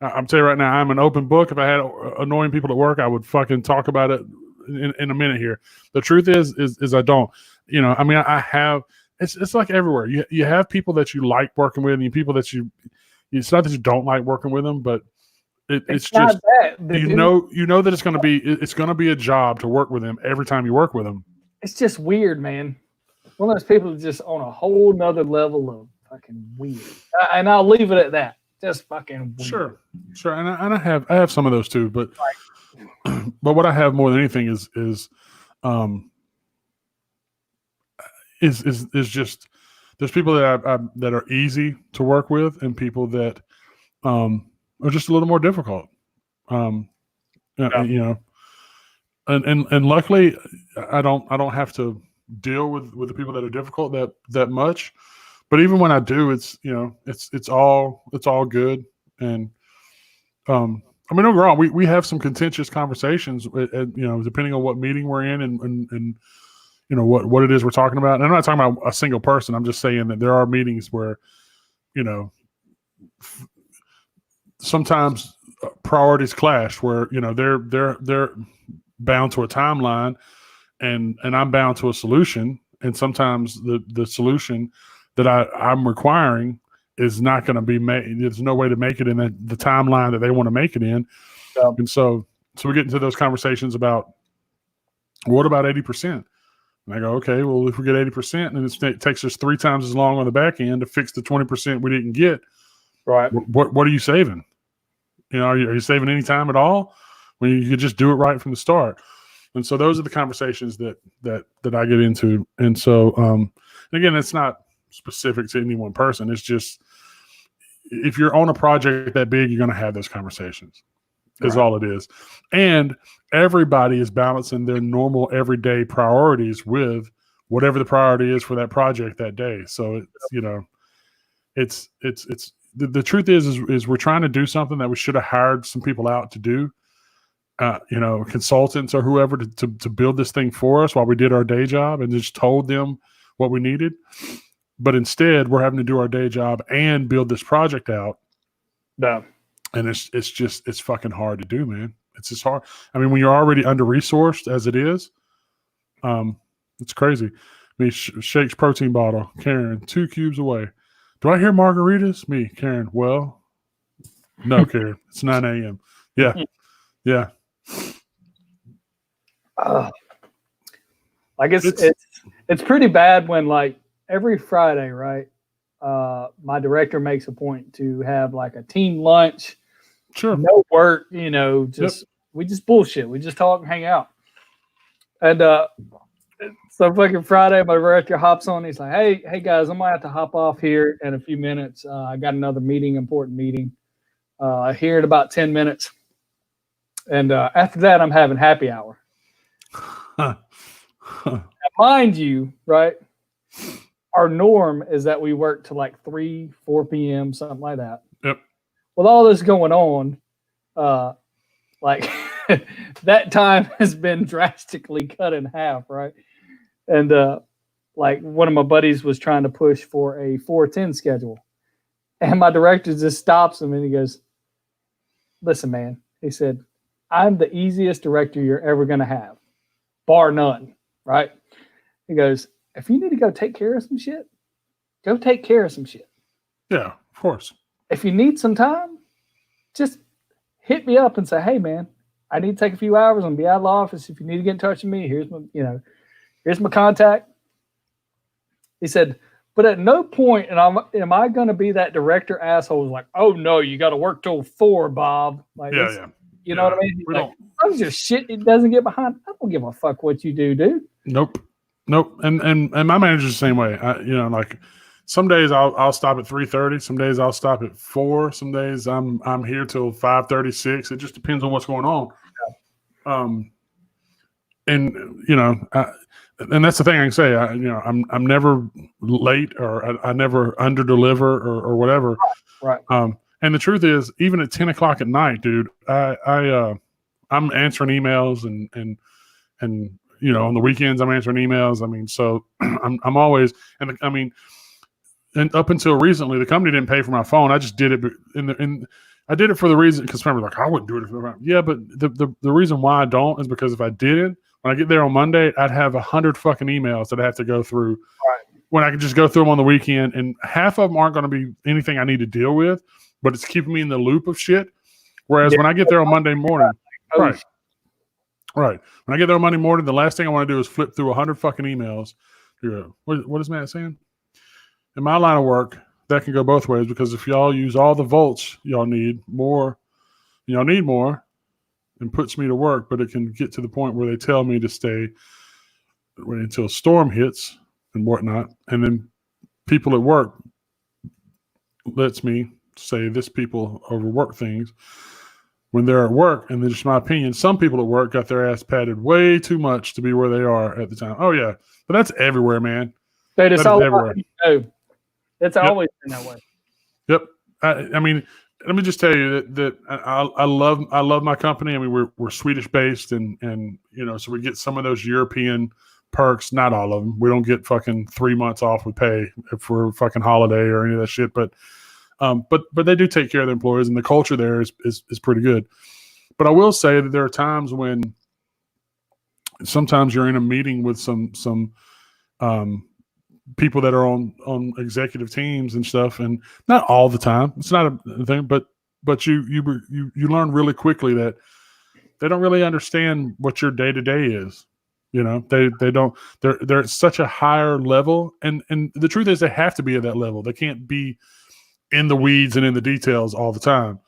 S1: I'm telling you right now, I'm an open book. If I had annoying people at work, I would fucking talk about it in a minute here. The truth is I don't. I mean, I have. It's like everywhere. You have people that you like working with, and you people that you. It's not that you don't like working with them, but it's
S2: not
S1: just
S2: that.
S1: you know that it's going to be a job to work with them every time you work with them.
S2: It's just weird, man. One of those people is just on a whole nother level of fucking weird, and I'll leave it at that. Just fucking weird.
S1: Sure, and I have some of those too, but what I have more than anything is just there's people that that are easy to work with, and people that are just a little more difficult. And luckily, I don't have to deal with the people that are difficult that much. But even when I do, it's all good. And I mean, don't get me wrong, we have some contentious conversations, depending on what meeting we're in and what it is we're talking about. And I'm not talking about a single person. I'm just saying that there are meetings where, sometimes priorities clash, where they're bound to a timeline, and I'm bound to a solution, and sometimes the solution that I'm requiring is not going to be made. There's no way to make it in the timeline that they want to make it in.
S2: Yeah.
S1: And so we get into those conversations about, what about 80%? And I go, okay, well, if we get 80% and it takes us 3 times as long on the back end to fix the 20% we didn't get,
S2: right?
S1: What are you saving? Are you saving any time at all when you could just do it right from the start? And so those are the conversations that I get into. And so, again, it's not specific to any one person. It's just, if you're on a project that big, you're going to have those conversations. Is all it is. And everybody is balancing their normal everyday priorities with whatever the priority is for that project that day. So it's the truth is we're trying to do something that we should have hired some people out to do, consultants or whoever to build this thing for us while we did our day job, and just told them what we needed. But instead, we're having to do our day job and build this project out.
S2: No.
S1: And it's fucking hard to do, man. It's just hard. I mean, when you're already under-resourced as it is, it's crazy. I mean, Shake's protein bottle, Karen, 2 cubes away. Do I hear margaritas? Me, Karen. Well, no, Karen. It's 9 a.m. Yeah. Yeah.
S2: Like it's pretty bad when, like, every Friday, right? My director makes a point to have like a team lunch.
S1: Sure.
S2: No work, we just bullshit. We just talk and hang out. And so fucking Friday, my director hops on. He's like, hey guys, I'm gonna have to hop off here in a few minutes. I got another important meeting here in about 10 minutes. And after that, I'm having happy hour. Now, mind you, right? Our norm is that we work to like 3, 4 p.m., something like that.
S1: Yep.
S2: With all this going on, like that time has been drastically cut in half, right? And like one of my buddies was trying to push for a 4:10 schedule, and my director just stops him and he goes, "Listen, man," he said, "I'm the easiest director you're ever going to have, bar none." Right? He goes, "If you need to go take care of some shit, go take care of some shit.
S1: Yeah, of course.
S2: If you need some time, just hit me up and say, hey, man, I need to take a few hours. I'm going to be out of the office. If you need to get in touch with me, here's my contact." He said, "But at no point am I going to be that director asshole who's like, oh, no, you got to work till 4, Bob." Like,
S1: Yeah.
S2: You know what I mean?
S1: We
S2: like,
S1: don't.
S2: I'm just shit. It doesn't get behind. I don't give a fuck what you do, dude.
S1: Nope. And my manager's the same way. Like some days I'll stop at 3:30. Some days I'll stop at 4. Some days I'm here till 5:36. It just depends on what's going on. and you know, and that's the thing I can say. I'm never late, or I never under deliver or whatever.
S2: Right.
S1: And the truth is, even at 10 o'clock at night, dude, I'm answering emails and you know, on the weekends I'm answering emails. I mean, so I'm always, and I mean, and up until recently, the company didn't pay for my phone. I just did it I did it for the reason, because remember, like, I wouldn't do it if yeah, but the reason why I don't is because if I didn't, when I get there on Monday, I'd have 100 fucking emails that I have to go through.
S2: Right.
S1: When I can just go through them on the weekend, and half of them aren't going to be anything I need to deal with, but it's keeping me in the loop of shit. Whereas when I get there on Monday morning, right. When I get there on Monday morning, the last thing I want to do is flip through 100 fucking emails. What is Matt saying? In my line of work, that can go both ways, because if y'all use all the volts y'all need more, and puts me to work, but it can get to the point where they tell me to stay until a storm hits and whatnot. And then people at work lets me say this people overwork things when they're at work. And then, just my opinion, some people at work got their ass padded way too much to be where they are at the time. Oh yeah. But that's everywhere, man.
S2: Dude, it's
S1: That is
S2: all
S1: everywhere.
S2: it's always been that way.
S1: Yep. I mean, let me just tell you that I love my company. I mean, we're Swedish based, and you know, so we get some of those European perks. Not all of them. We don't get fucking 3 months off with pay for fucking holiday or any of that shit. But they do take care of their employees, and the culture there is pretty good. But I will say that there are times when sometimes you're in a meeting with some people that are on executive teams and stuff, and not all the time. It's not a thing, but you learn really quickly that they don't really understand what your day to day is. You know, they don't. They're at such a higher level, and the truth is, they have to be at that level. They can't be in the weeds and in the details all the time.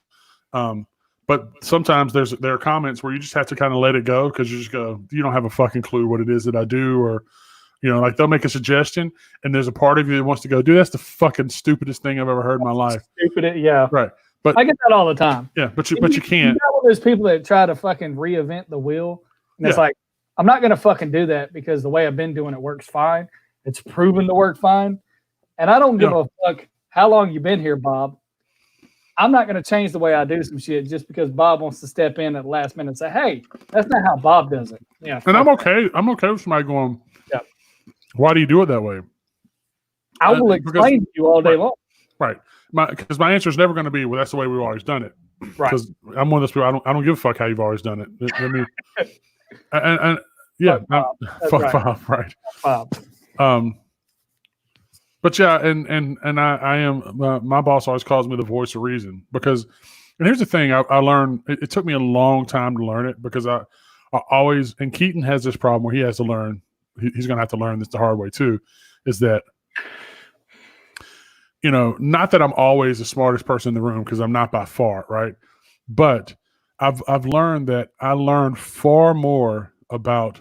S1: But sometimes there are comments where you just have to kind of let it go, because you just go, you don't have a fucking clue what it is that I do, or you know, like they'll make a suggestion, and there's a part of you that wants to go, dude, that's the fucking stupidest thing I've ever heard in my life.
S2: Stupid, yeah.
S1: Right. But
S2: I get that all the time.
S1: Yeah, but you can't.
S2: You got one of those people that try to fucking reinvent the wheel, and it's like, I'm not going to fucking do that, because the way I've been doing it works fine. It's proven to work fine, and I don't give a fuck how long you've been here, Bob. I'm not going to change the way I do some shit just because Bob wants to step in at the last minute and say, "Hey, that's not how Bob does it." Yeah,
S1: and I'm okay. I'm okay with somebody going,
S2: "Yeah,
S1: why do you do it that way?"
S2: I will explain to you all day long.
S1: Right. Because my answer is never going to be, well, that's the way we've always done it.
S2: Right.
S1: Because I'm one of those people, I don't give a fuck how you've always done it. I mean, and yeah, fuck Bob, right.
S2: Bob.
S1: But yeah, and I am, my boss always calls me the voice of reason, because, and here's the thing, I learned, it took me a long time to learn it, because I always, and Keaton has this problem where he has to learn, he's going to have to learn this the hard way too, is that, you know, not that I'm always the smartest person in the room, because I'm not by far, right? But I've learned that I learn far more about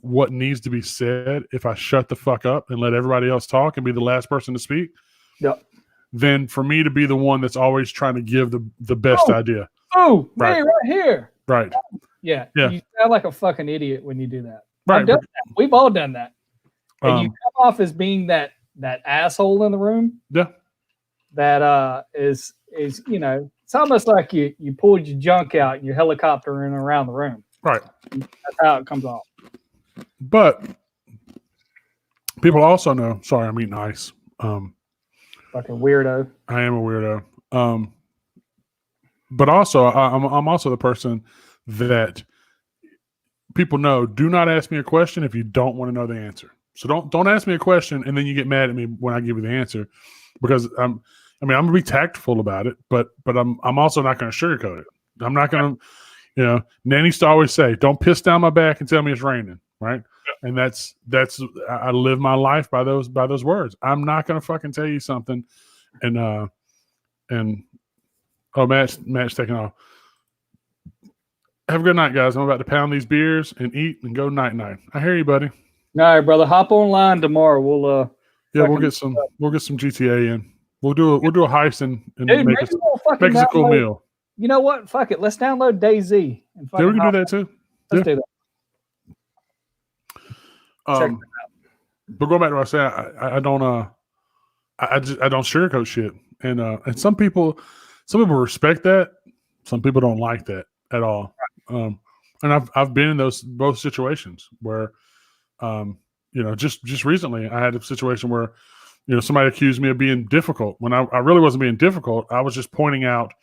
S1: what needs to be said if I shut the fuck up and let everybody else talk and be the last person to speak, than for me to be the one that's always trying to give the best idea.
S2: Oh, right. Right here.
S1: Right.
S2: Yeah. You sound like a fucking idiot when you do that.
S1: Right.
S2: I've done that. We've all done that. And you come off as being that asshole in the room.
S1: Yeah.
S2: That is you know, it's almost like you pulled your junk out and you're helicoptering around the room.
S1: Right.
S2: That's how it comes off.
S1: But people also know, sorry, I'm eating ice.
S2: Fucking weirdo.
S1: I am a weirdo. But also I'm also the person that people know, do not ask me a question if you don't want to know the answer. So don't ask me a question and then you get mad at me when I give you the answer, because I'm going to be tactful about it, but I'm also not going to sugarcoat it. I'm not going to, you know, Nanny used to always say, don't piss down my back and tell me it's raining. Right. And that's, I live my life by those words. I'm not going to fucking tell you something. And oh, Matt's taking off. Have a good night, guys. I'm about to pound these beers and eat and go night. I hear you, buddy.
S2: All right, brother. Hop online tomorrow. We'll
S1: we'll get some GTA in. We'll do a heist and
S2: dude,
S1: make us a cool meal.
S2: You know what? Fuck it. Let's download DayZ.
S1: Yeah, we can do that too.
S2: Let's do that. Check
S1: But going back to what I said, I don't I don't sugarcoat shit, and some people respect that, some people don't like that at all. And I've been in those both situations where, just recently I had a situation where, somebody accused me of being difficult when I really wasn't being difficult. I was just pointing out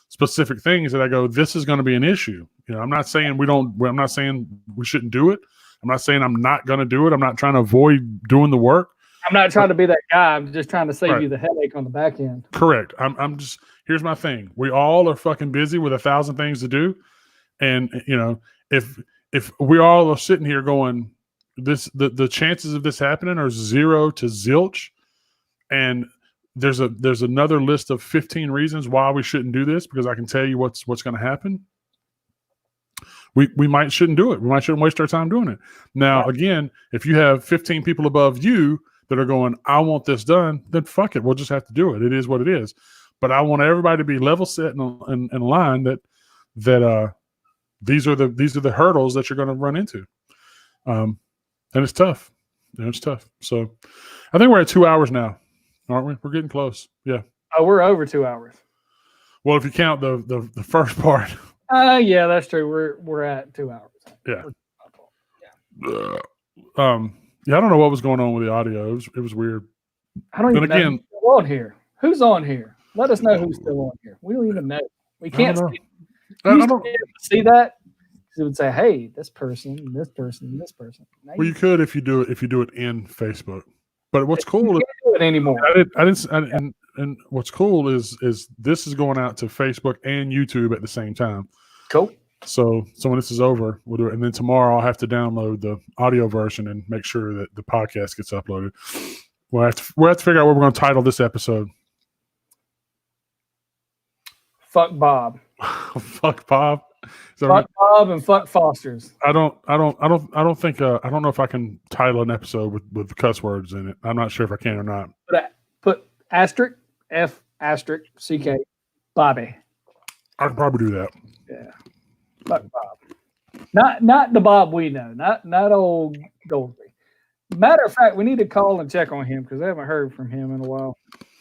S1: specific things that I go, this is going to be an issue. I'm not saying I'm not saying we shouldn't do it. I'm not saying I'm not going to do it. I'm not trying to avoid doing the work.
S2: I'm not trying to be that guy. I'm just trying to save
S1: Right.
S2: you the headache on the back end.
S1: Correct. I'm just, here's my thing. We all are fucking busy with 1,000 things to do. And, if we all are sitting here going, the chances of this happening are 0 to zilch. And there's another list of 15 reasons why we shouldn't do this, because I can tell you what's going to happen. We might shouldn't do it. We might shouldn't waste our time doing it. Now, again, if you have 15 people above you that are going, I want this done, then fuck it. We'll just have to do it. It is what it is. But I want everybody to be level set and in line that these are the hurdles that you're going to run into. And it's tough. It's tough. So I think we're at 2 hours now, aren't we? We're getting close. Yeah.
S2: Oh, we're over 2 hours.
S1: Well, if you count the first part.
S2: Yeah, that's true. We're at 2 hours.
S1: Yeah. Yeah, I don't know what was going on with the audio. It was weird.
S2: I don't even
S1: Then
S2: know
S1: again-
S2: who's still on here. Who's on here? Let us know who's still on here. We don't even know. We can't
S1: don't know.
S2: see,
S1: I
S2: used to
S1: don't-
S2: be able to see that. It would say, "Hey, this person, this person, this person." Now
S1: Well, you could if you do it in Facebook. But what's cool
S2: can't do it anymore.
S1: and what's cool is this is going out to Facebook and YouTube at the same time.
S2: Cool.
S1: So when this is over, we'll do it. And then tomorrow I'll have to download the audio version and make sure that the podcast gets uploaded. We'll have to figure out what we're going to title this episode.
S2: Fuck Bob.
S1: Fuck Bob. So
S2: Fuck Bob and fuck Foster's.
S1: I don't think I don't know if I can title an episode with cuss words in it. I'm not sure if I can or not.
S2: Put asterisk F asterisk CK Bobby.
S1: I can probably do that.
S2: Yeah. Fuck Bob. Not the Bob we know. Not old Goldsby. Matter of fact, we need to call and check on him because I haven't heard from him in a while.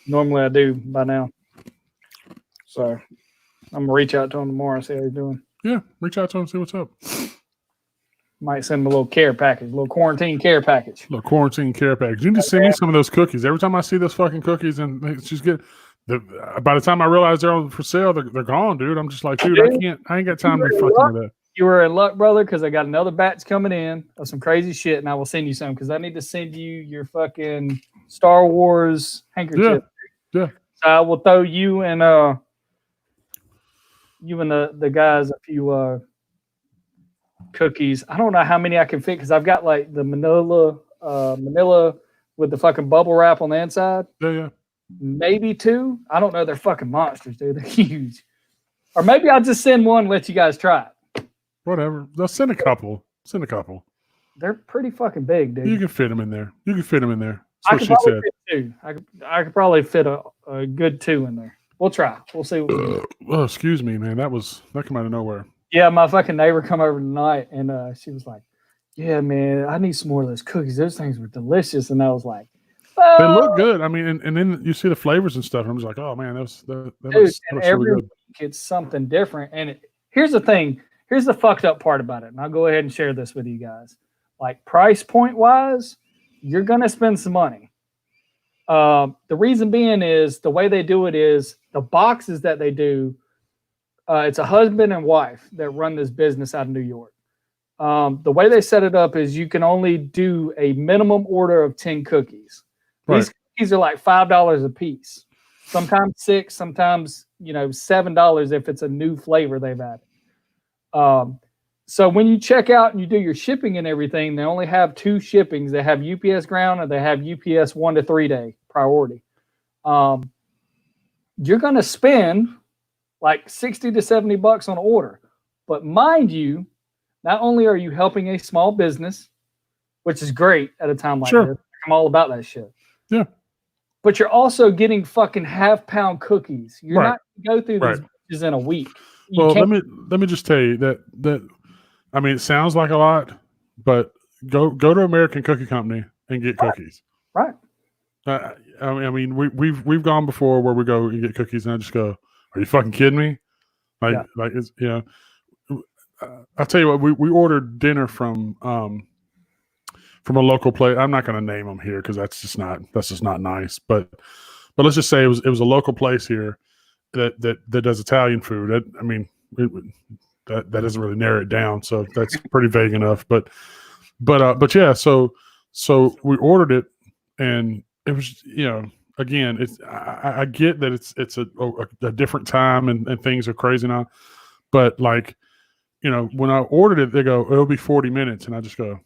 S2: Normally I do by now. So I'm gonna reach out to him tomorrow and see how he's doing.
S1: Yeah, reach out to him and see what's up.
S2: Might send him a little care package, a little quarantine care package.
S1: Look, quarantine care package. You need to send me some of those cookies. Every time I see those fucking cookies, and it's just by the time I realize they're on for sale, they're gone, dude. I'm just like, dude, I ain't got time to fucking do that.
S2: You were in luck, brother, because I got another batch coming in of some crazy shit, and I will send you some because I need to send you your fucking Star Wars handkerchief.
S1: Yeah.
S2: So I will throw you and the guys a few cookies. I don't know how many I can fit because I've got like the Manila with the fucking bubble wrap on the inside.
S1: Yeah.
S2: Maybe 2. I don't know. They're fucking monsters, dude. They're huge. Or maybe I'll just send one and let you guys try it.
S1: Whatever. They'll send a couple.
S2: They're pretty fucking big, dude.
S1: You can fit them in there. That's
S2: I
S1: what
S2: could
S1: she
S2: probably
S1: said.
S2: fit 2. I could probably fit a good 2 in there. We'll try. We'll see what we do.
S1: Oh, excuse me, man. That came out of nowhere.
S2: Yeah, my fucking neighbor come over tonight and she was like, "Yeah, man, I need some more of those cookies. Those things were delicious." And I was like, "Oh."
S1: They look good. I mean, and then you see the flavors and stuff. And I'm just like, oh man, that
S2: Dude,
S1: looks
S2: and
S1: really
S2: every
S1: good.
S2: week it's something different. And here's the thing. Here's the fucked up part about it. And I'll go ahead and share this with you guys. Like price point wise, you're gonna spend some money. The reason being is the way they do it is the boxes that they do. It's a husband and wife that run this business out of New York. The way they set it up is you can only do a minimum order of 10 cookies. These cookies are like $5 a piece. Sometimes $6, sometimes $7 if it's a new flavor they've added. So when you check out and you do your shipping and everything, they only have 2 shippings. They have UPS ground and they have UPS 1 to 3 day priority. You're going to spend like $60 to $70 on order. But mind you, not only are you helping a small business, which is great at a time like this. I'm all about that shit.
S1: Yeah.
S2: But you're also getting fucking half-pound cookies. You're not going to go through these bitches in a week.
S1: Well, let me just tell you that I mean, it sounds like a lot, but go to American Cookie Company and get cookies.
S2: Right.
S1: I mean, we've gone before where we go and get cookies, and I just go, "Are you fucking kidding me?" Like it's I'll tell you what, we ordered dinner from a local place. I'm not going to name them here because that's just not nice. But let's just say it was a local place here that does Italian food. That doesn't really narrow it down, so that's pretty vague enough. But yeah, so we ordered it, and it was, again, it's I get that it's a different time and things are crazy now, but like, when I ordered it, they go, it'll be 40 minutes, and I just go,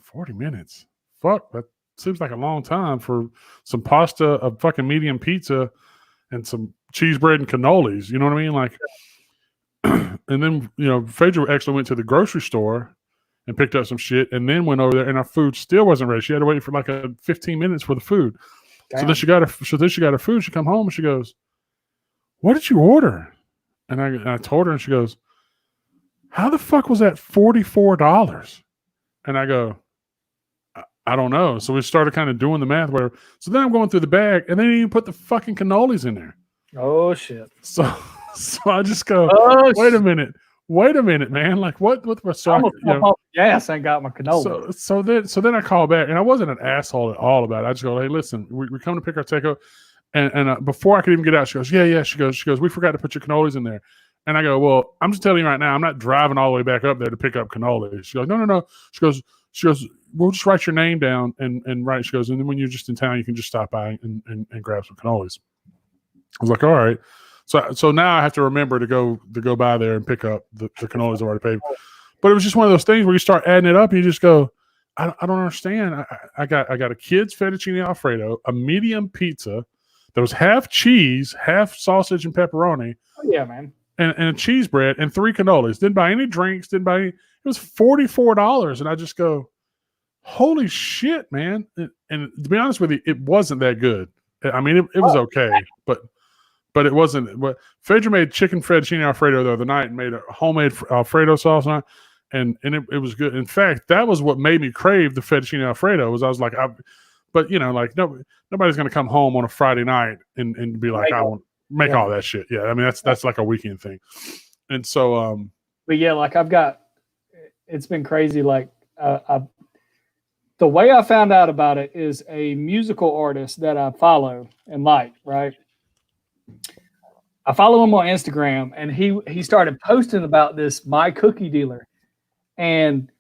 S1: 40 minutes? Fuck, that seems like a long time for some pasta, a fucking medium pizza, and some cheese bread and cannolis. You know what I mean? Like, and then, Phaedra actually went to the grocery store and picked up some shit, and then went over there, and our food still wasn't ready. She had to wait for like 15 minutes for the food. Damn. So then she got her food. She come home and she goes, "What did you order?" And I told her, and she goes, "How the fuck was that $44?" And I go, I don't know. So we started kind of doing the math, whatever. So then I'm going through the bag, and they didn't even put the fucking cannolis in there.
S2: Oh shit!
S1: So I just go, wait a minute, man. Like what? So
S2: gas ain't got my cannoli.
S1: So then I call back, and I wasn't an asshole at all about it. I just go, "Hey, listen, we come to pick our takeout," and before I could even get out, she goes, "Yeah." She goes, "We forgot to put your cannolis in there." And I go, "Well, I'm just telling you right now, I'm not driving all the way back up there to pick up cannolis." She goes, No. She goes, "We'll just write your name down and write." She goes, "And then when you're just in town, you can just stop by and grab some cannolis." I was like, "All right." So now I have to remember to go by there and pick up the cannolis I've already paid. But it was just one of those things where you start adding it up and you just go, I don't understand. I got a kid's fettuccine Alfredo, a medium pizza that was half cheese, half sausage and pepperoni.
S2: Oh yeah, man.
S1: And a cheese bread and 3 cannolis. Didn't buy any drinks. It was $44, and I just go, holy shit, man! And to be honest with you, it wasn't that good. I mean, it was okay, but it wasn't. But Phaedra made chicken fettuccine Alfredo the other night and made a homemade Alfredo sauce on it, and it was good. In fact, that was what made me crave the fettuccine Alfredo. I was like, but nobody's going to come home on a Friday night and be like, I want make all that shit. Yeah, I mean that's like a weekend thing, and so
S2: But yeah, like it's been crazy. Like the way I found out about it is a musical artist that I follow and like, right? I follow him on Instagram, and he started posting about this My Cookie Dealer, and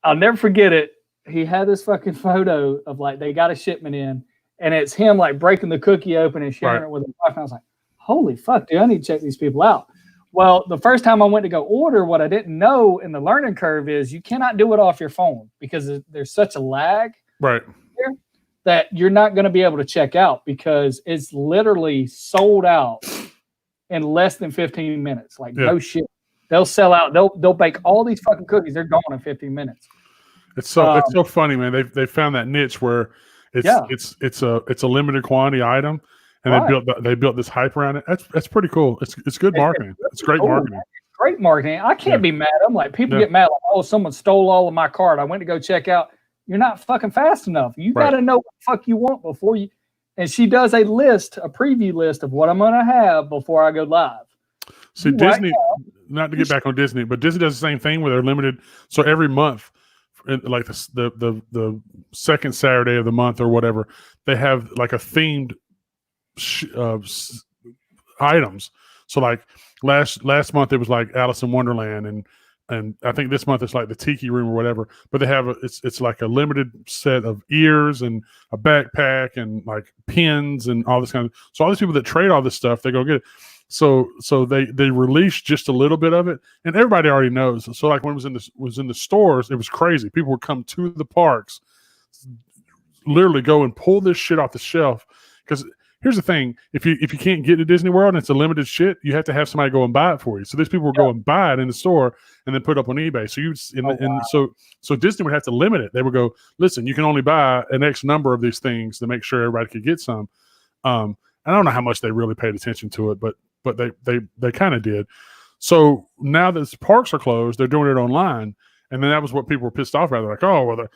S2: I'll never forget it. He had this fucking photo of like they got a shipment in, and it's him like breaking the cookie open and sharing it with his wife. And I was like, holy fuck, dude, I need to check these people out. Well, the first time I went to go order, what I didn't know in the learning curve is you cannot do it off your phone because there's such a lag
S1: right
S2: here that you're not going to be able to check out because it's literally sold out in less than 15 minutes. Like no shit. They'll sell out. They'll bake all these fucking cookies. They're gone in 15 minutes. It's
S1: so funny, man. They found that niche where it's a limited quantity item. And they built this hype around it. That's pretty cool. It's good marketing. It's great marketing.
S2: Great marketing. I can't be mad. I'm like, people get mad like, oh, someone stole all of my card. I went to go check out. You're not fucking fast enough. You got to know what the fuck you want before you. And she does a preview list of what I'm going to have before I go live.
S1: See, Disney, not to get back on Disney, but Disney does the same thing where they're limited. So every month, like the second Saturday of the month or whatever, they have like a themed items. So like last month it was like Alice in Wonderland, and I think this month it's like the Tiki Room or whatever. But they have it's like a limited set of ears and a backpack and like pins and all this kind of. So all these people that trade all this stuff, they go get it. So they released just a little bit of it, and everybody already knows. So like when it was in the stores, it was crazy. People would come to the parks, literally go and pull this shit off the shelf because. Here's the thing: if you can't get to Disney World and it's a limited shit, you have to have somebody go and buy it for you. So these people will go and buy it in the store and then put it up on eBay. So so Disney would have to limit it. They would go, listen, you can only buy an X number of these things to make sure everybody could get some. I don't know how much they really paid attention to it, but they kind of did. So now that the parks are closed, they're doing it online, And then that was what people were pissed off about. They're like, oh, well,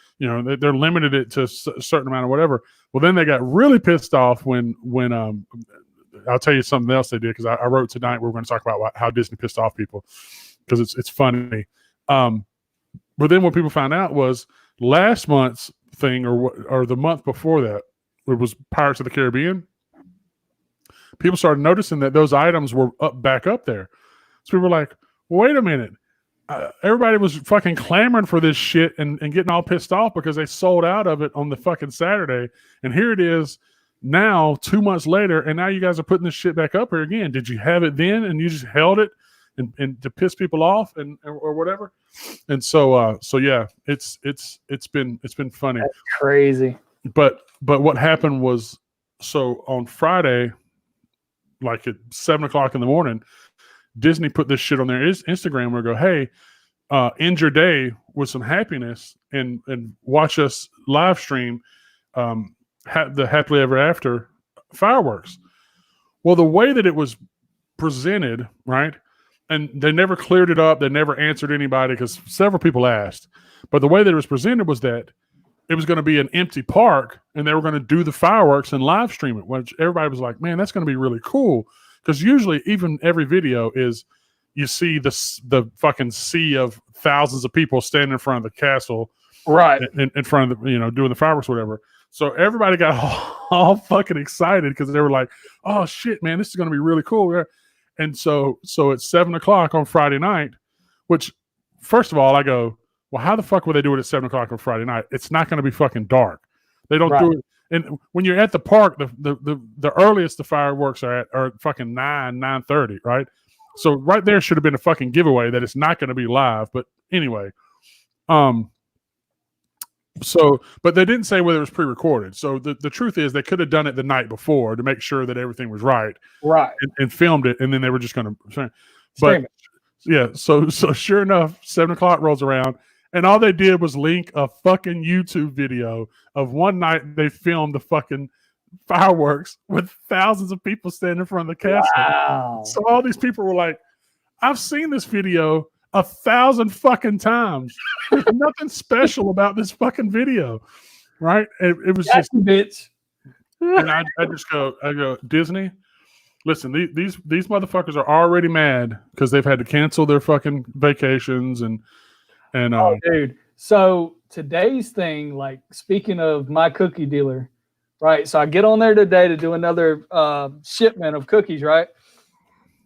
S1: they're limited it to a certain amount of whatever. Well, then they got really pissed off when I'll tell you something else they did, because I wrote tonight we're going to talk about how Disney pissed off people, because it's funny. But then what people found out was last month's thing, or the month before that, it was Pirates of the Caribbean. People started noticing that those items were back up there. So people were like, wait a minute. Everybody was fucking clamoring for this shit and getting all pissed off because they sold out of it on the fucking Saturday. And here it is now, 2 months later, and now you guys are putting this shit back up here again. Did you have it then and you just held it and to piss people off or whatever? And so yeah, it's been funny.
S2: That's crazy.
S1: But what happened was, so on Friday, like at 7:00 in the morning, Disney put this shit on their Instagram where go, hey, end your day with some happiness and watch us live stream the Happily Ever After fireworks. Well, the way that it was presented, right, and they never cleared it up, they never answered anybody because several people asked, but the way that it was presented was that it was going to be an empty park and they were going to do the fireworks and live stream it, which everybody was like, man, that's going to be really cool. Because usually, even every video is you see the fucking sea of thousands of people standing in front of the castle,
S2: right,
S1: in front of the, doing the fireworks, or whatever. So everybody got all fucking excited because they were like, "Oh shit, man, this is going to be really cool." And so at 7:00 on Friday night, which first of all, I go, well, how the fuck would they do it at 7:00 on Friday night? It's not going to be fucking dark. They don't do it. And when you're at the park, the earliest the fireworks are fucking 9:30, right? So right there should have been a fucking giveaway that it's not going to be live. But anyway, but they didn't say whether it was pre-recorded. So the truth is they could have done it the night before to make sure that everything was right, and filmed it, and then they were just going to. But yeah, so sure enough, 7:00 rolls around. And all they did was link a fucking YouTube video of one night they filmed the fucking fireworks with thousands of people standing in front of the castle.
S2: Wow.
S1: So all these people were like, I've seen this video 1,000 fucking times. There's nothing special about this fucking video. Right? It was just
S2: bitch.
S1: And I go, Disney, listen, these motherfuckers are already mad because they've had to cancel their fucking vacations and
S2: oh, dude. So today's thing, like speaking of my cookie dealer, right? So I get on there today to do another shipment of cookies, right?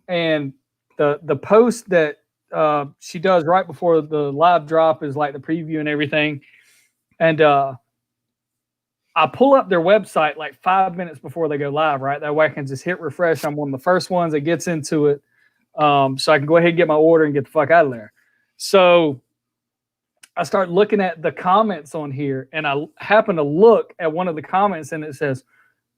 S2: And the post that she does right before the live drop is like the preview and everything. And I pull up their website like 5 minutes before they go live, right? That way I can just hit refresh. I'm one of the first ones that gets into it. So I can go ahead and get my order and get the fuck out of there. So I start looking at the comments on here, and I happen to look at one of the comments, and it says,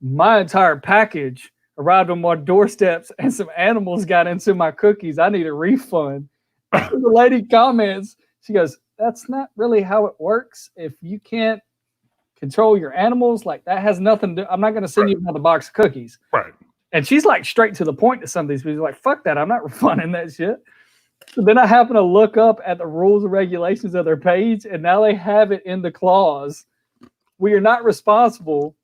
S2: my entire package arrived on my doorsteps, and some animals got into my cookies. I need a refund. The lady comments, she goes, that's not really how it works. If you can't control your animals, like that has nothing to do. I'm not going to send you another box of cookies.
S1: Right.
S2: And she's like straight to the point to some of these people. Like, fuck that. I'm not refunding that shit. So then I happen to look up at the rules and regulations of their page, and now they have it in the clause. We are not responsible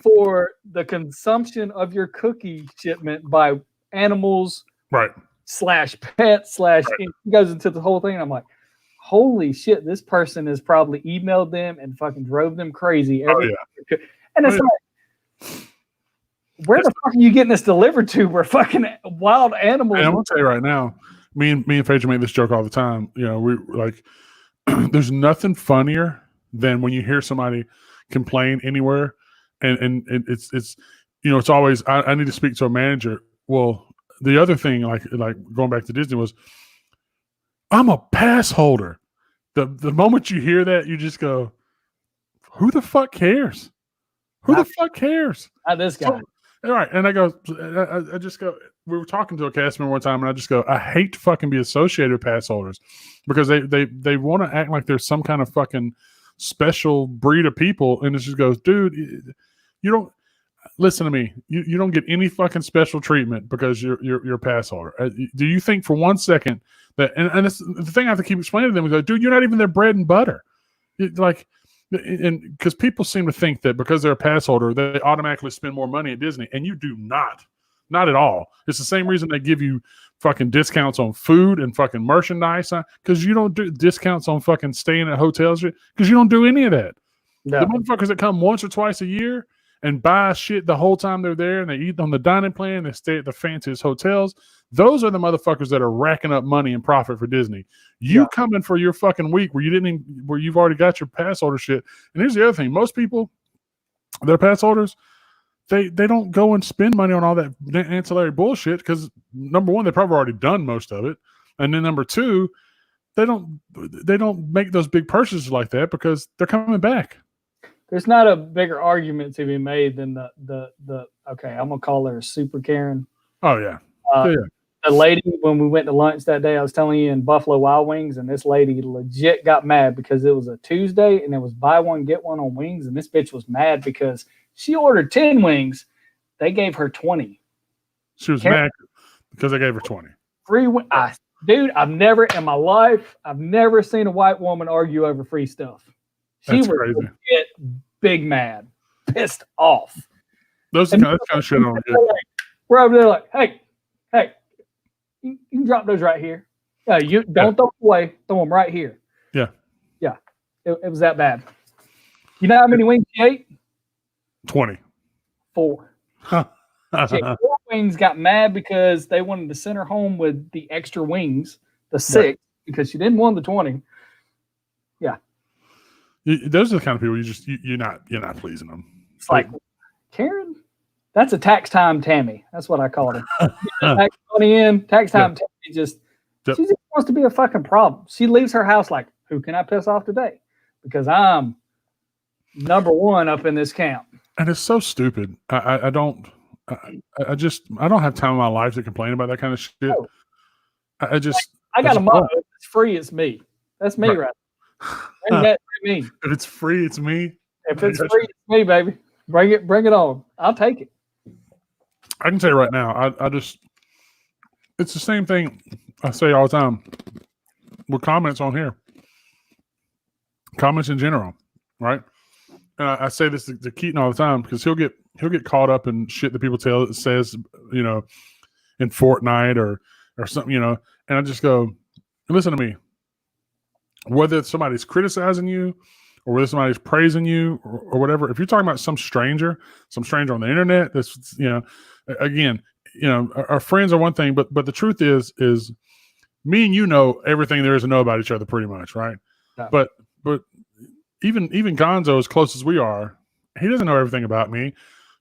S2: for the consumption of your cookie shipment by animals,
S1: right,
S2: /pets / it goes into the whole thing. And I'm like, holy shit, this person has probably emailed them and fucking drove them crazy. And it's like, where the fuck are you getting this delivered to? Where fucking wild animals.
S1: And I'm gonna tell you right now, me and Phaedra make this joke all the time. You know, we like there's nothing funnier than when you hear somebody complain anywhere, and it's it's always I need to speak to a manager. Well, the other thing, like going back to Disney, was I'm a pass holder. The moment you hear that, you just go, who the fuck cares? Who the fuck cares?
S2: Not this guy.
S1: All right, and I just go. We were talking to a cast member one time, and I just go, I hate to fucking be associated with pass holders because they want to act like there's some kind of fucking special breed of people, and it just goes, dude, you don't. listen to me. You don't get any fucking special treatment because you're a pass holder. Do you think for 1 second that and it's, the thing I have to keep explaining to them is like, dude, you're not even their bread and butter. And because people seem to think that because they're a pass holder, they automatically spend more money at Disney, and you do not at all. It's the same reason they give you fucking discounts on food and fucking merchandise because you don't do discounts on fucking staying at hotels because you don't do any of that.
S2: No.
S1: The motherfuckers that come once or twice a year and buy shit the whole time they're there and they eat on the dining plan, they stay at the fanciest hotels. Those are the motherfuckers that are racking up money and profit for Disney. You coming for your fucking week where you've already got your pass holder shit. And here's the other thing: most people, they're pass holders. They don't go and spend money on all that ancillary bullshit because number one, they've probably already done most of it, and then number two, they don't make those big purchases like that because they're coming back.
S2: There's not a bigger argument to be made than the okay, I'm gonna call her Super Karen.
S1: Oh yeah.
S2: The lady when we went to lunch that day, I was telling you in Buffalo Wild Wings, and this lady legit got mad because it was a Tuesday and it was buy one get one on wings, and this bitch was mad because she ordered 10 wings, they gave her 20.
S1: She was mad because they gave her 20.
S2: Dude, I've never in my life, I've never seen a white woman argue over free stuff. She
S1: That's
S2: was
S1: crazy.
S2: big mad, pissed off.
S1: That's kind of shit I don't get.
S2: We're over there like, hey, you can drop those right here. You don't throw them away, throw them right here.
S1: Yeah.
S2: It was that bad. You know how many wings she ate?
S1: 20.
S2: 4. She ate 4 wings, got mad because they wanted to send her home with the extra wings, the 6, because she didn't want the 20. Yeah.
S1: Those are the kind of people you're not pleasing them.
S2: It's like, Karen, that's a tax time Tammy. That's what I called her. Tax money in, tax time Tammy she just wants to be a fucking problem. She leaves her house like, who can I piss off today? Because I'm number one up in this camp. And
S1: it's so stupid. I don't have time in my life to complain about that kind of shit.
S2: No.
S1: I
S2: got a motto. If it's free, it's me. That's me right now. That me.
S1: If it's free, it's me.
S2: If it's free, it's me, baby. Bring it on. I'll take it.
S1: I can tell you right now, it's the same thing I say all the time with comments on here. Comments in general, right? And I say this to Keaton all the time because he'll get caught up in shit that people says, in Fortnite or something, and I just go, listen to me. Whether somebody's criticizing you or whether somebody's praising you or whatever, if you're talking about some stranger on the internet, that's, again, our friends are one thing, but the truth is me and you know everything there is to know about each other pretty much, right? Yeah. But even Gonzo, as close as we are, he doesn't know everything about me,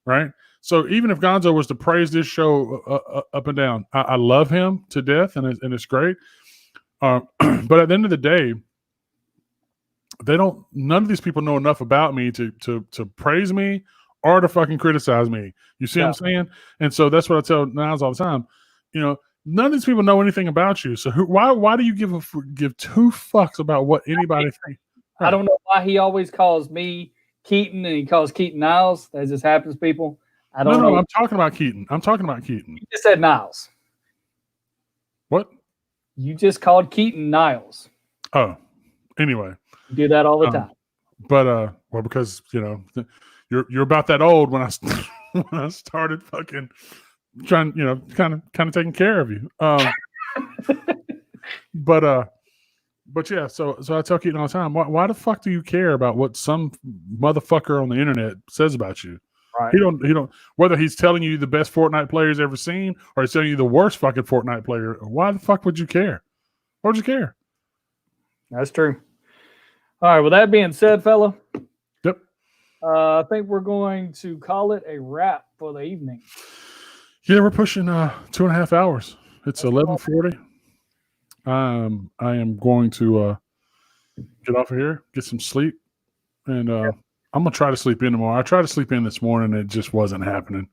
S1: right? So even if Gonzo was to praise this show up and down, I love him to death, and it's great. But at the end of the day, none of these people know enough about me to praise me or to fucking criticize me. You see what I'm saying? And so that's what I tell Niles all the time. None of these people know anything about you. So why do you give 2 fucks about what anybody thinks? Right.
S2: I don't know why he always calls me Keaton and he calls Keaton Niles. That just happens, people. I don't know.
S1: I'm talking about Keaton. You
S2: just said Niles.
S1: What?
S2: You just called Keaton Niles.
S1: Oh, anyway.
S2: You do that all the time.
S1: But because you're about that old when I started fucking trying, kind of taking care of you. But yeah, so I tell Keaton all the time, why the fuck do you care about what some motherfucker on the internet says about you? Right. He don't whether he's telling you the best Fortnite player he's ever seen or he's telling you the worst fucking Fortnite player. Why the fuck would you care? Why would you care?
S2: That's true. All right. With that being said, fella.
S1: Yep.
S2: I think we're going to call it a wrap for the evening.
S1: Yeah, we're pushing 2.5 hours. It's 11:40. I am going to get off of here, get some sleep, and I'm gonna try to sleep in tomorrow. I tried to sleep in this morning, and it just wasn't happening.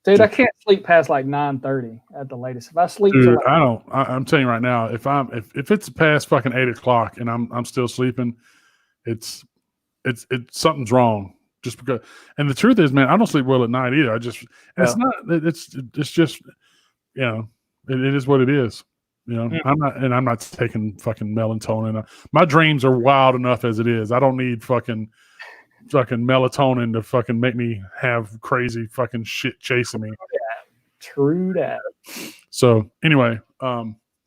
S2: Dude, I can't sleep past like 9:30 at the latest. If I sleep,
S1: dude, I'm telling you right now, if it's past fucking 8 o'clock and I'm still sleeping, it's something's wrong. just because. And the truth is, man, I don't sleep well at night either. It's not. It's just, you know, it is what it is. You know, I'm not taking fucking melatonin. My dreams are wild enough as it is. I don't need fucking melatonin to fucking make me have crazy fucking shit chasing me.
S2: True that.
S1: So anyway,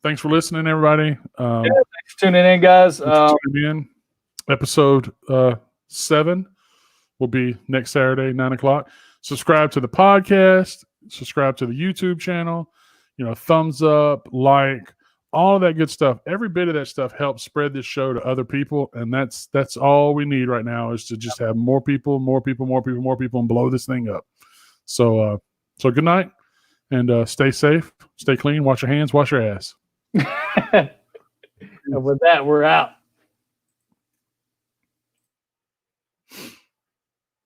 S1: thanks for listening, everybody.
S2: Thanks for tuning in, guys.
S1: Tuning in. Episode 7 will be next Saturday, 9:00. Subscribe to the podcast. Subscribe to the YouTube channel. You know, thumbs up, like, all of that good stuff. Every bit of that stuff helps spread this show to other people, and that's all we need right now is to just have more people, and blow this thing up. So good night, and stay safe, stay clean, wash your hands, wash your ass.
S2: And with that, we're out.